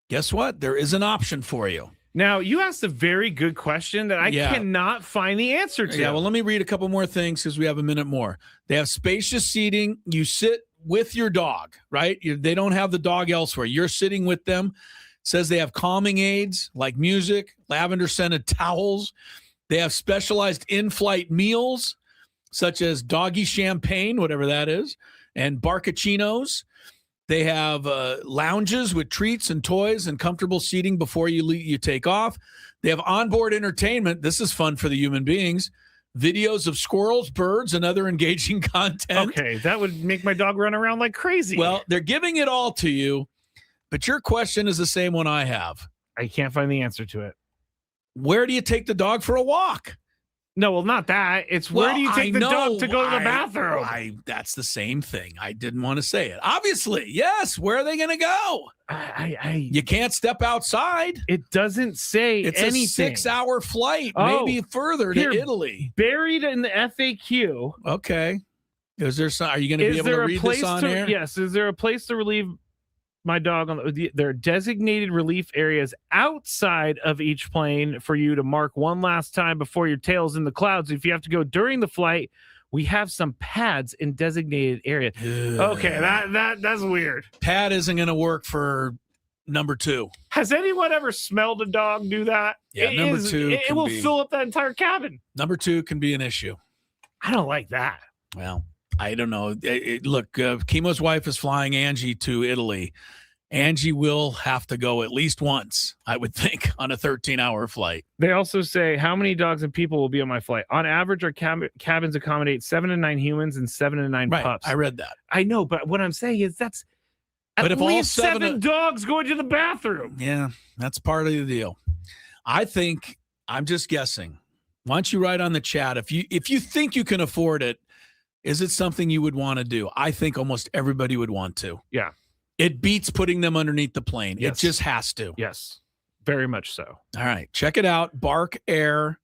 guess what? There is an option for you. Now, you asked a very good question that I cannot find the answer to. Yeah, well, let me read a couple more things because we have a minute more. They have spacious seating. You sit with your dog, right? They don't have the dog elsewhere. You're sitting with them. It says they have calming aids like music, lavender-scented towels. They have specialized in-flight meals such as doggy champagne, whatever that is, and barcachinos. They have lounges with treats and toys and comfortable seating before you take off. They have onboard entertainment. This is fun for the human beings. Videos of squirrels, birds, and other engaging content. Okay, that would make my dog run around like crazy. Well, they're giving it all to you, but your question is the same one I have. I can't find the answer to it. Where do you take the dog for a walk? No, well, not that. It's where do you take the dog to go to the bathroom? That's the same thing. I didn't want to say it. Obviously, yes. Where are they going to go? You can't step outside. It doesn't say it's anything. It's a 6-hour flight, maybe further to Italy. Buried in the FAQ. Okay. Is there some? Are you going to be able to read this on air? Yes. Is there a place to relieve my dog there are designated relief areas outside of each plane for you to mark one last time before your tail's in the clouds. If you have to go during the flight, we have some pads in designated areas. Okay, that's weird. Pad isn't going to work for number 2. Has anyone ever smelled a dog do that? Yeah, number 2. It will fill up that entire cabin. Number 2 can be an issue. I don't like that. Well, I don't know. Look, Chemo's wife is flying Angie to Italy. Angie will have to go at least once, I would think, on a 13-hour flight. They also say, how many dogs and people will be on my flight? On average, our cabins accommodate 7 to 9 humans and 7 to 9 pups. I read that. I know, but what I'm saying is that's at least 7 dogs going to the bathroom. Yeah, that's part of the deal. I think, I'm just guessing. Why don't you write on the chat, if you think you can afford it, is it something you would want to do? I think almost everybody would want to. Yeah. It beats putting them underneath the plane. Yes. It just has to. Yes. Very much so. All right. Check it out. Bark Air.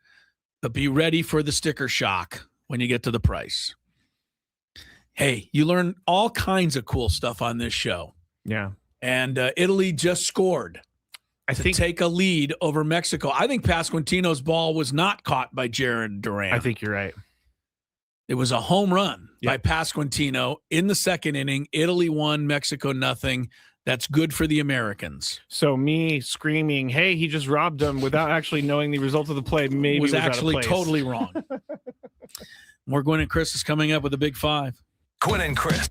But be ready for the sticker shock when you get to the price. Hey, you learn all kinds of cool stuff on this show. Yeah. And Italy just scored. I think take a lead over Mexico. I think Pasquantino's ball was not caught by Jaron Duran. I think you're right. It was a home run by Pasquantino in the second inning. Italy won, Mexico nothing. That's good for the Americans. So me screaming, hey, he just robbed them without actually knowing the result of the play maybe was actually totally wrong. More Gwynn and Chris is coming up with a big 5. Gwynn and Chris.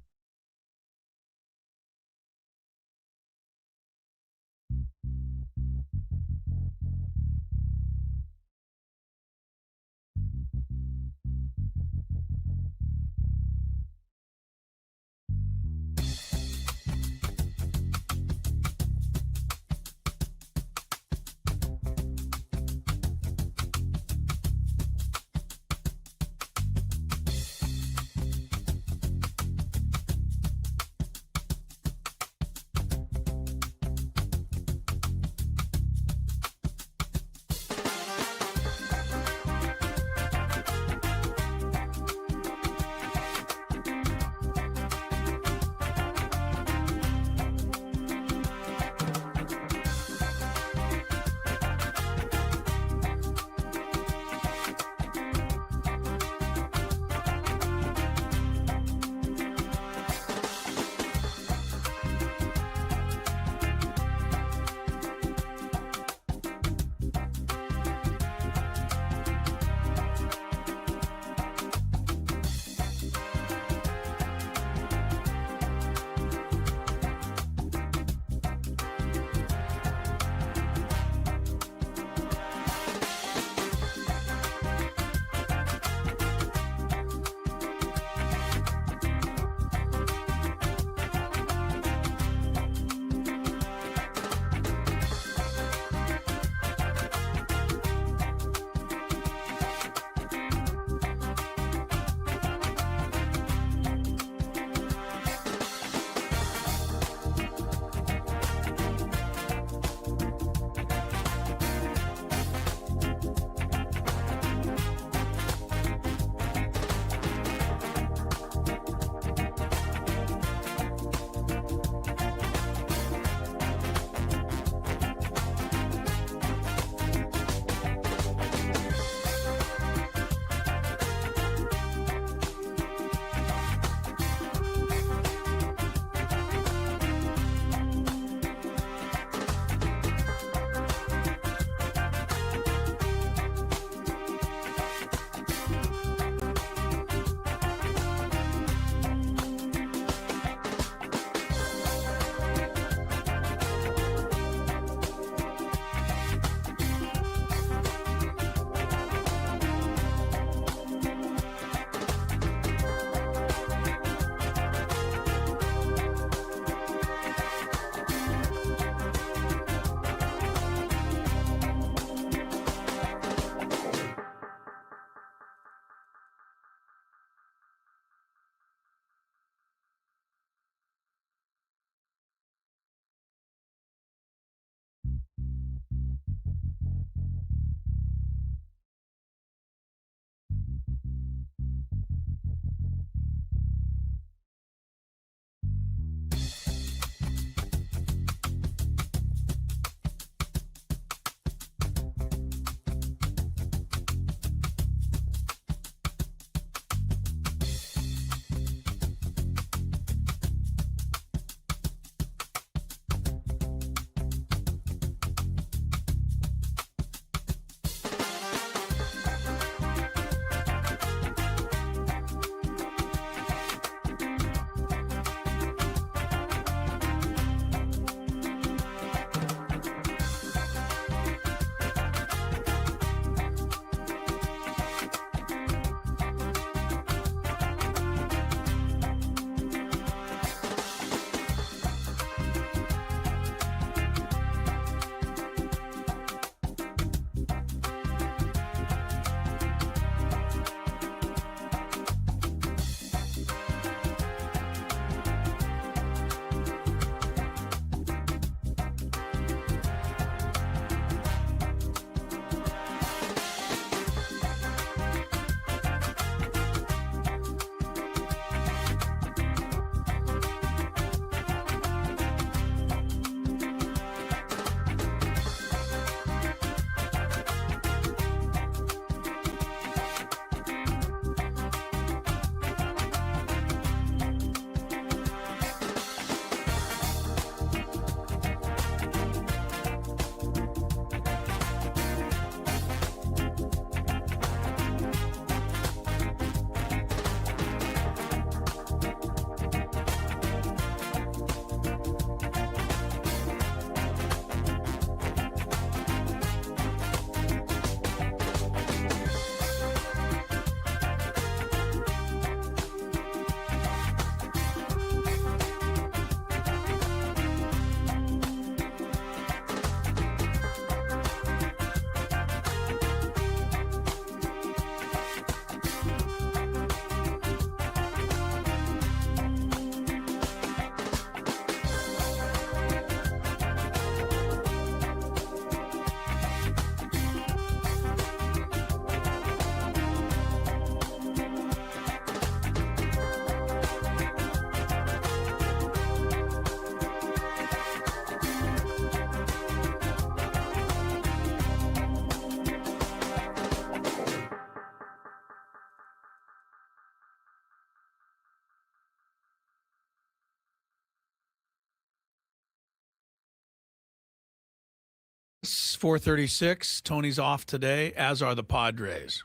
4:36. Tony's off today, as are the Padres.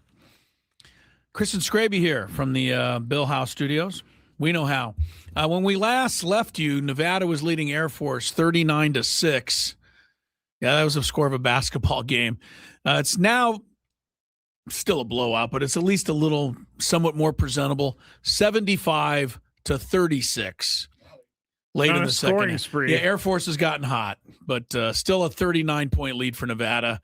Chris and Skraby here from the Bill House Studios. We know how. When we last left you, Nevada was leading Air Force 39-6. Yeah, that was the score of a basketball game. It's now still a blowout, but it's at least a little somewhat more presentable. 75-36 late in the second. Spree. Yeah, Air Force has gotten hot, but still a 39-point lead for Nevada.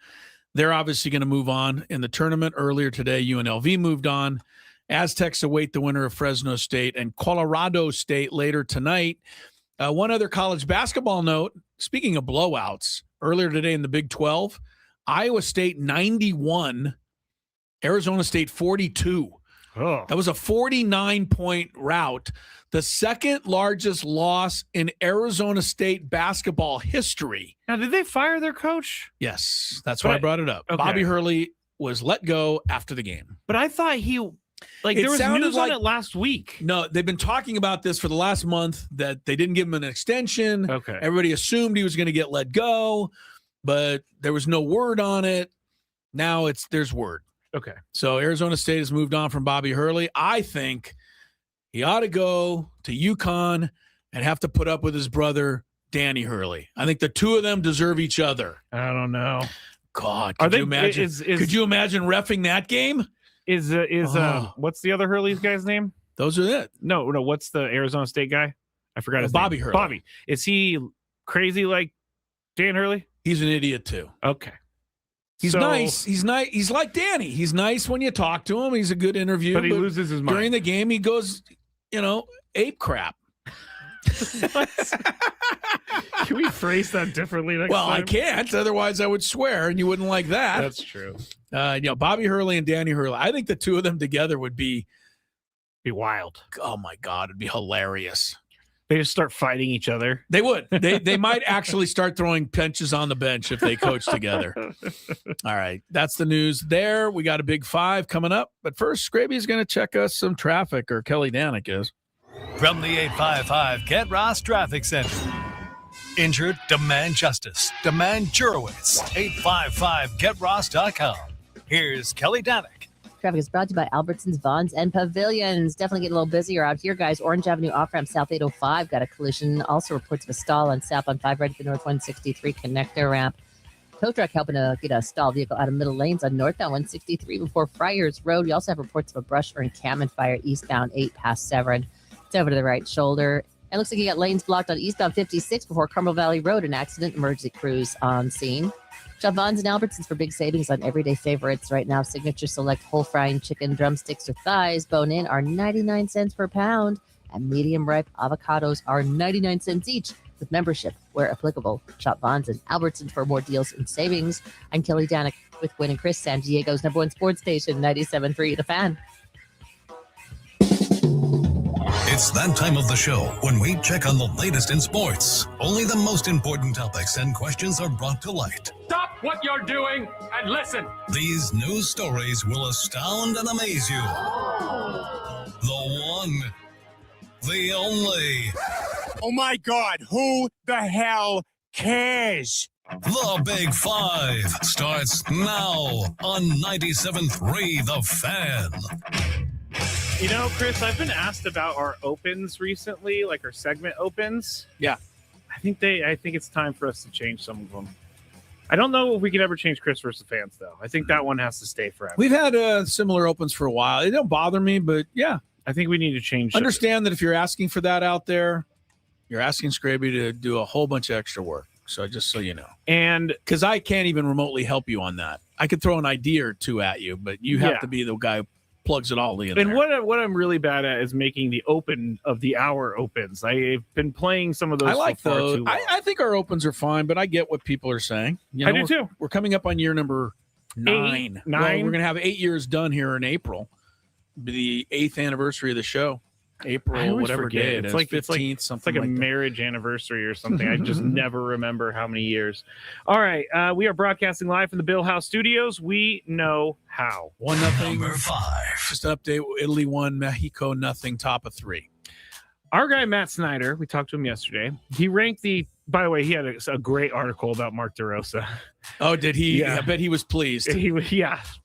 They're obviously going to move on in the tournament. Earlier today, UNLV moved on. Aztecs await the winner of Fresno State and Colorado State later tonight. One other college basketball note, speaking of blowouts, earlier today in the Big 12, Iowa State 91, Arizona State 42. Oh. That was a 49-point rout, the second largest loss in Arizona State basketball history. Now, did they fire their coach? Yes, that's why I brought it up. Okay. Bobby Hurley was let go after the game. But I thought there was news on it last week. No, they've been talking about this for the last month, that they didn't give him an extension. Okay. Everybody assumed he was going to get let go, but there was no word on it. Now there's word. Okay. So Arizona State has moved on from Bobby Hurley. I think he ought to go to UConn and have to put up with his brother, Danny Hurley. I think the two of them deserve each other. I don't know. God, could you imagine? Could you imagine reffing that game? What's the other Hurley's guy's name? Those are it. No. What's the Arizona State guy? I forgot his Bobby name. Hurley. Bobby. Is he crazy like Dan Hurley? He's an idiot too. Okay. He's nice. He's nice. He's like Danny. He's nice when you talk to him. He's a good interview. But he loses his mind. During the game, he goes, ape crap. Can we phrase that differently next time? I can't. Otherwise, I would swear, and you wouldn't like that. That's true. Bobby Hurley and Danny Hurley. I think the two of them together would be wild. Oh, my God. It'd be hilarious. They just start fighting each other. They would. They might actually start throwing punches on the bench if they coach together. All right. That's the news there. We got a big 5 coming up. But first, Skraby is going to check us some traffic, or Kelly Danick is. From the 855 Get Ross Traffic Center. Injured? Demand justice. Demand Jurowitz. 855GetRoss.com. Here's Kelly Danick. Traffic is brought to you by Albertsons, Vons, and Pavilions. Definitely getting a little busier out here, guys. Orange Avenue off-ramp, South 805, got a collision. Also reports of a stall on southbound 5 right at the North 163 connector ramp. Tow truck helping to get a stalled vehicle out of middle lanes on northbound 163 before Friars Road. We also have reports of a brush or encampment fire eastbound 8 past Severn. It's over to the right shoulder. It looks like you got lanes blocked on eastbound 56 before Carmel Valley Road. An accident, emergency crews on scene. Shop Vons and Albertsons for big savings on everyday favorites right now. Signature Select whole frying chicken drumsticks or thighs, bone in, are 99 cents per pound. And medium ripe avocados are 99 cents each with membership where applicable. Shop Vons and Albertsons for more deals and savings. I'm Kelly Danick with Gwynn and Chris, San Diego's #1 sports station, 97.3 The Fan. It's that time of the show when we check on the latest in sports. Only the most important topics and questions are brought to light. Stop what you're doing and listen. These news stories will astound and amaze you. The one, the only. Oh my God, who the hell cares? The Big 5 starts now on 97.3 The Fan. You know, Chris, I've been asked about our opens recently, like our segment opens. Yeah. I think it's time for us to change some of them. I don't know if we can ever change Chris versus fans, though. I think that one has to stay forever. We've had similar opens for a while. It don't bother me, but yeah. I think we need to change. Understand that if you're asking for that out there, you're asking Skraby to do a whole bunch of extra work. So just so you know. And because I can't even remotely help you on that. I could throw an idea or two at you, but you have to be the guy who plugs it all in. And there. what I'm really bad at is making the open of the hour opens. I've been playing some of those. I like for far those. too long. I think our opens are fine, but I get what people are saying. I do too. We're coming up on year number 9. Nine. Well, we're going to have 8 years done here in April. The 8th anniversary of the show. April, whatever day it is. Like 15th, something like a like that. marriage anniversary or something. I just never remember how many years. All right. We are broadcasting live from the Bill House Studios. We know how. 1-0. Number 5. Just an update. Italy 1, Mexico 0, top of 3. Our guy, Matt Snyder, we talked to him yesterday. He ranked by the way, he had a great article about Mark DeRosa. Oh, did he? Yeah. I bet he was pleased.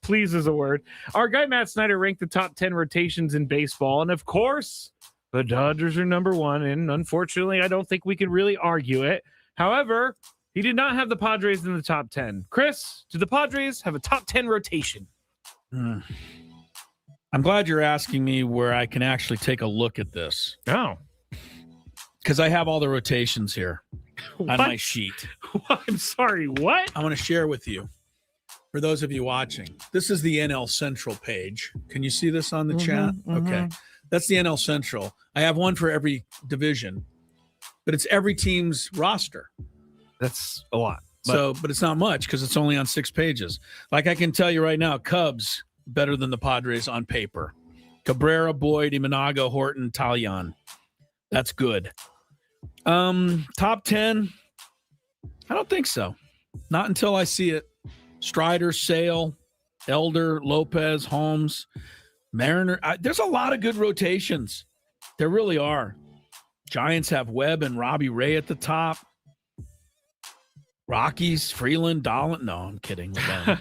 Pleased is a word. Our guy, Matt Snyder, ranked the top 10 rotations in baseball. And of course, the Dodgers are number one. And unfortunately, I don't think we can really argue it. However, he did not have the Padres in the top 10. Chris, do the Padres have a top 10 rotation? I'm glad you're asking me where I can actually take a look at this. Oh. Because I have all the rotations here on my sheet. I'm sorry, what? I want to share with you. For those of you watching, this is the NL Central page. Can you see this on the chat? Okay. That's the NL Central. I have one for every division, but it's every team's roster. That's a lot. But it's not much because it's only on 6 pages. Like I can tell you right now, Cubs better than the Padres on paper. Cabrera, Boyd, Imanaga, Horton, Talion. That's good. Top 10? I don't think so. Not until I see it. Strider, Sale, Elder, Lopez, Holmes, Mariner. There's a lot of good rotations. There really are. Giants have Webb and Robbie Ray at the top. Rockies, Freeland, Dolan. No, I'm kidding. Tigers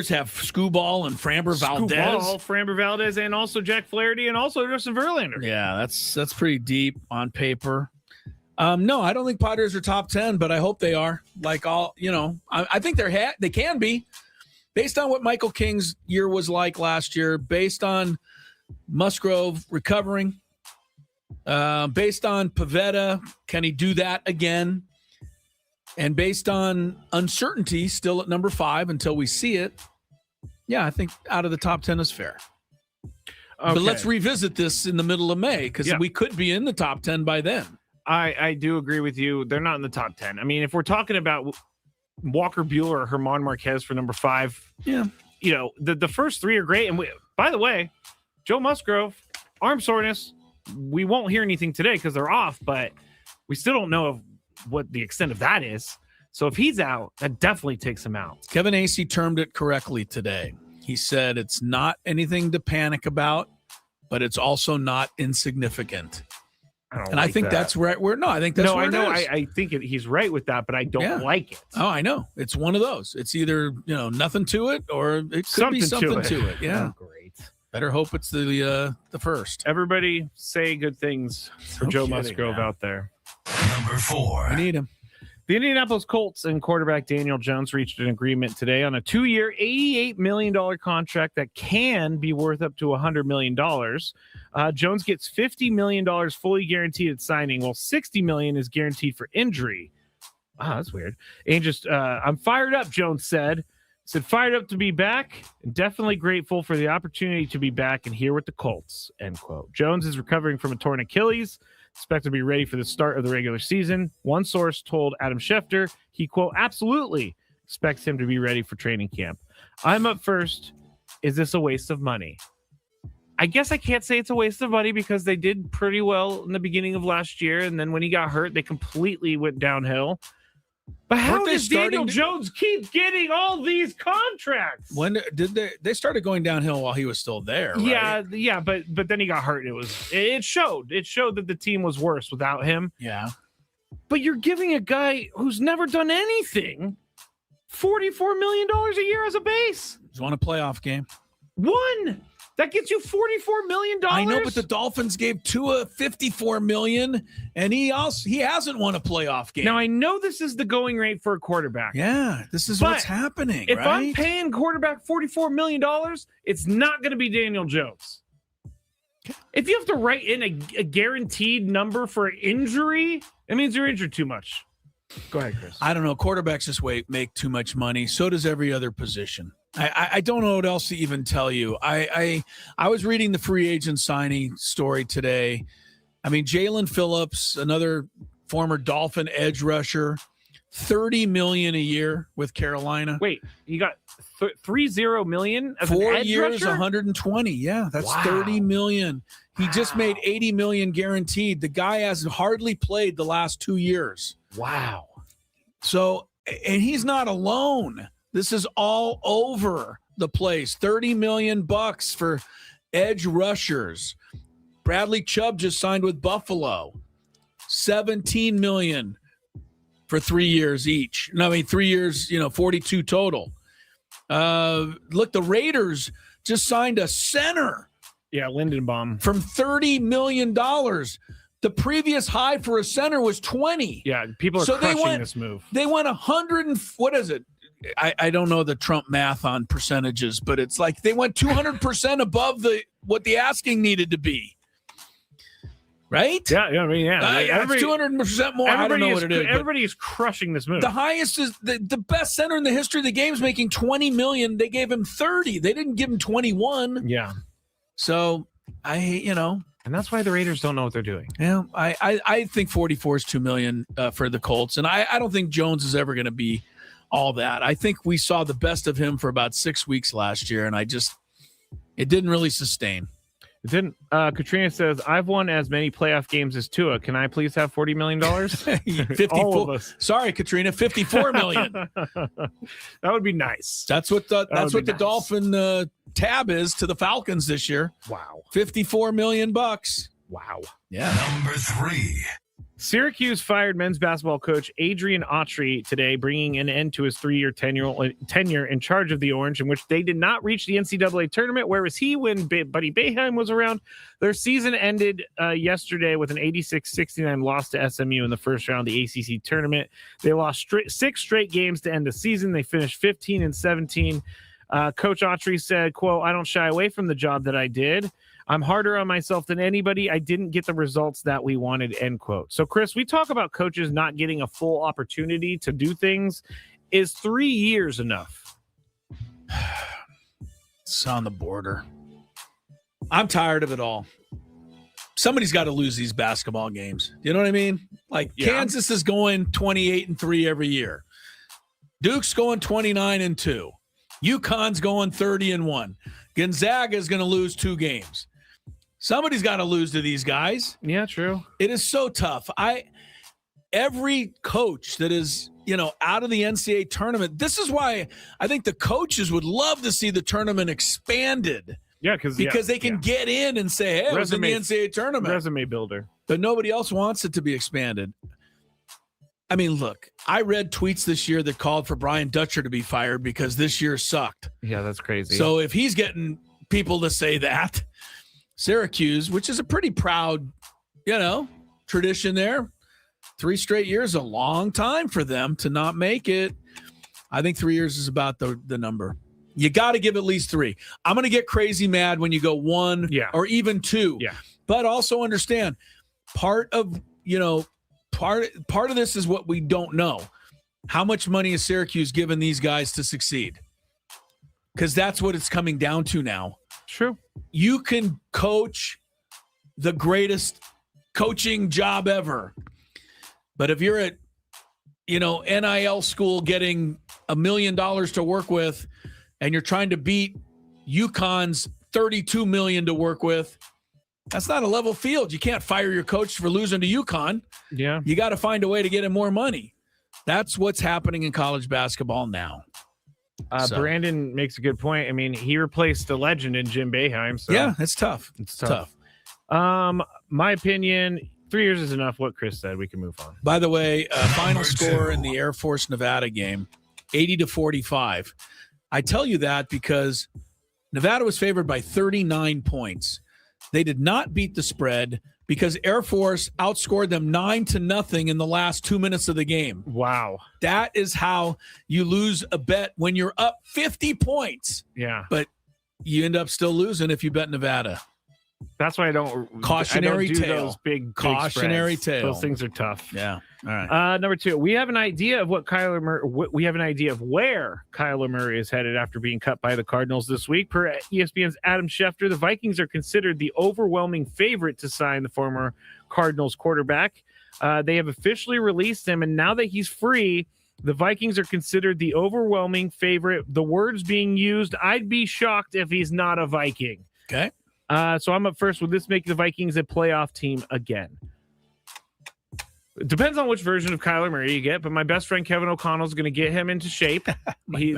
have Skubal and Framber Valdez. Framber Valdez, and also Jack Flaherty, and also Justin Verlander. Yeah, that's pretty deep on paper. No, I don't think Padres are top 10, but I hope they are. I think they can be, based on what Michael King's year was like last year, based on Musgrove recovering, based on Pivetta, can he do that again? And based on uncertainty, still at number 5 until we see it, yeah, I think out of the top 10 is fair. Okay. But let's revisit this in the middle of May because we could be in the top 10 by then. I do agree with you. They're not in the top 10. I mean, if we're talking about Walker Buehler or German Marquez for number 5, the first 3 are great. And by the way, Joe Musgrove, arm soreness, we won't hear anything today because they're off, but we still don't know what the extent of that is. So if he's out, that definitely takes him out. Kevin Acee termed it correctly today. He said it's not anything to panic about, but it's also not insignificant. I think that's right. I think that's where it is. I think he's right with that, but I don't like it. Oh, I know. It's one of those. It's either, nothing to it or it could be something to it. Yeah. Oh, great. Better hope it's the first. Everybody say good things for Joe Musgrove out there. Number 4. I need him. The Indianapolis Colts and quarterback Daniel Jones reached an agreement today on a 2-year, $88 million contract that can be worth up to $100 million. Jones gets $50 million fully guaranteed at signing, while $60 million is guaranteed for injury. Wow, that's weird. And I'm fired up, Jones said. Fired up to be back and definitely grateful for the opportunity to be back and here with the Colts, end quote. Jones is recovering from a torn Achilles, expected to be ready for the start of the regular season. One source told Adam Schefter he, quote, absolutely expects him to be ready for training camp. I'm up first. Is this a waste of money? I guess I can't say it's a waste of money because they did pretty well in the beginning of last year. And then when he got hurt, they completely went downhill. But how does Daniel Jones keep getting all these contracts? When did they started going downhill while he was still there? Right? Yeah, but then he got hurt. It showed that the team was worse without him. Yeah. But you're giving a guy who's never done anything $44 million a year as a base. He's won a playoff game. One. That gets you $44 million. I know, but the Dolphins gave Tua $54 million, and he hasn't won a playoff game. Now I know this is the going rate for a quarterback. Yeah, this is what's happening. If I'm paying quarterback $44 million, it's not going to be Daniel Jones. If you have to write in a guaranteed number for injury, it means you're injured too much. Go ahead, Chris. I don't know. Quarterbacks just make too much money. So does every other position. I don't know what else to even tell you. I was reading the free agent signing story today. I mean, Jalen Phillips, another former Dolphin edge rusher, $30 million a year with Carolina. Wait, you got $30 million as 4 an edge years, rusher? 120. Yeah, that's Wow. $30 million. He just made $80 million guaranteed. The guy has hardly played the last 2 years. Wow. So, and he's not alone. This is all over the place. $30 million for edge rushers. Bradley Chubb just signed with Buffalo. $17 million for 3 years each. No, I mean 3 years, 42 total. Look, the Raiders just signed a center. Yeah, Lindenbaum. From $30 million. The previous high for a center was 20. Yeah, people are crushing this move. They went 100 and what is it? I don't know the Trump math on percentages, but it's like they went 200% above what the asking needed to be. Right? Yeah, I mean, it's 200% more. I don't know what it is. Everybody is crushing this move. The highest is the best center in the history of the game is making $20 million. They gave him 30. They didn't give him 21. Yeah. So and that's why the Raiders don't know what they're doing. Yeah, I think 44 is $2 million for the Colts, and I don't think Jones is ever going to be all that. I think we saw the best of him for about 6 weeks last year, and it didn't really sustain. It didn't. Katrina says, I've won as many playoff games as Tua. Can I please have $40 million? 54. All of us. Sorry, Katrina, $54 million. That would be nice. That's what the Dolphin tab is to the Falcons this year. Wow. $54 million. Wow. Yeah. Number 3. Syracuse fired men's basketball coach Adrian Autry today, bringing an end to his 3-year tenure in charge of the Orange, in which they did not reach the NCAA tournament. Where was he when Buddy Boeheim was around? Their season ended yesterday with an 86-69 loss to SMU in the first round of the ACC tournament. They lost 6 straight games to end the season. They finished 15-17. Coach Autry said, quote, I don't shy away from the job that I did. I'm harder on myself than anybody. I didn't get the results that we wanted, end quote. So, Chris, we talk about coaches not getting a full opportunity to do things. Is 3 years enough? It's on the border. I'm tired of it all. Somebody's got to lose these basketball games. You know what I mean? Like, Kansas is going 28-3 every year. Duke's going 29-2. UConn's going 30-1. Gonzaga is going to lose 2 games. Somebody's got to lose to these guys. Yeah, true. It is so tough. Every coach that is, out of the NCAA tournament, this is why I think the coaches would love to see the tournament expanded. Yeah, because they can get in and say, hey, I was in the NCAA tournament. Resume builder. But nobody else wants it to be expanded. I mean, look, I read tweets this year that called for Brian Dutcher to be fired because this year sucked. Yeah, that's crazy. So if he's getting people to say that, Syracuse, which is a pretty proud, tradition there, 3 straight years, a long time for them to not make it. I think 3 years is about the number. You got to give at least 3. I'm going to get crazy mad when you go 1 or even 2. Yeah. But also understand part of this is what we don't know. How much money is Syracuse giving these guys to succeed? Because that's what it's coming down to now. True. You can coach the greatest coaching job ever. But if you're at, NIL school getting $1 million to work with, and you're trying to beat UConn's $32 million to work with, that's not a level field. You can't fire your coach for losing to UConn. Yeah. You got to find a way to get him more money. That's what's happening in college basketball now. Brandon makes a good point. I mean, he replaced the legend in Jim Boeheim. So yeah, it's tough. It's tough. My opinion, 3 years is enough. What Chris said, we can move on. By the way, final score in the Air Force Nevada game, 80-45. I tell you that because Nevada was favored by 39 points. They did not beat the spread because Air Force outscored them 9-0 in the last 2 minutes of the game. Wow. That is how you lose a bet when you're up 50 points. Yeah. But you end up still losing if you bet Nevada. That's why I don't cautionary do tale. Those big cautionary spreads. tale. Those things are tough. Yeah. All right. Number 2, we have an idea of what Kyler Murray. We have an idea of where Kyler Murray is headed after being cut by the Cardinals this week. Per ESPN's Adam Schefter, the Vikings are considered the overwhelming favorite to sign the former Cardinals quarterback. They have officially released him, and now that he's free, the Vikings are considered the overwhelming favorite. The words being used, I'd be shocked if he's not a Viking. Okay. So I'm up first. Would this make the Vikings a playoff team again? It depends on which version of Kyler Murray you get, but my best friend Kevin O'Connell is going to get him into shape. I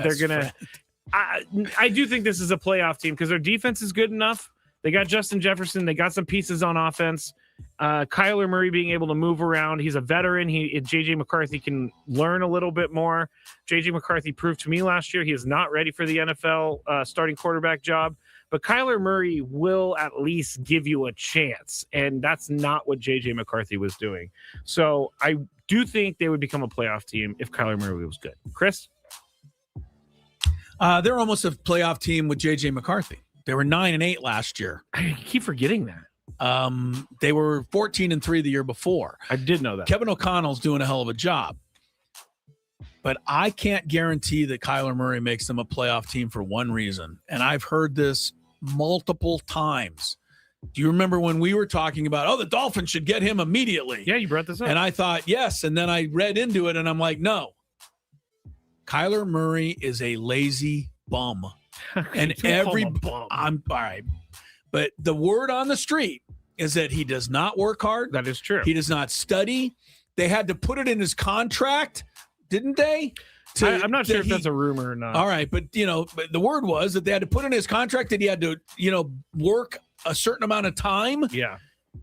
do think this is a playoff team because their defense is good enough. They got Justin Jefferson. They got some pieces on offense. Kyler Murray being able to move around. He's a veteran. J.J. McCarthy can learn a little bit more. J.J. McCarthy proved to me last year he is not ready for the NFL starting quarterback job. But Kyler Murray will at least give you a chance. And that's not what J.J. McCarthy was doing. So I do think they would become a playoff team if Kyler Murray was good. Chris? They're almost a playoff team with J.J. McCarthy. They were 9-8 last year. I keep forgetting that. They were 14-3 the year before. I did know that. Kevin O'Connell's doing a hell of a job. But I can't guarantee that Kyler Murray makes them a playoff team for one reason. And I've heard this multiple times. Do you remember when we were talking about, the Dolphins should get him immediately? Yeah, you brought this up. And I thought, yes. And then I read into it and I'm like, no. Kyler Murray is a lazy bum. And I'm all right. But the word on the street is that he does not work hard. That is true. He does not study. They had to put it in his contract, didn't they? I'm not sure if that's a rumor or not. All right, but but the word was that they had to put in his contract that he had to, work a certain amount of time. Yeah.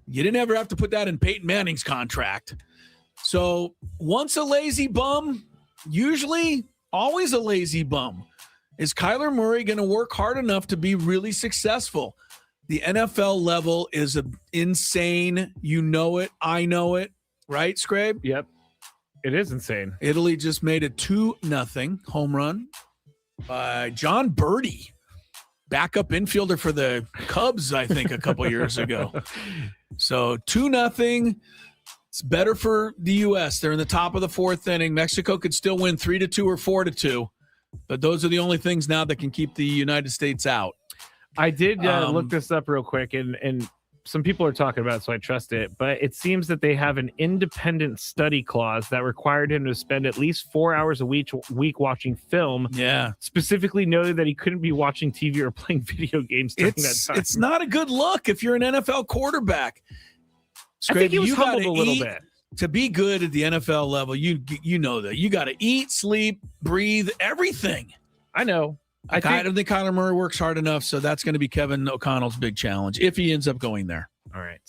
You didn't ever have to put that in Peyton Manning's contract. So once a lazy bum, usually always a lazy bum. Is Kyler Murray going to work hard enough to be really successful? The NFL level is insane. You know it. I know it. Right, Skrabe? Yep. It is insane. Italy just made a 2-0 home run by John Birdie, backup infielder for the Cubs, I think, a couple years ago. So 2-0. It's better for the U.S. They're in the top of the fourth inning. Mexico could still win 3-2 or 4-2. But those are the only things now that can keep the United States out. I did look this up real quick, and some people are talking about it, so I trust it. But it seems that they have an independent study clause that required him to spend at least 4 hours a week watching film. Yeah. Specifically noted that he couldn't be watching TV or playing video games during that time. It's not a good look if you're an NFL quarterback. I think he was humbled a little bit. To be good at the NFL level, you know that. You got to eat, sleep, breathe, everything. I know. I don't think Kyler Murray works hard enough, so that's going to be Kevin O'Connell's big challenge if he ends up going there. All right.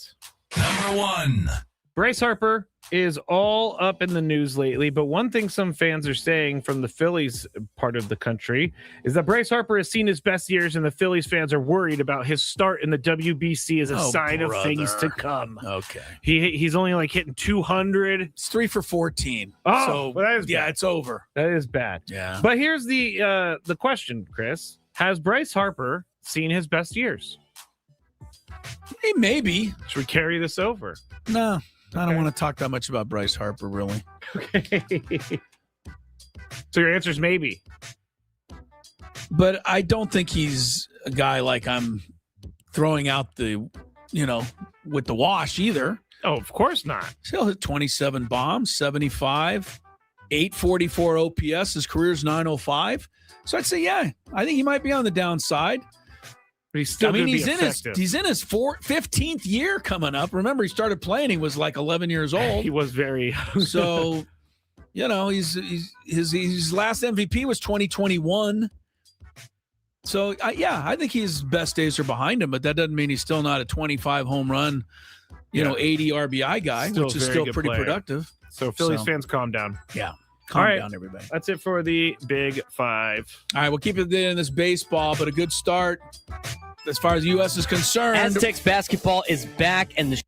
Number 1. Bryce Harper is all up in the news lately, but one thing some fans are saying from the Phillies part of the country is that Bryce Harper has seen his best years, and the Phillies fans are worried about his start in the WBC as a sign of things to come. Okay. He's only like hitting 200. It's 3 for 14. Oh, so, well, that is bad. It's over. That is bad. Yeah. But here's the question, Chris. Has Bryce Harper seen his best years? Hey, maybe. Should we carry this over? No. I don't want to talk that much about Bryce Harper, really. Okay. So your answer is maybe. But I don't think he's a guy like I'm throwing out the, with the wash either. Oh, of course not. He'll hit 27 bombs, 75, 844 OPS. His career's 905. So I'd say, yeah, I think he might be on the downside. But he's still he's in his 15th year coming up. Remember, he started playing. He was like 11 years old. He was very so. His last MVP was 2021. So I think his best days are behind him. But that doesn't mean he's still not a 25 home run, 80 RBI guy, which is still pretty productive. So Phillies fans, calm down. Yeah. Calm down, everybody. That's it for the Big Five. All right, we'll keep it in this baseball, but a good start as far as the U.S. is concerned. Aztecs basketball is back, and the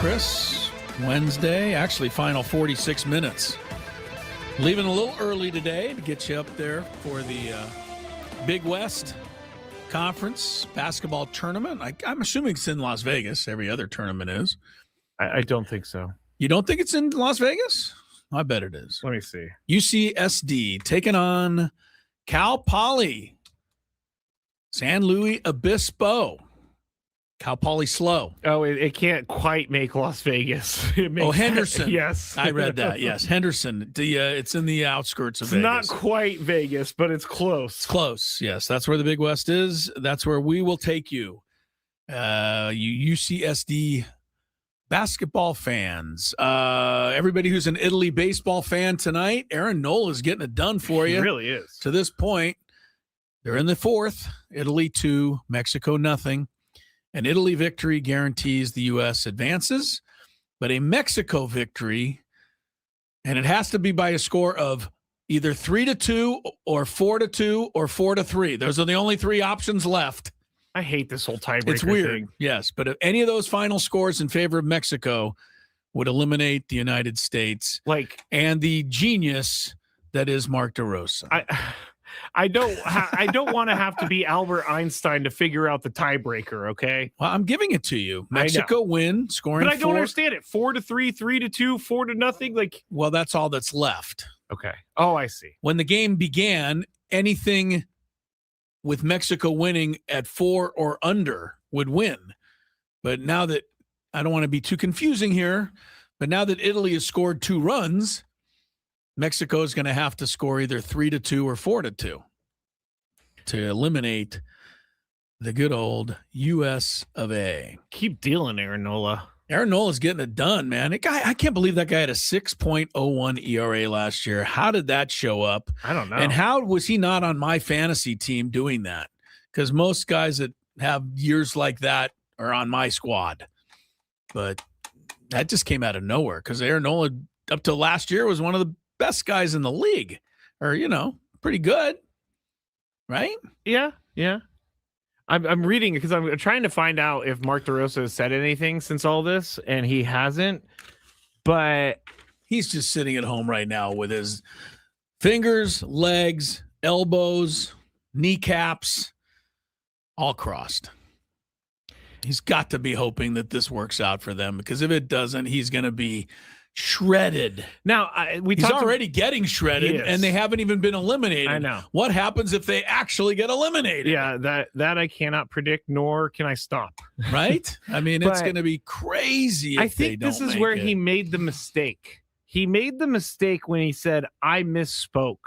Chris. Wednesday, actually final 46 minutes. Leaving a little early today to get you up there for the Big West Conference basketball tournament. I'm assuming it's in Las Vegas. Every other tournament is. I don't think so. You don't think it's in Las Vegas? I bet it is. Let me see. UCSD taking on Cal Poly. San Luis Obispo. Cal Poly slow. Oh, it can't quite make Las Vegas. Henderson. Yes. I read that. Yes. Henderson. It's in the outskirts of it's Vegas. Not quite Vegas, but it's close. It's close. Yes. That's where the Big West is. That's where we will take you. UCSD basketball fans, everybody who's an Italy baseball fan tonight, Aaron Nola is getting it done for you. He really is. To this point, they're in the fourth. Italy 2, Mexico nothing. An Italy victory guarantees the U.S. advances, but a Mexico victory, and it has to be by a score of either 3-2 or 4-2 or 4-3. Those are the only three options left. I hate this whole tiebreaker It's weird, thing. yes. But if any of those final scores in favor of Mexico would eliminate the United States and the genius that is Mark DeRosa. I don't want to have to be Albert Einstein to figure out the tiebreaker, okay? Well, I'm giving it to you. Mexico win, scoring But I don't 4. understand it. 4-3, 3-2, 4-0. Well, that's all that's left. Okay. Oh, I see. When the game began, anything with Mexico winning at 4 or under would win. But now that, I don't want to be too confusing here, but now that Italy has scored 2 runs, Mexico is going to have to score either 3-2 or 4-2 to eliminate the good old U.S. of A. Keep dealing, Aaron Nola. Aaron Nola's getting it done, man. I can't believe that guy had a 6.01 ERA last year. How did that show up? I don't know. And how was he not on my fantasy team doing that? Because most guys that have years like that are on my squad. But that just came out of nowhere because Aaron Nola, up to last year, was one of the best guys in the league. Or, pretty good. Right? Yeah. I'm reading because I'm trying to find out if Mark DeRosa has said anything since all this, and he hasn't. But he's just sitting at home right now with his fingers, legs, elbows, kneecaps, all crossed. He's got to be hoping that this works out for them, because if it doesn't, he's going to be shredded. Now, he's already getting shredded, and they haven't even been eliminated. I know. What happens if they actually get eliminated? Yeah, that I cannot predict, nor can I stop. Right? I mean, it's going to be crazy if I think they this don't is make where it. he made the mistake. He made the mistake when he said, I misspoke.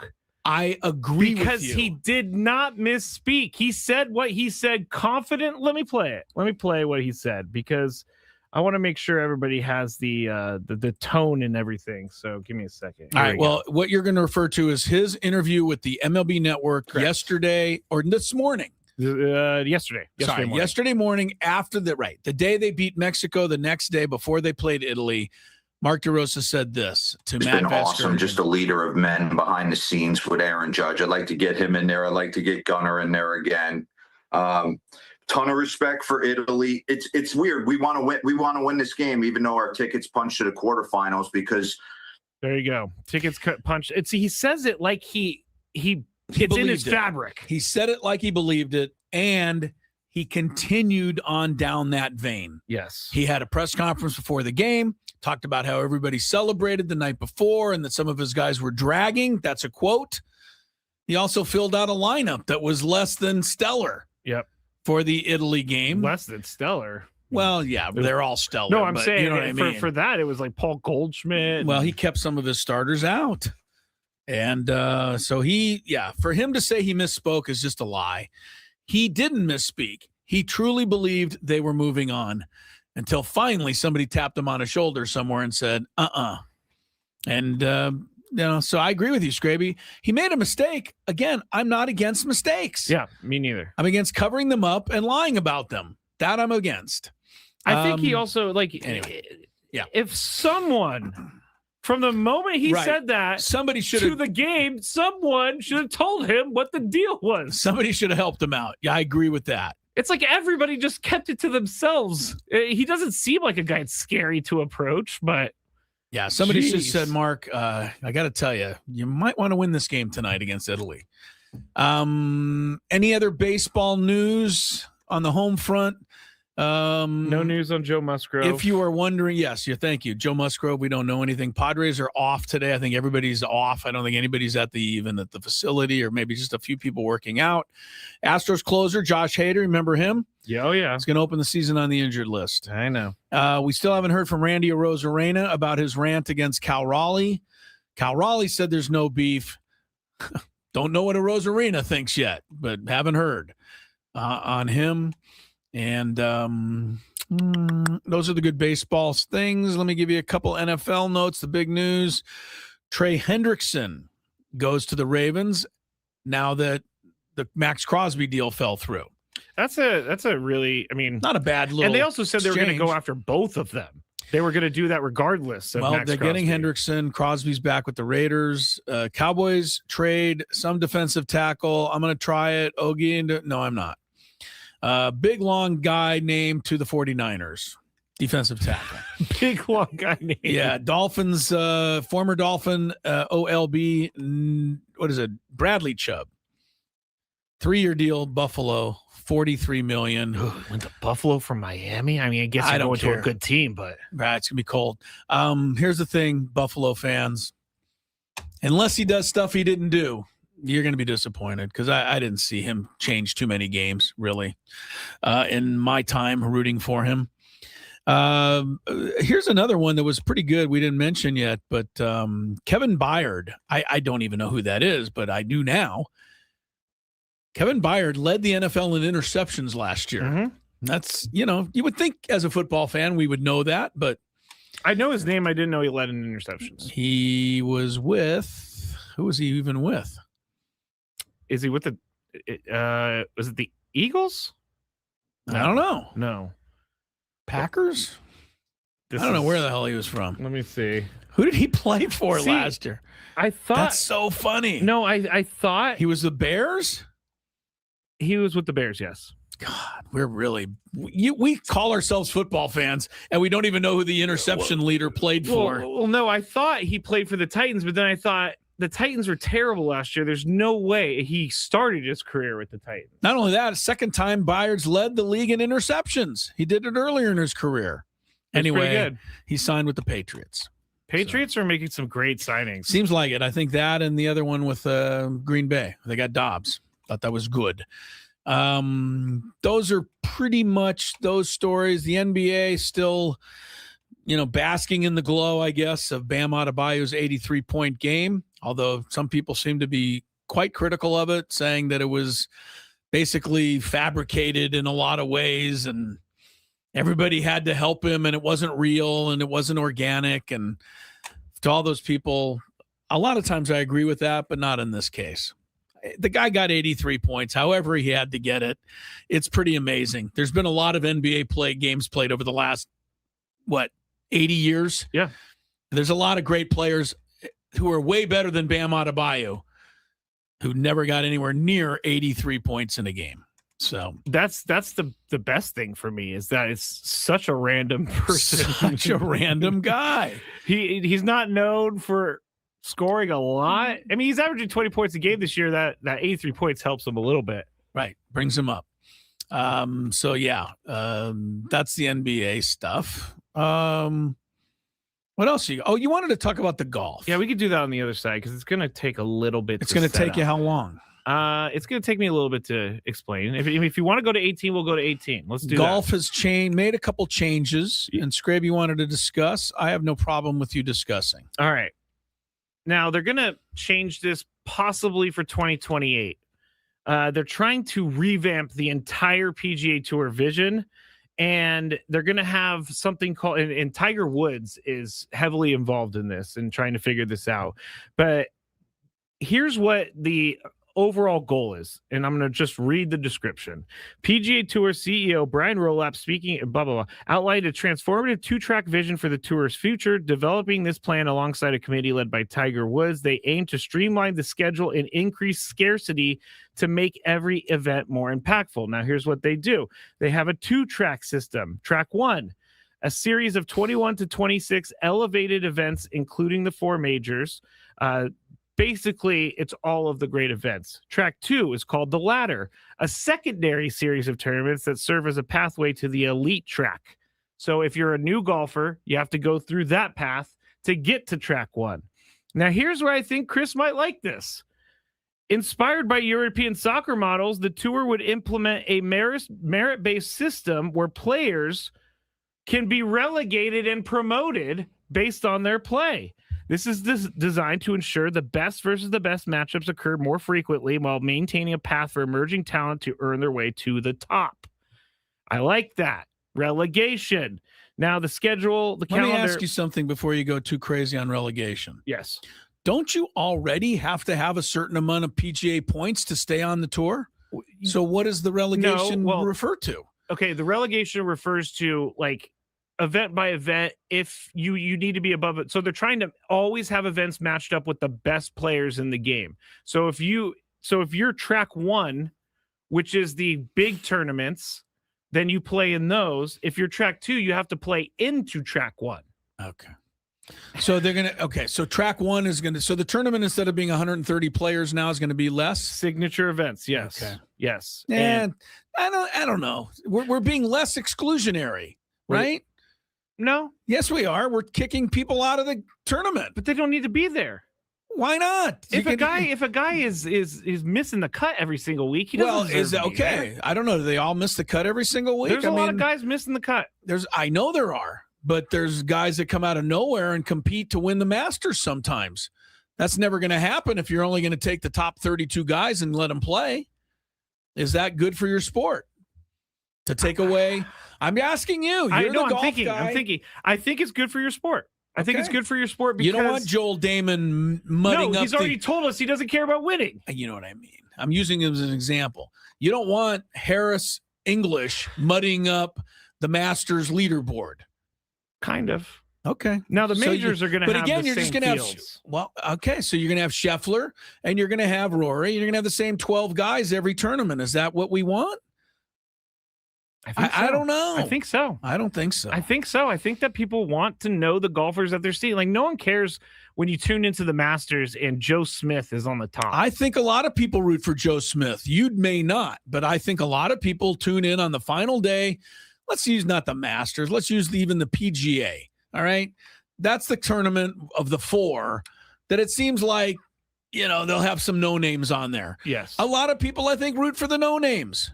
I agree with you. Because he did not misspeak. He said what he said confident. Let me play it. Let me play what he said, because I want to make sure everybody has the tone and everything. So give me a second. All right. Well, what you're going to refer to is his interview with the MLB Network yesterday or this morning. Yesterday morning after the day they beat Mexico, the next day before they played Italy. Mark DeRosa said this to Matt been awesome. Vasgersian. Just a leader of men behind the scenes with Aaron Judge. I'd like to get him in there. I'd like to get Gunnar in there again. Ton of respect for Italy. It's weird. We want to win. We want to win this game, even though our tickets punched to the quarterfinals. Because there you go, tickets cut punched. He says it like he it's in his fabric. He said it like he believed it, and he continued on down that vein. Yes, he had a press conference before the game, talked about how everybody celebrated the night before, and that some of his guys were dragging. That's a quote. He also filled out a lineup that was less than stellar. Yep. For the Italy game. Less than stellar. Well, yeah, they're all stellar. No, I'm saying you know what I mean? for that, it was like Paul Goldschmidt. Well, he kept some of his starters out. And so for him to say he misspoke is just a lie. He didn't misspeak. He truly believed they were moving on until finally somebody tapped him on his shoulder somewhere and said, And, so I agree with you, Skraby. He made a mistake. Again, I'm not against mistakes. Yeah, me neither. I'm against covering them up and lying about them. That I'm against. I think he also, anyway, yeah. If someone, from the moment he said that, somebody should to the game, someone should have told him what the deal was. Somebody should have helped him out. Yeah, I agree with that. It's like everybody just kept it to themselves. He doesn't seem like a guy that's scary to approach, but. Yeah, somebody should have said, Mark, I got to tell you, you might want to win this game tonight against Italy. Any other baseball news on the home front? No news on Joe Musgrove. If you are wondering, thank you. Joe Musgrove, we don't know anything. Padres are off today. I think everybody's off. I don't think anybody's even at the facility, or maybe just a few people working out. Astros closer, Josh Hader, remember him? Yeah, oh yeah. He's going to open the season on the injured list. I know. We still haven't heard from Randy Arozarena about his rant against Cal Raleigh. Cal Raleigh said there's no beef. Don't know what Arozarena thinks yet, but haven't heard on him. And Those are the good baseball things. Let me give you a couple NFL notes. The big news, Trey Hendrickson goes to the Ravens now that the Max Crosby deal fell through. That's a really, I mean, not a bad little. And they also said they were going to exchange. go after both of them. They were going to do that regardless of Well, Max they're Crosby. getting Hendrickson. Crosby's back with the Raiders. Cowboys trade some defensive tackle. I'm going to try it. Ogie, no, I'm not. Big, long guy named to the 49ers. Defensive tackle. Big, long guy named. Yeah, Dolphins, former Dolphin, OLB, what is it? Bradley Chubb. 3-year deal, Buffalo, $43 million. Went to Buffalo from Miami? I mean, I guess you're going to a good team, but. Right, it's going to be cold. Here's the thing, Buffalo fans. Unless he does stuff he didn't do, you're going to be disappointed because I didn't see him change too many games, really, in my time rooting for him. Here's another one that was pretty good. We didn't mention yet, but Kevin Byard. I don't even know who that is, but I do now. Kevin Byard led the NFL in interceptions last year. Mm-hmm. That's, you would think as a football fan we would know that, but I know his name. I didn't know he led in interceptions. He was with, who was he even with? Is he with was it the Eagles? I don't know. No. Packers? I don't know where the hell he was from. Let me see. Who did he play for last year? I thought that's so funny. No, I thought he was the Bears. He was with the Bears. Yes. God, we're really we call ourselves football fans, and we don't even know who the interception leader played for. Well, no, I thought he played for the Titans, but then I thought the Titans were terrible last year. There's no way he started his career with the Titans. Not only that, second time Byard's led the league in interceptions. He did it earlier in his career. That's anyway, pretty good. He signed with the Patriots. Patriots are making some great signings. Seems like it. I think that and the other one with Green Bay. They got Dobbs. Thought that was good. Those are pretty much those stories. The NBA still, basking in the glow, I guess, of Bam Adebayo's 83-point game, although some people seem to be quite critical of it, saying that it was basically fabricated in a lot of ways and everybody had to help him and it wasn't real and it wasn't organic. And to all those people, a lot of times I agree with that, but not in this case. The guy got 83 points, however he had to get it. It's pretty amazing. There's been a lot of NBA games played over the last, 80 years? Yeah. There's a lot of great players who are way better than Bam Adebayo who never got anywhere near 83 points in a game. So that's the best thing for me is that it's such a random person. Such a random guy. He's not known for scoring a lot. I mean, he's averaging 20 points a game this year. That 83 points helps him a little bit. Right. Brings him up. That's the NBA stuff. What else you wanted to talk about the golf. Yeah, we could do that on the other side because it's going to take a little bit. It's going to take you how long? It's going to take me a little bit to explain. If you want to go to 18, we'll go to 18. Let's do golf that. has made a couple changes, and Skraby wanted to discuss. I have no problem with you discussing. All right. Now, they're going to change this possibly for 2028. They're trying to revamp the entire PGA Tour vision, and they're going to have something called, and Tiger Woods is heavily involved in this and trying to figure this out. But here's what the overall goal is, and I'm going to just read the description. PGA Tour CEO Brian Rolap speaking, outlined a transformative two-track vision for the tour's future, developing this plan alongside a committee led by Tiger Woods. They aim to streamline the schedule and increase scarcity to make every event more impactful. Now, here's what they do. They have a two-track system. Track 1, a series of 21 to 26 elevated events, including the 4 majors. Basically, it's all of the great events. Track 2 is called The Ladder, a secondary series of tournaments that serve as a pathway to the elite track. So if you're a new golfer, you have to go through that path to get to track 1. Now, here's where I think Chris might like this. Inspired by European soccer models, the tour would implement a merit-based system where players can be relegated and promoted based on their play. This is designed to ensure the best versus the best matchups occur more frequently while maintaining a path for emerging talent to earn their way to the top. I like that. relegation. Now the schedule, the calendar. Let me ask you something before you go too crazy on relegation. Yes. Don't you already have to have a certain amount of PGA points to stay on the tour? So what does the relegation refer to? Okay, the relegation refers to like event by event if you need to be above it. So they're trying to always have events matched up with the best players in the game. So if you're track 1, which is the big tournaments, then you play in those. If you're track 2, you have to play into track 1. Okay. So they're going to, so track 1 is going to, so the tournament, instead of being 130 players now, is going to be less signature events. Yes. Okay. Yes. And I don't know. We're being less exclusionary, right? No. Yes, we are. We're kicking people out of the tournament, but they don't need to be there. Why not? If a guy is missing the cut every single week, he doesn't is that okay? There. I don't know. Do they all miss the cut every single week? There's a lot of guys missing the cut. I know there are, but there's guys that come out of nowhere and compete to win the Masters sometimes. That's never going to happen if you're only going to take the top 32 guys and let them play. Is that good for your sport? To take away, I'm asking you. I'm thinking. I think it's good for your sport. I think it's good for your sport because you don't want Joel Damon mudding up. No, he's already told us he doesn't care about winning. You know what I mean? I'm using him as an example. You don't want Harris English mudding up the Masters leaderboard. Kind of. Okay. Now the majors are going to have the same fields. Okay. So you're going to have Scheffler and you're going to have Rory. You're going to have the same 12 guys every tournament. Is that what we want? I don't know. I think so. I don't think so. I think so. I think that people want to know the golfers that they're seeing. Like no one cares when you tune into the Masters and Joe Smith is on the top. I think a lot of people root for Joe Smith. You may not, but I think a lot of people tune in on the final day. Let's use not the Masters. Let's use even the PGA. All right. That's the tournament of the 4 that it seems like, they'll have some no names on there. Yes. A lot of people, I think, root for the no names.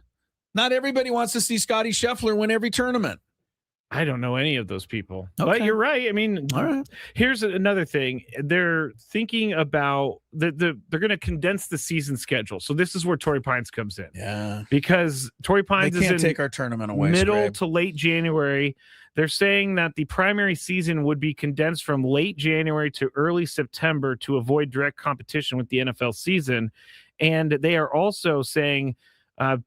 Not everybody wants to see Scotty Scheffler win every tournament. I don't know any of those people. Okay. But you're right. I mean, all right. Here's another thing. They're thinking about they're going to condense the season schedule. So this is where Torrey Pines comes in. Yeah. Because Torrey Pines can't take our tournament away. Middle to late January. They're saying that the primary season would be condensed from late January to early September to avoid direct competition with the NFL season. And they are also saying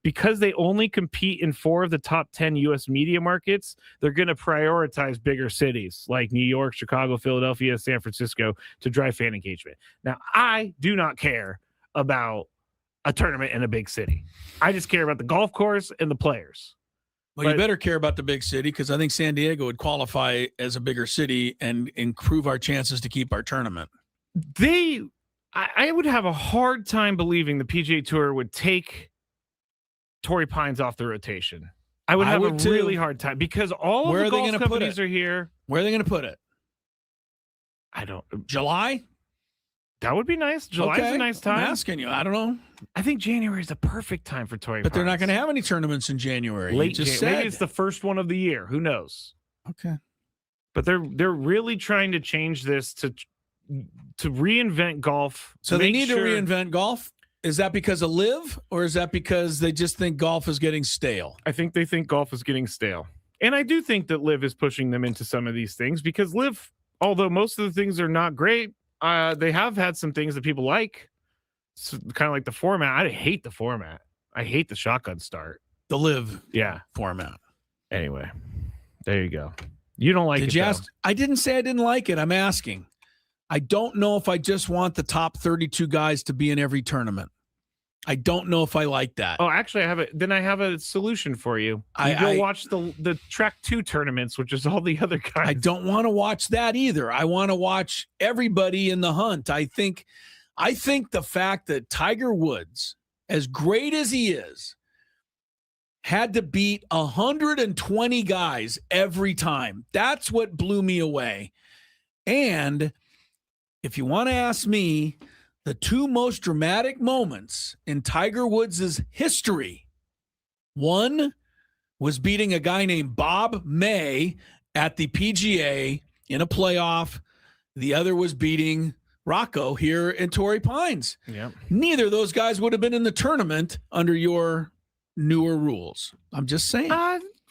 because they only compete in 4 of the top 10 U.S. media markets, they're going to prioritize bigger cities like New York, Chicago, Philadelphia, San Francisco to drive fan engagement. Now, I do not care about a tournament in a big city. I just care about the golf course and the players. Well, you better care about the big city because I think San Diego would qualify as a bigger city and improve our chances to keep our tournament. I would have a hard time believing the PGA Tour would take Torrey Pines off the rotation. I would have a really hard time because all of the golf companies are here. Where are they going to put it? I don't. July? That would be nice. July's a nice time. I'm asking you. I don't know. I think January is the perfect time for Torrey Pines. But they're not going to have any tournaments in January. Maybe it's the first one of the year. Who knows? Okay. But they're really trying to change this to reinvent golf. So they need to reinvent golf? Is that because of LIV or is that because they just think golf is getting stale? I think they think golf is getting stale. And I do think that LIV is pushing them into some of these things because LIV, although most of the things are not great, they have had some things that people like. It's kind of like the format. I hate the format. I hate the shotgun start. The LIV format. Anyway, there you go. You don't like it, I didn't say I didn't like it. I'm asking. I don't know if I just want the top 32 guys to be in every tournament. I don't know if I like that. Oh, actually, I have a solution for you. Go watch the track 2 tournaments, which is all the other guys. I don't want to watch that either. I want to watch everybody in the hunt. I think the fact that Tiger Woods, as great as he is, had to beat 120 guys every time. That's what blew me away. And if you want to ask me, the 2 most dramatic moments in Tiger Woods' history, one was beating a guy named Bob May at the PGA in a playoff. The other was beating Rocco here in Torrey Pines. Yep. Neither of those guys would have been in the tournament under your newer rules. I'm just saying.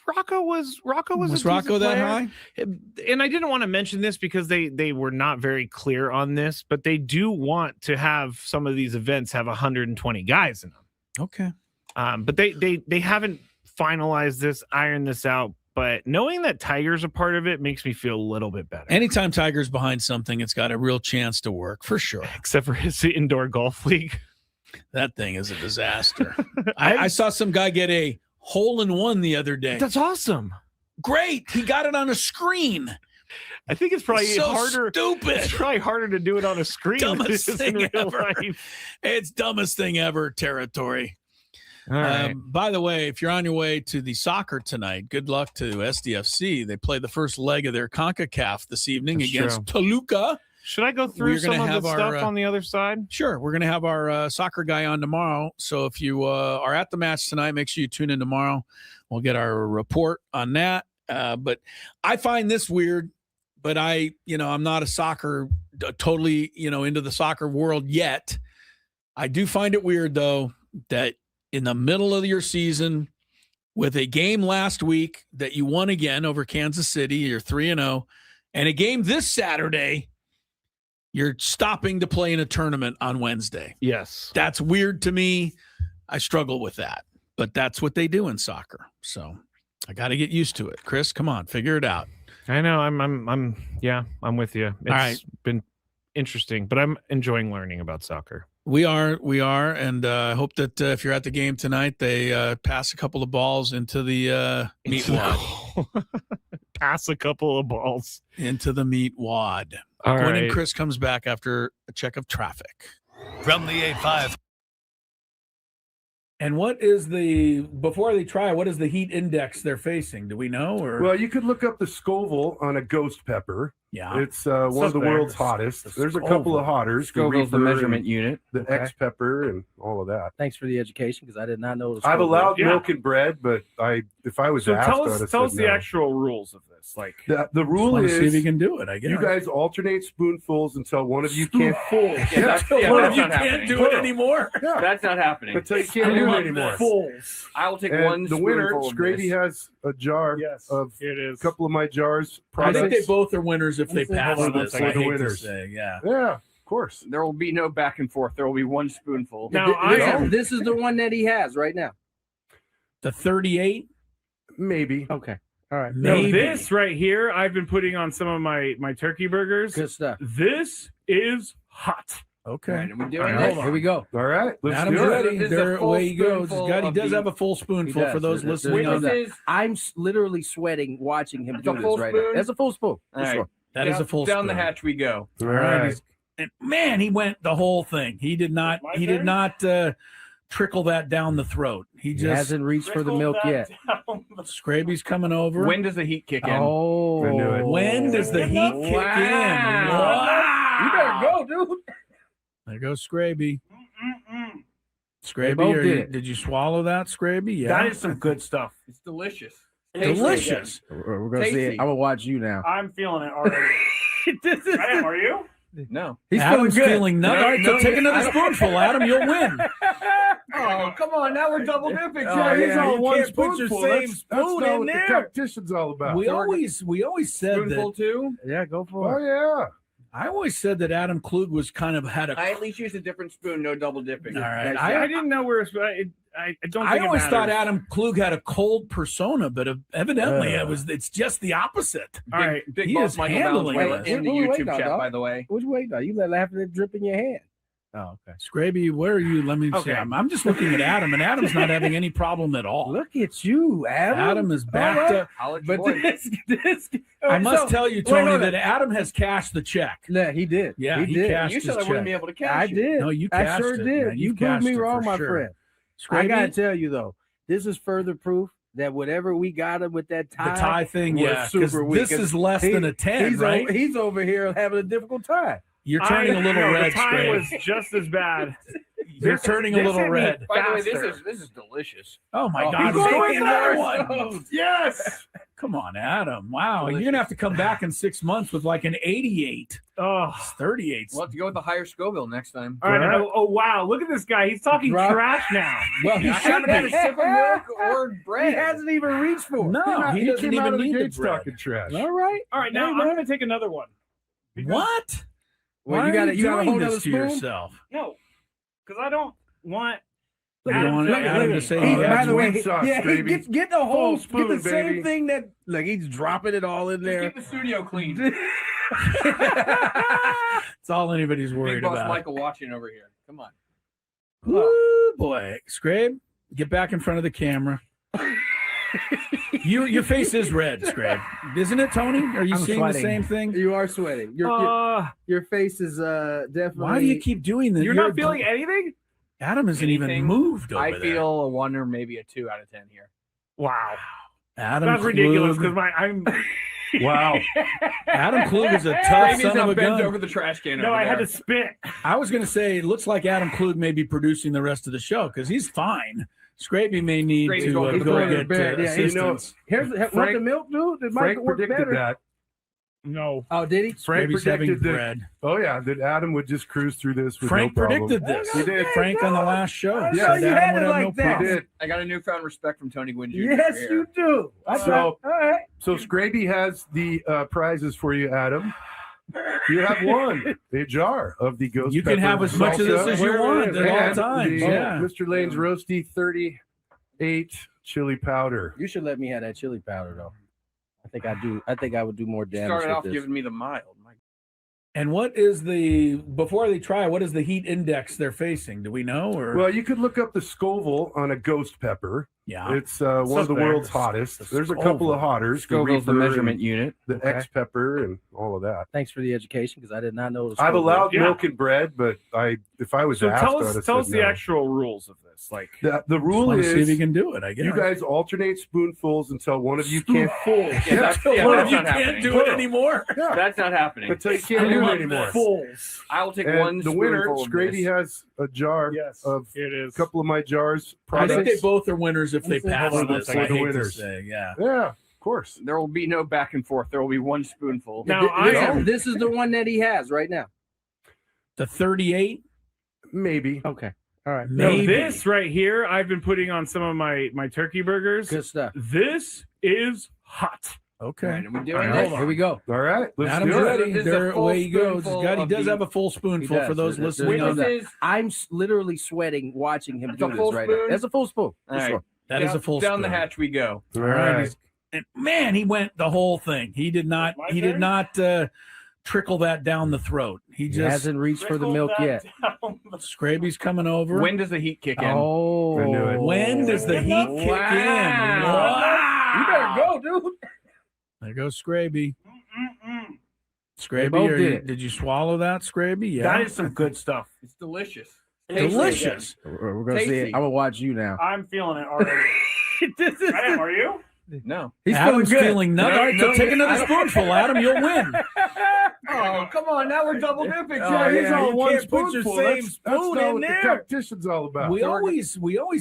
Rocco was Rocco that high? And I didn't want to mention this because they were not very clear on this, but they do want to have some of these events have 120 guys in them. Okay. But they haven't finalized this, ironed this out. But knowing that Tiger's a part of it makes me feel a little bit better. Anytime Tiger's behind something, it's got a real chance to work, for sure. Except for his indoor golf league. That thing is a disaster. I saw some guy get a hole-in-one the other day. That's awesome. Great. He got it on a screen. I think it's probably so harder. Stupid. It's probably harder to do it on a screen. Dumbest thing ever. Life. It's dumbest thing ever territory. All right. By the way, if you're on your way to the soccer tonight, good luck to SDFC. They play the first leg of their CONCACAF this evening against Toluca. Should I go through some of the stuff on the other side? Sure. We're going to have our soccer guy on tomorrow. So if you are at the match tonight, make sure you tune in tomorrow. We'll get our report on that. But I find this weird, but I'm not a soccer, totally, into the soccer world yet. I do find it weird, though, that in the middle of your season with a game last week that you won again over Kansas City, you're 3-0, and a game this Saturday, you're stopping to play in a tournament on Wednesday. Yes. That's weird to me. I struggle with that, but that's what they do in soccer. So I got to get used to it. Chris, come on, figure it out. I know. I'm with you. It's been interesting, but I'm enjoying learning about soccer. We are, and I hope that if you're at the game tonight, they pass a couple of balls into the meat wad. Pass a couple of balls into the meat wad. All Gwynn right. and Chris comes back after a check of traffic. From the 8-5. And what is before they try, what is the heat index they're facing? Do we know? Or Well, you could look up the Scoville on a ghost pepper. Yeah. It's one of the world's hottest. There's a couple of hotters. Scoville's the measurement unit. The X pepper and all of that. Thanks for the education, because I did not know it was I've Scoville. allowed milk and bread, but if I was asked, tell I'd have us said the no. actual rules of this. Like The rule is, see if you can do it. I guess you guys alternate spoonfuls until one of you can't. One of you can't do it anymore. Yeah. That's not happening. Until you can't do it anymore. Fulls. I will take And one. the winner, spoonful of Skraby, this. has a jar of it is. a couple of my jars. I think products. they both are winners if they pass Hold on this. one second. I hate to Winners. say, yeah. Yeah, of course. There will be no back and forth. There will be one spoonful. Now, this is the one that he has right now. The 38? Maybe. Okay. All right. Now, Maybe. this right here, I've been putting on some of my turkey burgers. Good stuff. This is hot. Okay. All right, are we doing All it? right. Here we go. All right. Let's Adam's do it. ready. This is a There, full away he goes. spoonful He of does the- have a full spoonful He for those does. listening on that. I'm literally sweating watching him do a this full right spoon? now. That's a full spoon. All right. That is a full Down the spoon. hatch we go. All All right. right. And man, he went the whole thing. He did not. He did not trickle that down the throat. He He just hasn't reached for the milk yet. Skraby's coming over. When does the heat kick in? I knew it. When does the heat kick in? Wow. You better go, dude. There goes Skraby. They Skraby, both did. did you swallow that, Skraby? Yeah. That is some good stuff. It's delicious. delicious. We're gonna see Tasty. it. I'm gonna watch you now. I'm feeling it already. I am, are you? No. He's Adam's feeling good. feeling nothing. All right, so take another spoonful, Adam. You'll win. Oh, come on. Now we're double dipping. He's all you one can't put your spoonful. same That's spoon not in what there. the competition's all about. We always said Spoonful that. two? Yeah, go for Oh yeah. I always said that Adam Klug was kind of had a. I at least use a different spoon, no double dipping. All right. Nice I job. didn't know where I don't. I Think always it thought matters. Adam Klug had a cold persona, but evidently it's just the opposite. All right, Big He boss is Michael handling Bowles it. in the Wait, YouTube now, chat, dog. by the way. What you waiting on? You let laughing it drip in your hand. Oh, okay. Skraby, where are you? Let me see. Okay. I'm just looking at Adam, and Adam's not having any problem at all. Look at you, Adam. Adam is backed up. But this I must tell you, Tony, hold that Adam has cashed the check. Yeah, he did. Yeah, he did. cashed You his said I check. wouldn't be able to cash I it. did. No, you I cashed sure it, did. man. You proved cashed me it wrong, for my sure. friend. I Skraby, gotta tell you though, this is further proof that whatever we got him with that the tie, tie thing, was yeah, because super weak. this is less than a 10, he's right? He's over here having a difficult time. You're turning a little no, red, The time Skraby. was just as bad. You're turning a little red. By the way, this is delicious. Oh my God! he's going another more. one. Yes. Come on, Adam. Wow, you're gonna have to come back in 6 months with like an 88. Oh, It's 38. We'll have to go with the higher Scoville next time. all right. Oh, wow. Look at this guy. He's talking trash now. Well, he shouldn't have a sip of milk or bread. He hasn't even reached for it. No, he doesn't came out even of the need the gates bread. talking trash. All right. All right. Now I'm going to take another one. What? Well, Why you got are you got a doing whole this other to spoon. yourself? No, because I don't want. You don't want Adam to say he By has the way, sweet sauce, yeah, baby. get the whole Full spoon, get the same baby. thing that like he's dropping it all in there. Keep the studio clean. It's all anybody's Big worried boss about. Michael watching over here. Come on. Woo, boy. Scrabe, get back in front of the camera. Your face is red, Scrabe. Isn't it, Tony? Are you I'm seeing sweating. the same thing? You are sweating. Your face is definitely. Why do you keep doing this? You're not feeling anything? Adam hasn't even moved over I there. feel a 1 or maybe a 2 out of 10 here. Wow. Adam That's Klug. ridiculous because I'm. Wow. Adam Klug is a tough Amy's son of now a bent gun. over the trash can. No, over I had there. to spit. I was going to say, it looks like Adam Klug may be producing the rest of the show because he's fine. Scraby may need Scraby's to going to go the get bed. Yeah, assistance. Here's want the milk, dude. It might Frank work predicted better. that. No. Oh, did he? Frank Scraby's having predicted that. bread. Oh yeah, that Adam would just cruise through this with Frank no problem. predicted this. He did. Frank on the last show. I said know you Adam had would it have like no that. He problem. did. I got a newfound respect from Tony Gwynn Jr. Yes, here. you do. So- all right. So Skraby has the prizes for you, Adam. You have one, a jar of the ghost. You can have pepper as much of this salsa as you want at all and times. the Yeah. Mr. Lane's Roasty 38 chili powder. You should let me have that chili powder though. I think I do. I think I would do more damage. Started with off this. giving me the mild. And what is before they try, what is the heat index they're facing? Do we know? Or Well, you could look up the Scoville on a ghost pepper. yeah. It's one of the Suspect. world's hottest. There's a couple of hotters. Scoville's the Reaper measurement and unit. the Okay. X pepper and all of that. Thanks for the education because I did not know. I've allowed Yeah. milk and bread, but if I was So asked, tell I'd us have tell us said the no. actual rules of this. Like The rule Want to see if you is can do it. I guess you guys alternate spoonfuls until one of you can't. That's one of that's you not can't happening. do it anymore. Yeah, That's not happening. until you can't do it anymore. fools. I will take And one the winner, spoonful of Skraby, this. has a jar Yes, of it is. a couple of my jars. I think Products. they both are winners if they Hold pass on one this. second. I hate The to winners. say, yeah. Yeah, of course. There will be no back and forth. There will be one spoonful. Now I This is the one that he has right now. The 38, Maybe. Okay. All right. maybe. this right here, I've been putting on some of my turkey burgers. Good stuff. This is hot. Okay. All right, are we All doing right, this? hold on. Here we go. All right. Let's Adam's do it. ready. This is a There, full away he goes. spoonful God, he of does the- have a full spoonful He for those does. listening. on Witnesses. I'm literally sweating watching him That's do a this full right spoon? now. That's a full spoon. All For right. sure. That is a full Down the spoon. hatch we go. All All right. right. And man, he went the whole thing. He did not. My He did turn? not trickle that down the throat. He He just. hasn't reached for the milk yet. Scraby's coming over. When does the heat kick in? Oh, I knew it. When does the heat kick in? Wow. You better go, dude. There goes Scraby. They Scraby, both did it. did you swallow that, Scraby? Yeah. That is some good stuff. It's delicious. delicious. We're gonna see it. Tasty. I'm gonna watch you now. I'm feeling it already. I am, are you? No. He's Adam's feeling good. feeling nothing. All right, so take another spoonful, Adam. You'll win. Oh, come on. Now we're double dipping. Yeah, he's yeah, all you one can't put your spoonful. same That's spoon not in what there. the competition's all about. We always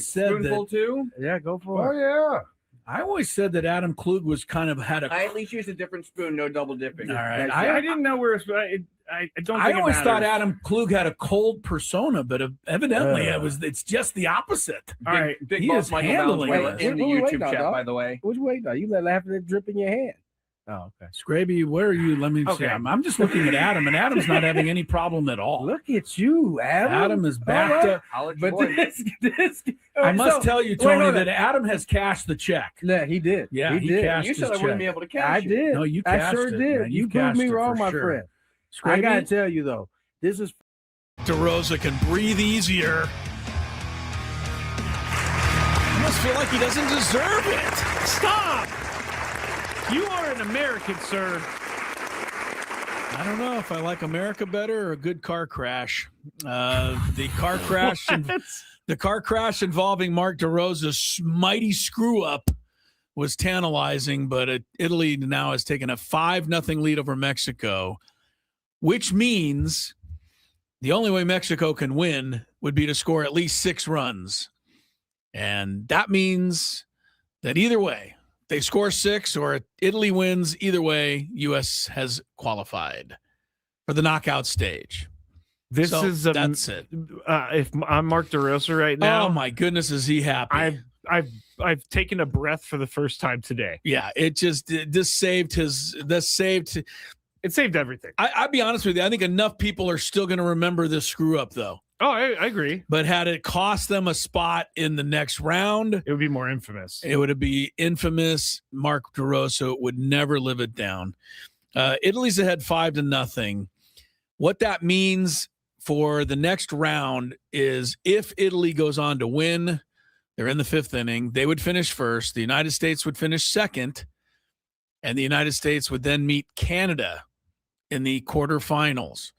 said Spoonful that. two. Yeah, go Oh for it. yeah. I always said that Adam Klug was kind of had a. I at least used a different spoon. No double dipping. All right. I didn't know where I don't. I think always it thought matters. Adam Klug had a cold persona, but evidently it's just the opposite. All right, Big he boss is Michael handling Valenzuela it. in the Wait, YouTube now, chat, dog. by the way. What you waiting on? You let half of it drip in your hand. Oh, okay. Scraby, where are you? Let me see. Okay. I'm just looking at Adam, and Adam's not having any problem at all. Look at you, Adam. Adam is backed up. College But boy. this I must tell you, Tony, wait, that Adam has cashed the check. Yeah, he did. Yeah, he did. cashed You said his I wouldn't check. be able to catch I you. did. No, you I cashed sure it, did. man. You You proved me cashed it wrong, for my sure. friend. I Scraby, gotta tell you though, this is DeRosa can breathe easier. I must feel like he doesn't deserve it. Stop! You are an American, sir. I don't know if I like America better or a good car crash. The car crash, the car crash involving Mark DeRosa's mighty screw up was tantalizing, but Italy now has taken a 5-0 lead over Mexico, which means the only way Mexico can win would be to score at least 6 runs. And that means that either way, they score 6 or Italy wins, either way, U.S. has qualified for the knockout stage. That's it. If I'm Mark DeRosa right now, oh my goodness, is he happy? I've taken a breath for the first time today. Yeah, it saved everything. I'll be honest with you. I think enough people are still going to remember this screw up, though. Oh, I agree. But had it cost them a spot in the next round, it would be more infamous. It would be infamous. Mark DeRosa would never live it down. Italy's ahead 5-0. What that means for the next round is if Italy goes on to win, they're in the 5th inning, they would finish first. The United States would finish second, and the United States would then meet Canada in the quarterfinals.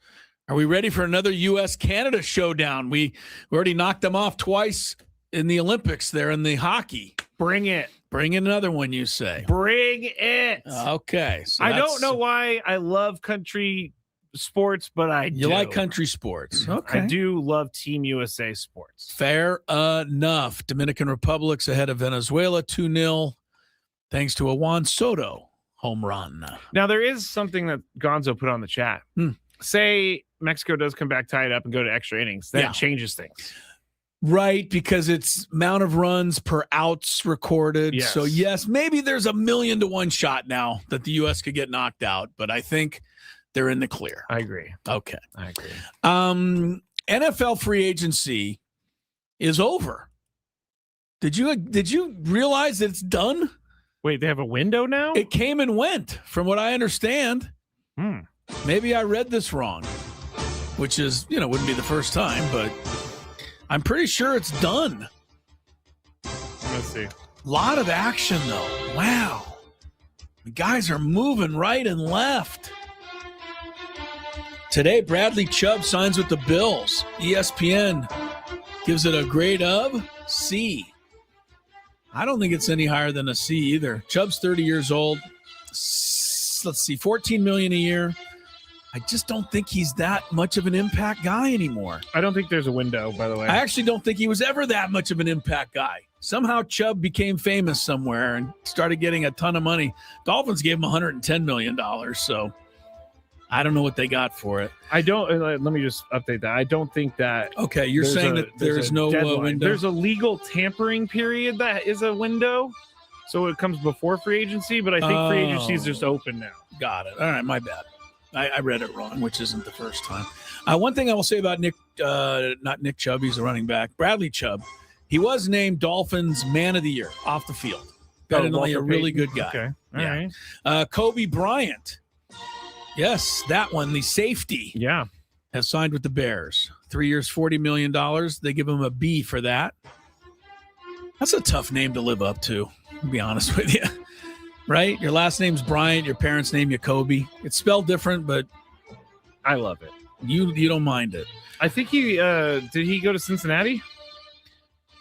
Are we ready for another U.S.-Canada showdown? We already knocked them off twice in the Olympics there in the hockey. Bring it. Bring in another one, you say. Bring it. Okay. So I don't know why I love country sports, but I do. You like country sports. Okay. I do love Team USA sports. Fair enough. Dominican Republic's ahead of Venezuela 2-0 thanks to a Juan Soto home run. Now, there is something that Gonzo put on the chat. Say Mexico does come back tied up and go to extra innings. That changes things. Right, because it's amount of runs per outs recorded. Yes. So, yes, maybe there's 1,000,000-to-1 shot now that the U.S. could get knocked out, but I think they're in the clear. I agree. Okay. I agree. NFL free agency is over. Did you realize that it's done? Wait, they have a window now? It came and went, from what I understand. Maybe I read this wrong, which is, wouldn't be the first time, but I'm pretty sure it's done. Let's see. A lot of action, though. Wow. The guys are moving right and left. Today, Bradley Chubb signs with the Bills. ESPN gives it a grade of C. I don't think it's any higher than a C either. Chubb's 30 years old. Let's see, $14 million a year. I just don't think he's that much of an impact guy anymore. I don't think there's a window, by the way. I actually don't think he was ever that much of an impact guy. Somehow Chubb became famous somewhere and started getting a ton of money. Dolphins gave him $110 million, so I don't know what they got for it. I don't. Let me just update that. I don't think that. Okay, you're saying that there's no window. There's a legal tampering period that is a window, so it comes before free agency. But I think free agency is just open now. Got it. All right, my bad. I read it wrong, which isn't the first time. One thing I will say about not Nick Chubb, he's a running back. Bradley Chubb, he was named Dolphins Man of the Year off the field. Evidently a really good guy. Okay, all right. Kobe Bryant. Yes, that one, the safety. Yeah. Has signed with the Bears. 3 years, $40 million. They give him a B for that. That's a tough name to live up to be honest with you. Right? Your last name's Bryant. Your parents name you Kobe. It's spelled different, but I love it. You don't mind it. I think he did he go to Cincinnati?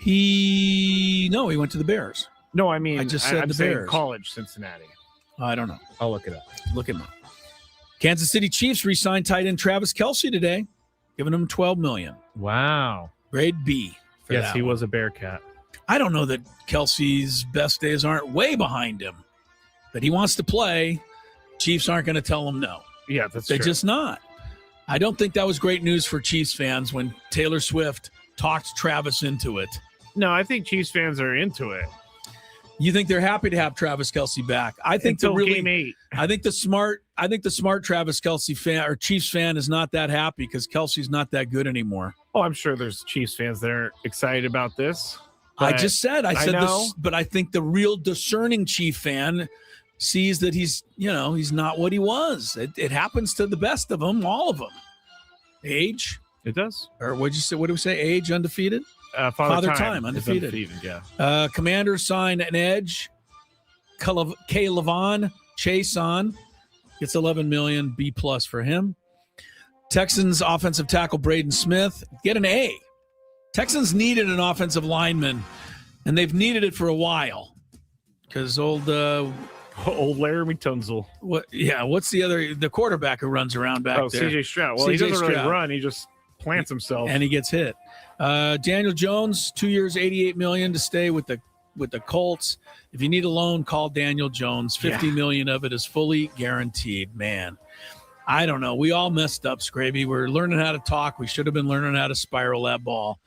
He went to the Bears. No, I mean I just said I'm the saying Bears. College Cincinnati. I don't know. I'll look it up. Look him up. Kansas City Chiefs re-signed tight end Travis Kelce today, giving him $12 million. Wow. Grade B. Yes, he was a Bearcat. I don't know that Kelce's best days aren't way behind him, but he wants to play. Chiefs aren't going to tell him no. Yeah, that's They're true. just not. I don't think that was great news for Chiefs fans when Taylor Swift talked Travis into it. No, I think Chiefs fans are into it. You think they're happy to have Travis Kelce back? I think Until game 8. I think the smart Travis Kelce fan or Chiefs fan is not that happy because Kelce's not that good anymore. Oh, I'm sure there's Chiefs fans that are excited about this. I said know. this, but I think the real discerning Chief fan sees that he's not what he was. It happens to the best of them, all of them. Age. It does. Or what'd you say? What do we say? Age, undefeated? Father Time, undefeated. Yeah. Commanders signed an edge. K. Levon Chason gets $11 million, B+ for him. Texans offensive tackle Braden Smith get an A. Texans needed an offensive lineman, and they've needed it for a while because old Laramie Tunzel. What's the quarterback who runs around back there? CJ Stroud. Well, he doesn't really run. He just plants himself. And he gets hit. Daniel Jones, 2 years, $88 million to stay with the Colts. If you need a loan, call Daniel Jones. $50 million of it is fully guaranteed. Man, I don't know. We all messed up, Skraby. We're learning how to talk. We should have been learning how to spiral that ball.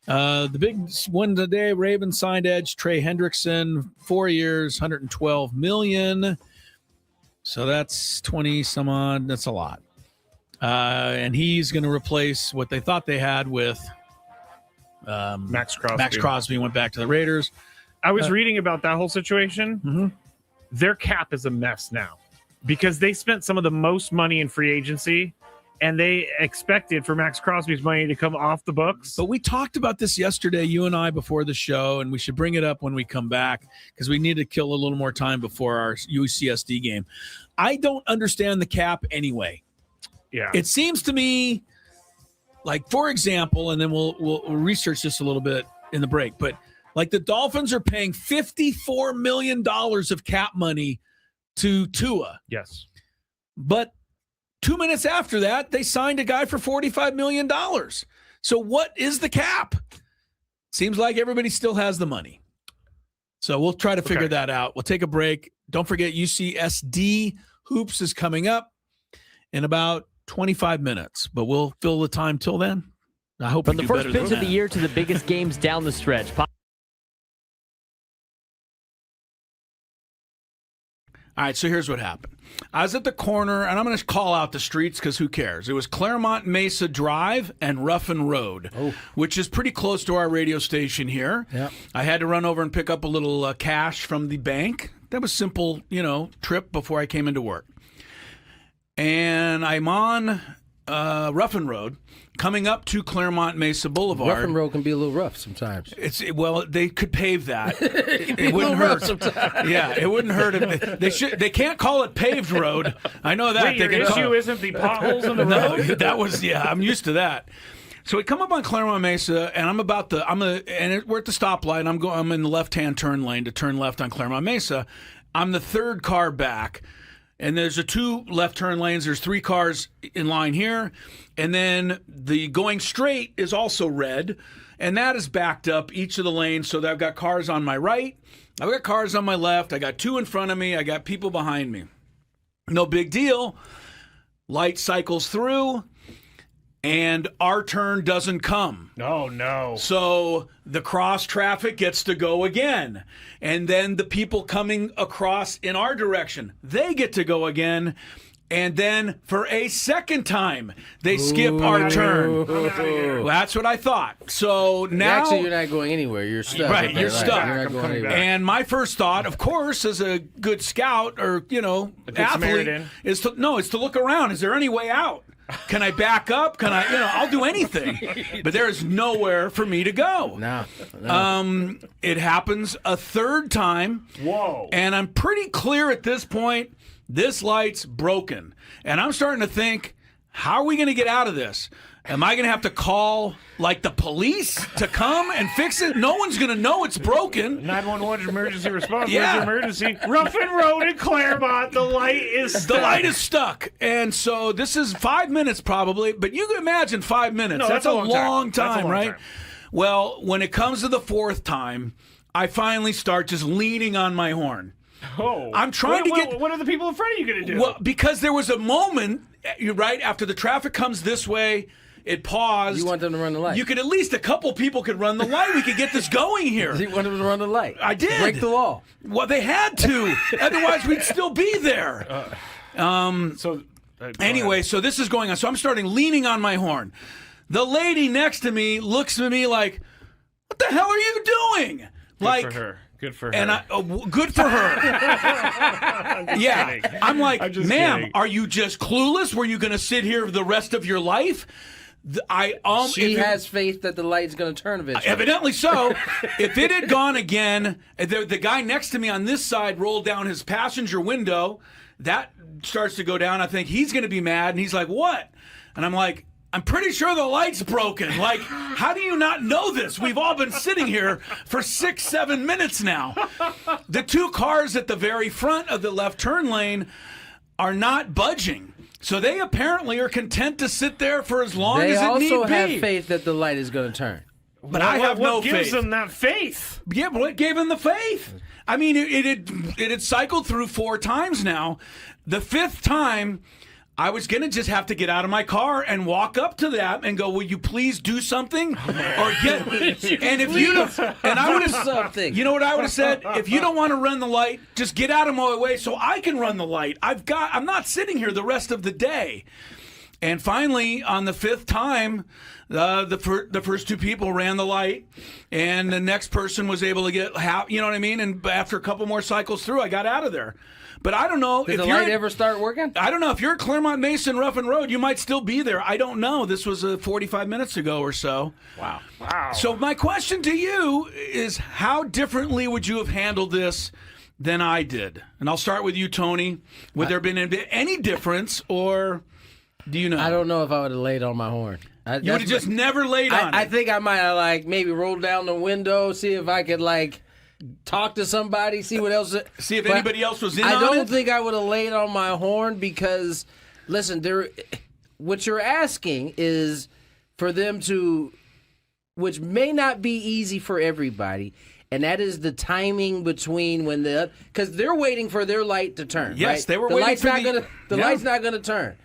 The big one today, Ravens signed edge Trey Hendrickson, 4 years, $112 million. So that's 20 some odd. That's a lot. And he's going to replace what they thought they had with Max Crosby. Max Crosby went back to the Raiders. I was reading about that whole situation. Mm-hmm. Their cap is a mess now because they spent some of the most money in free agency, and they expected for Max Crosby's money to come off the books. But we talked about this yesterday, you and I, before the show, and we should bring it up when we come back because we need to kill a little more time before our UCSD game. I don't understand the cap anyway. Yeah. It seems to me like, for example, and then we'll research this a little bit in the break, but like the Dolphins are paying $54 million of cap money to Tua. Yes. But 2 minutes after that, they signed a guy for $45 million. So what is the cap? Seems like everybody still has the money. So we'll try to figure that out. We'll take a break. Don't forget UCSD Hoops is coming up in about 25 minutes, but we'll fill the time till then. I hope from the first pitch of the year to the biggest games down the stretch. All right, so here's what happened. I was at the corner, and I'm going to call out the streets because who cares? It was Claremont Mesa Drive and Ruffin Road, which is pretty close to our radio station here. Yep. I had to run over and pick up a little cash from the bank. That was simple, trip before I came into work. And I'm on Ruffin Road, coming up to Claremont Mesa Boulevard. Ruffin Road can be a little rough sometimes. Well, they could pave that. It wouldn't hurt. Yeah, it wouldn't hurt. They can't call it paved road. I know that. Wait, your issue isn't the potholes in the road? No, that was I'm used to that. So we come up on Claremont Mesa, and we're at the stoplight. I'm in the left-hand turn lane to turn left on Claremont Mesa. I'm the third car back. And there's a 2 left turn lanes. There's 3 cars in line here. And then the going straight is also red. And that is backed up each of the lanes. So that I've got cars on my right. I've got cars on my left. I got 2 in front of me. I got people behind me. No big deal. Light cycles through. And our turn doesn't come. Oh, no. So the cross traffic gets to go again. And then the people coming across in our direction, they get to go again. And then for a second time, they skip our turn. Well, that's what I thought. So now... Actually, you're not going anywhere. You're stuck. Right, you're stuck. You're not going anywhere. And my first thought, of course, as a good scout or, athlete, is to look around. Is there any way out? Can I back up? Can I, I'll do anything. But there is nowhere for me to go. No. It happens a third time. Whoa. And I'm pretty clear at this point, this light's broken. And I'm starting to think, how are we going to get out of this? Am I going to have to call, the police to come and fix it? No one's going to know it's broken. 911 emergency response. Yeah. Emergency. Ruffin Road in Claremont. The light is stuck. The light is stuck. And so this is 5 minutes probably, but you can imagine 5 minutes. No, that's a long time. time, right? Well, when it comes to the fourth time, I finally start just leaning on my horn. Oh. I'm trying to get... What are the people in front of you going to do? Well, because there was a moment, right, after the traffic comes this way, it paused. You want them to run the light. You could at least a couple people could run the light. We could get this going here. You want them to run the light. I did. Break the law. Well, they had to. Otherwise, we'd still be there. Anyway, so this is going on. So I'm starting leaning on my horn. The lady next to me looks at me like, what the hell are you doing? Good for her. Good for her. And good for her. Yeah. Kidding. I'm like, ma'am, kidding. are you just clueless? Were you going to sit here the rest of your life? She has faith that the light's going to turn eventually. Evidently so. If it had gone again, the guy next to me on this side rolled down his passenger window. That starts to go down. I think he's going to be mad. And he's like, what? And I'm like, I'm pretty sure the light's broken. Like, how do you not know this? We've all been sitting here for 6-7 minutes now. The 2 cars at the very front of the left turn lane are not budging. So they apparently are content to sit there for as long as it need be. They also have faith that the light is going to turn. But I have no faith. What gives them that faith? Yeah, but what gave them the faith? I mean, it had cycled through 4 times now. The 5th time, I was going to just have to get out of my car and walk up to that and go, will you please do something? Or get, and if you don't, and I would have, something. You know what I would have said? If you don't want to run the light, just get out of my way so I can run the light. I'm not sitting here the rest of the day. And finally, on the 5th time, the first 2 people ran the light, and the next person was able to get you know what I mean? And after a couple more cycles through, I got out of there. But I don't know. Did the light ever start working? I don't know. If you're at Claremont Mason Ruffin Road, you might still be there. I don't know. This was 45 minutes ago or so. Wow. So my question to you is, how differently would you have handled this than I did? And I'll start with you, Tony. Would there have been any difference, or do you know? I don't know if I would have laid on my horn. You would have just never laid on it. I think I might have maybe rolled down the window, see if I could talk to somebody, see what else. See if anybody else was in on it? I don't think I would have laid on my horn because, listen, what you're asking is for them to, which may not be easy for everybody, and that is the timing between when because they're waiting for their light to turn. Yes, right? they were waiting for the light's not going to turn.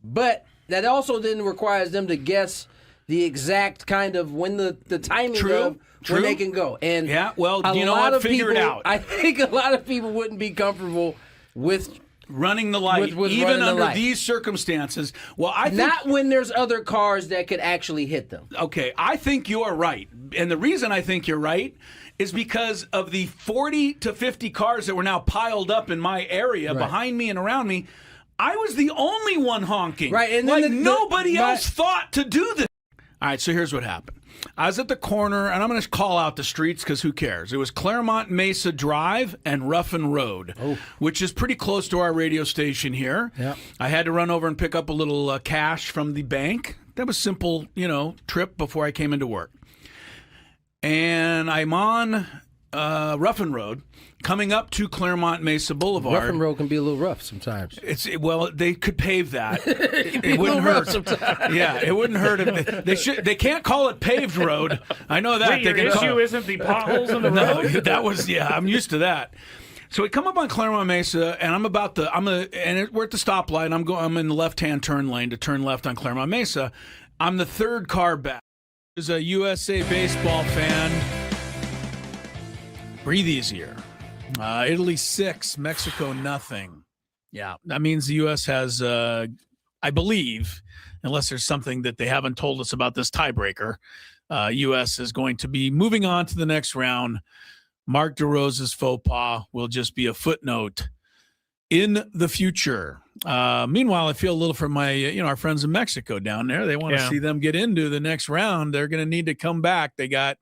But that also then requires them to guess the exact kind of when the timing of when they can go. And you know what? Figure it out. I think a lot of people wouldn't be comfortable with running the light, with even running under the light. these circumstances. Well, I think not when there's other cars that could actually hit them. Okay, I think you are right, and the reason I think you're right is because of the 40 to 50 cars that were now piled up in my area behind me and around me. I was the only one honking. Right, and then nobody else thought to do this. All right, so here's what happened. I was at the corner, and I'm going to call out the streets because who cares? It was Claremont Mesa Drive and Ruffin Road, which is pretty close to our radio station here. Yep. I had to run over and pick up a little cash from the bank. That was a simple, trip before I came into work. And I'm on Ruffin Road, coming up to Claremont Mesa Boulevard. Ruffin Road can be a little rough sometimes. They could pave that. It wouldn't hurt sometimes. Yeah, it wouldn't hurt. They can't call it paved road. I know that. Wait, your issue isn't the potholes in the road? No, that was I'm used to that. So we come up on Claremont Mesa, and we're at the stoplight. I'm in the left-hand turn lane to turn left on Claremont Mesa. I'm the 3rd car back. As a USA baseball fan, breathe easier. Italy 6, Mexico nothing. Yeah, that means the U.S. has, I believe, unless there's something that they haven't told us about this tiebreaker, U.S. is going to be moving on to the next round. Mark DeRosa's faux pas will just be a footnote in the future. Meanwhile, I feel a little for my, our friends in Mexico down there. They want to see them get into the next round. They're going to need to come back. They got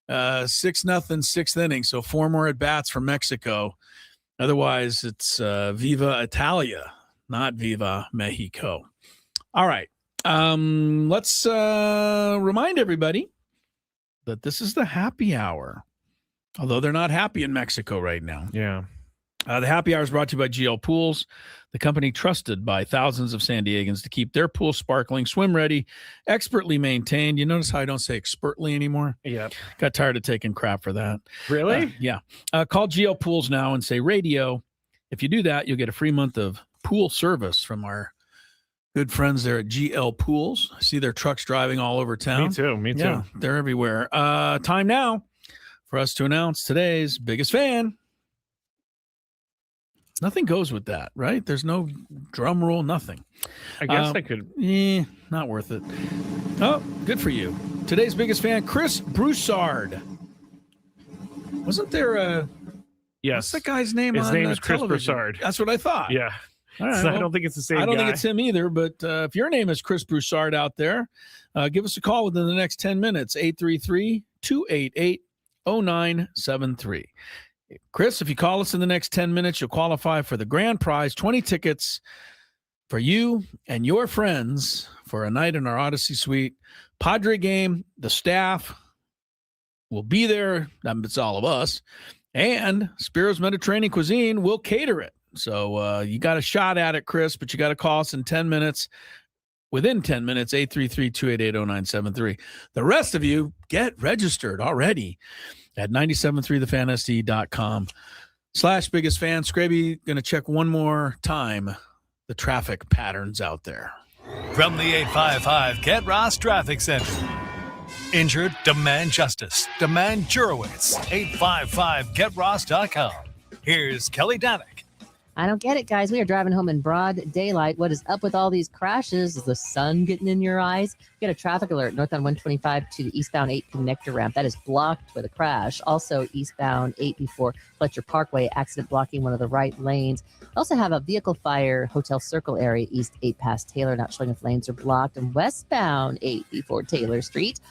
6-0, 6th inning. So 4 more at bats for Mexico. Otherwise, it's Viva Italia, not Viva Mexico. All right. Let's remind everybody that this is the happy hour, although they're not happy in Mexico right now. Yeah. The happy hour is brought to you by GL Pools, the company trusted by thousands of San Diegans to keep their pool sparkling, swim ready, expertly maintained. You notice how I don't say expertly anymore? Yeah. Got tired of taking crap for that. Really? Yeah. Call GL Pools now and say radio. If you do that, you'll get a free month of pool service from our good friends there at GL Pools. I see their trucks driving all over town. Me too. Yeah, they're everywhere. Time now for us to announce today's biggest fan. Nothing goes with that, right? There's no drum roll, nothing. I guess I could. Not worth it. Oh, good for you. Today's biggest fan, Chris Broussard. Wasn't there a... Yes. What's that guy's name? His name is Chris television? Broussard. That's what I thought. Yeah. All right, So I don't think it's the same guy. I don't think it's him either, but if your name is Chris Broussard out there, give us a call within the next 10 minutes, 833-288-0973. Chris, if you call us in the next 10 minutes, you'll qualify for the grand prize, 20 tickets for you and your friends for a night in our Odyssey Suite. Padre game, the staff will be there. It's all of us. And Spiro's Mediterranean Cuisine will cater it. So you got a shot at it, Chris, but you got to call us in 10 minutes. Within 10 minutes, 833-288-0973. The rest of you, get registered already at 973thefantd.com/biggestfan. Skraby, going to check one more time the traffic patterns out there. From the 855 Get Ross Traffic Center. Injured? Demand justice. Demand Jurowitz. 855GetRoss.com. Here's Kelly Danick. I don't get it, guys. We are driving home in broad daylight. What is up with all these crashes? Is the sun getting in your eyes? We got a traffic alert northbound 125 to the eastbound 8 connector ramp. That is blocked with a crash. Also, eastbound 8 before Fletcher Parkway, accident blocking one of the right lanes. Also have a vehicle fire, Hotel Circle area, east 8 past Taylor, not showing if lanes are blocked. And westbound 8 before Taylor Street,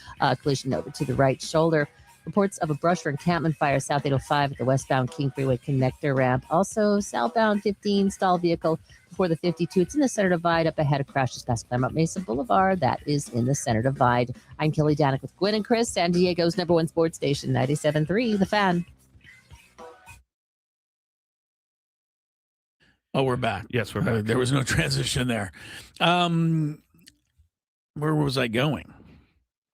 collision over to the right shoulder. Reports of a brush or encampment fire south 805 at the westbound King Freeway connector ramp. Also, southbound 15 stalled vehicle before the 52. It's in the center divide. Up ahead, a crash just past Claremont Mesa Boulevard. That is in the center divide. I'm Kelly Danick with Gwynn and Chris, San Diego's #1 sports station, 97.3 The Fan. Oh, we're back. Yes, we're back. There was no transition there. Where was I going?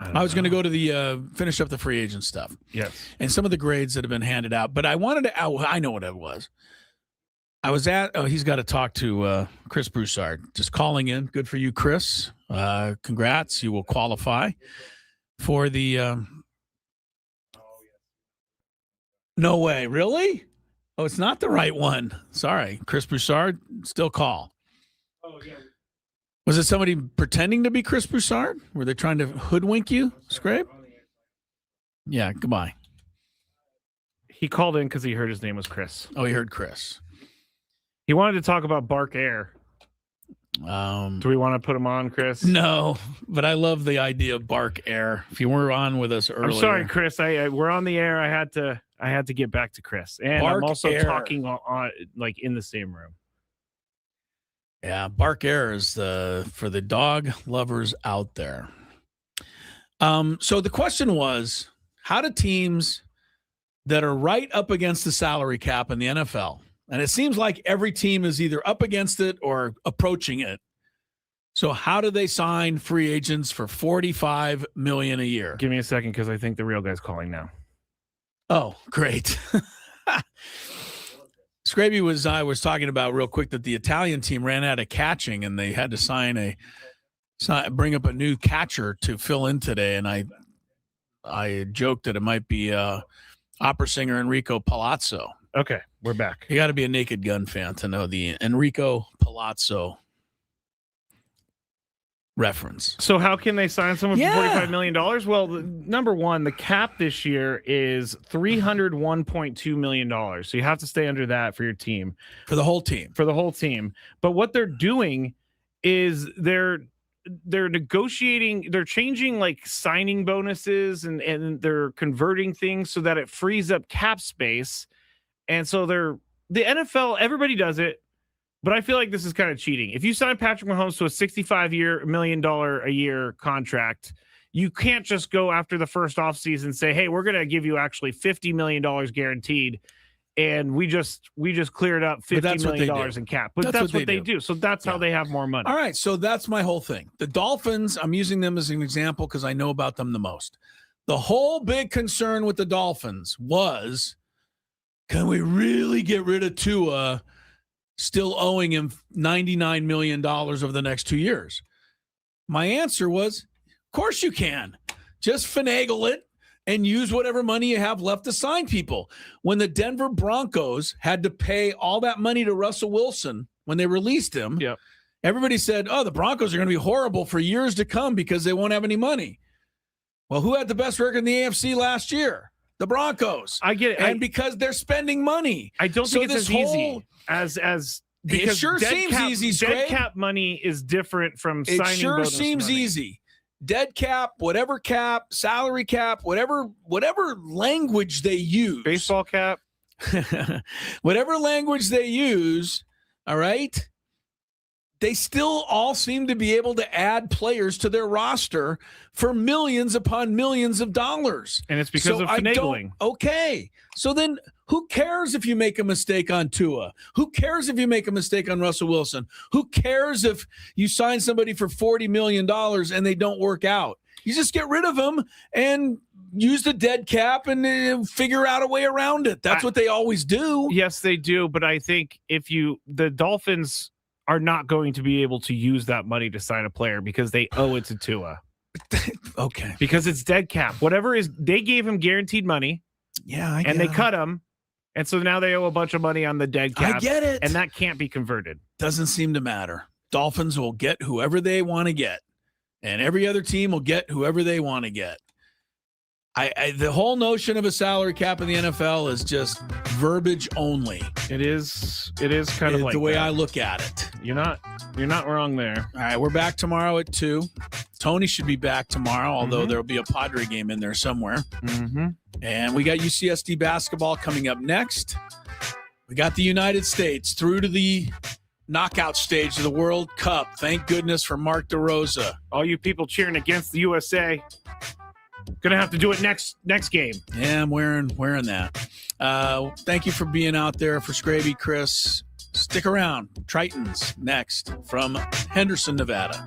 I was going to go to the finish up the free agent stuff. Yes. And some of the grades that have been handed out. But I wanted to, I know what it was. I was he's got to talk to Chris Broussard. Just calling in. Good for you, Chris. Congrats. You will qualify for the. No way. Really? Oh, it's not the right one. Sorry. Chris Broussard, still call. Oh, yeah. Was it somebody pretending to be Chris Broussard? Were they trying to hoodwink you, Skrabe? Yeah, goodbye. He called in because he heard his name was Chris. Oh, he heard Chris. He wanted to talk about Bark Air. Do we want to put him on, Chris? No, but I love the idea of Bark Air. If you were on with us earlier. I'm sorry, Chris. We're on the air. I had to get back to Chris. And Bark I'm also Air. talking on like in the same room. Yeah, Bark Air is for the dog lovers out there. So the question was, how do teams that are right up against the salary cap in the NFL, and it seems like every team is either up against it or approaching it. So how do they sign free agents for $45 million a year? Give me a second because I think the real guy's calling now. Oh, great. Skraby I was talking about real quick that the Italian team ran out of catching and they had to bring up a new catcher to fill in today. And I joked that it might be opera singer Enrico Palazzo. Okay, we're back. You got to be a Naked Gun fan to know the Enrico Palazzo reference. So how can they sign someone for $45 million? Well, number one, the cap this year is $301.2 million. So you have to stay under that for your team. For the whole team. For the whole team. But what they're doing is they're negotiating, they're changing like signing bonuses and they're converting things so that it frees up cap space. And so the NFL, everybody does it. But I feel like this is kind of cheating. If you sign Patrick Mahomes to a $65 million a year contract, you can't just go after the first offseason and say, hey, we're going to give you actually $50 million guaranteed. And we just cleared up $50 million in cap. But that's what they do. So that's how they have more money. All right. So that's my whole thing. The Dolphins, I'm using them as an example because I know about them the most. The whole big concern with the Dolphins was, can we really get rid of Tua, still owing him $99 million over the next 2 years? My answer was, of course you can. Just finagle it and use whatever money you have left to sign people. When the Denver Broncos had to pay all that money to Russell Wilson when they released him, everybody said, oh, the Broncos are going to be horrible for years to come because they won't have any money. Well, who had the best record in the AFC last year? The Broncos. I get it. And because they're spending money. I don't think it's as easy as it sure seems easy. Dead cap money is different from signing. It sure bonus seems money. easy. Dead cap, whatever cap, salary cap, whatever language they use. Baseball cap. Whatever language they use, all right? They still all seem to be able to add players to their roster for millions upon millions of dollars. And it's because of finagling. Okay. So then Who cares if you make a mistake on Tua? Who cares if you make a mistake on Russell Wilson? Who cares if you sign somebody for $40 million and they don't work out? You just get rid of them and use the dead cap and figure out a way around it. That's what they always do. Yes, they do. But I think the Dolphins are not going to be able to use that money to sign a player because they owe it to Tua. Okay. Because it's dead cap. Whatever is, they gave him guaranteed money. Yeah. And they cut him. And so now they owe a bunch of money on the dead cap. I get it. And that can't be converted. Doesn't seem to matter. Dolphins will get whoever they want to get. And every other team will get whoever they want to get. The whole notion of a salary cap in the NFL is just verbiage only. It is kind of like the way that. I look at it. You're not wrong there. All right, we're back tomorrow at 2. Tony should be back tomorrow, although there'll be a Padre game in there somewhere. Mm-hmm. And we got UCSD basketball coming up next. We got the United States through to the knockout stage of the World Cup. Thank goodness for Mark DeRosa. All you people cheering against the USA, gonna have to do it next game. Yeah, I'm wearing that. Thank you for being out there. For Skraby, Chris, stick around. Tritons next from Henderson, Nevada.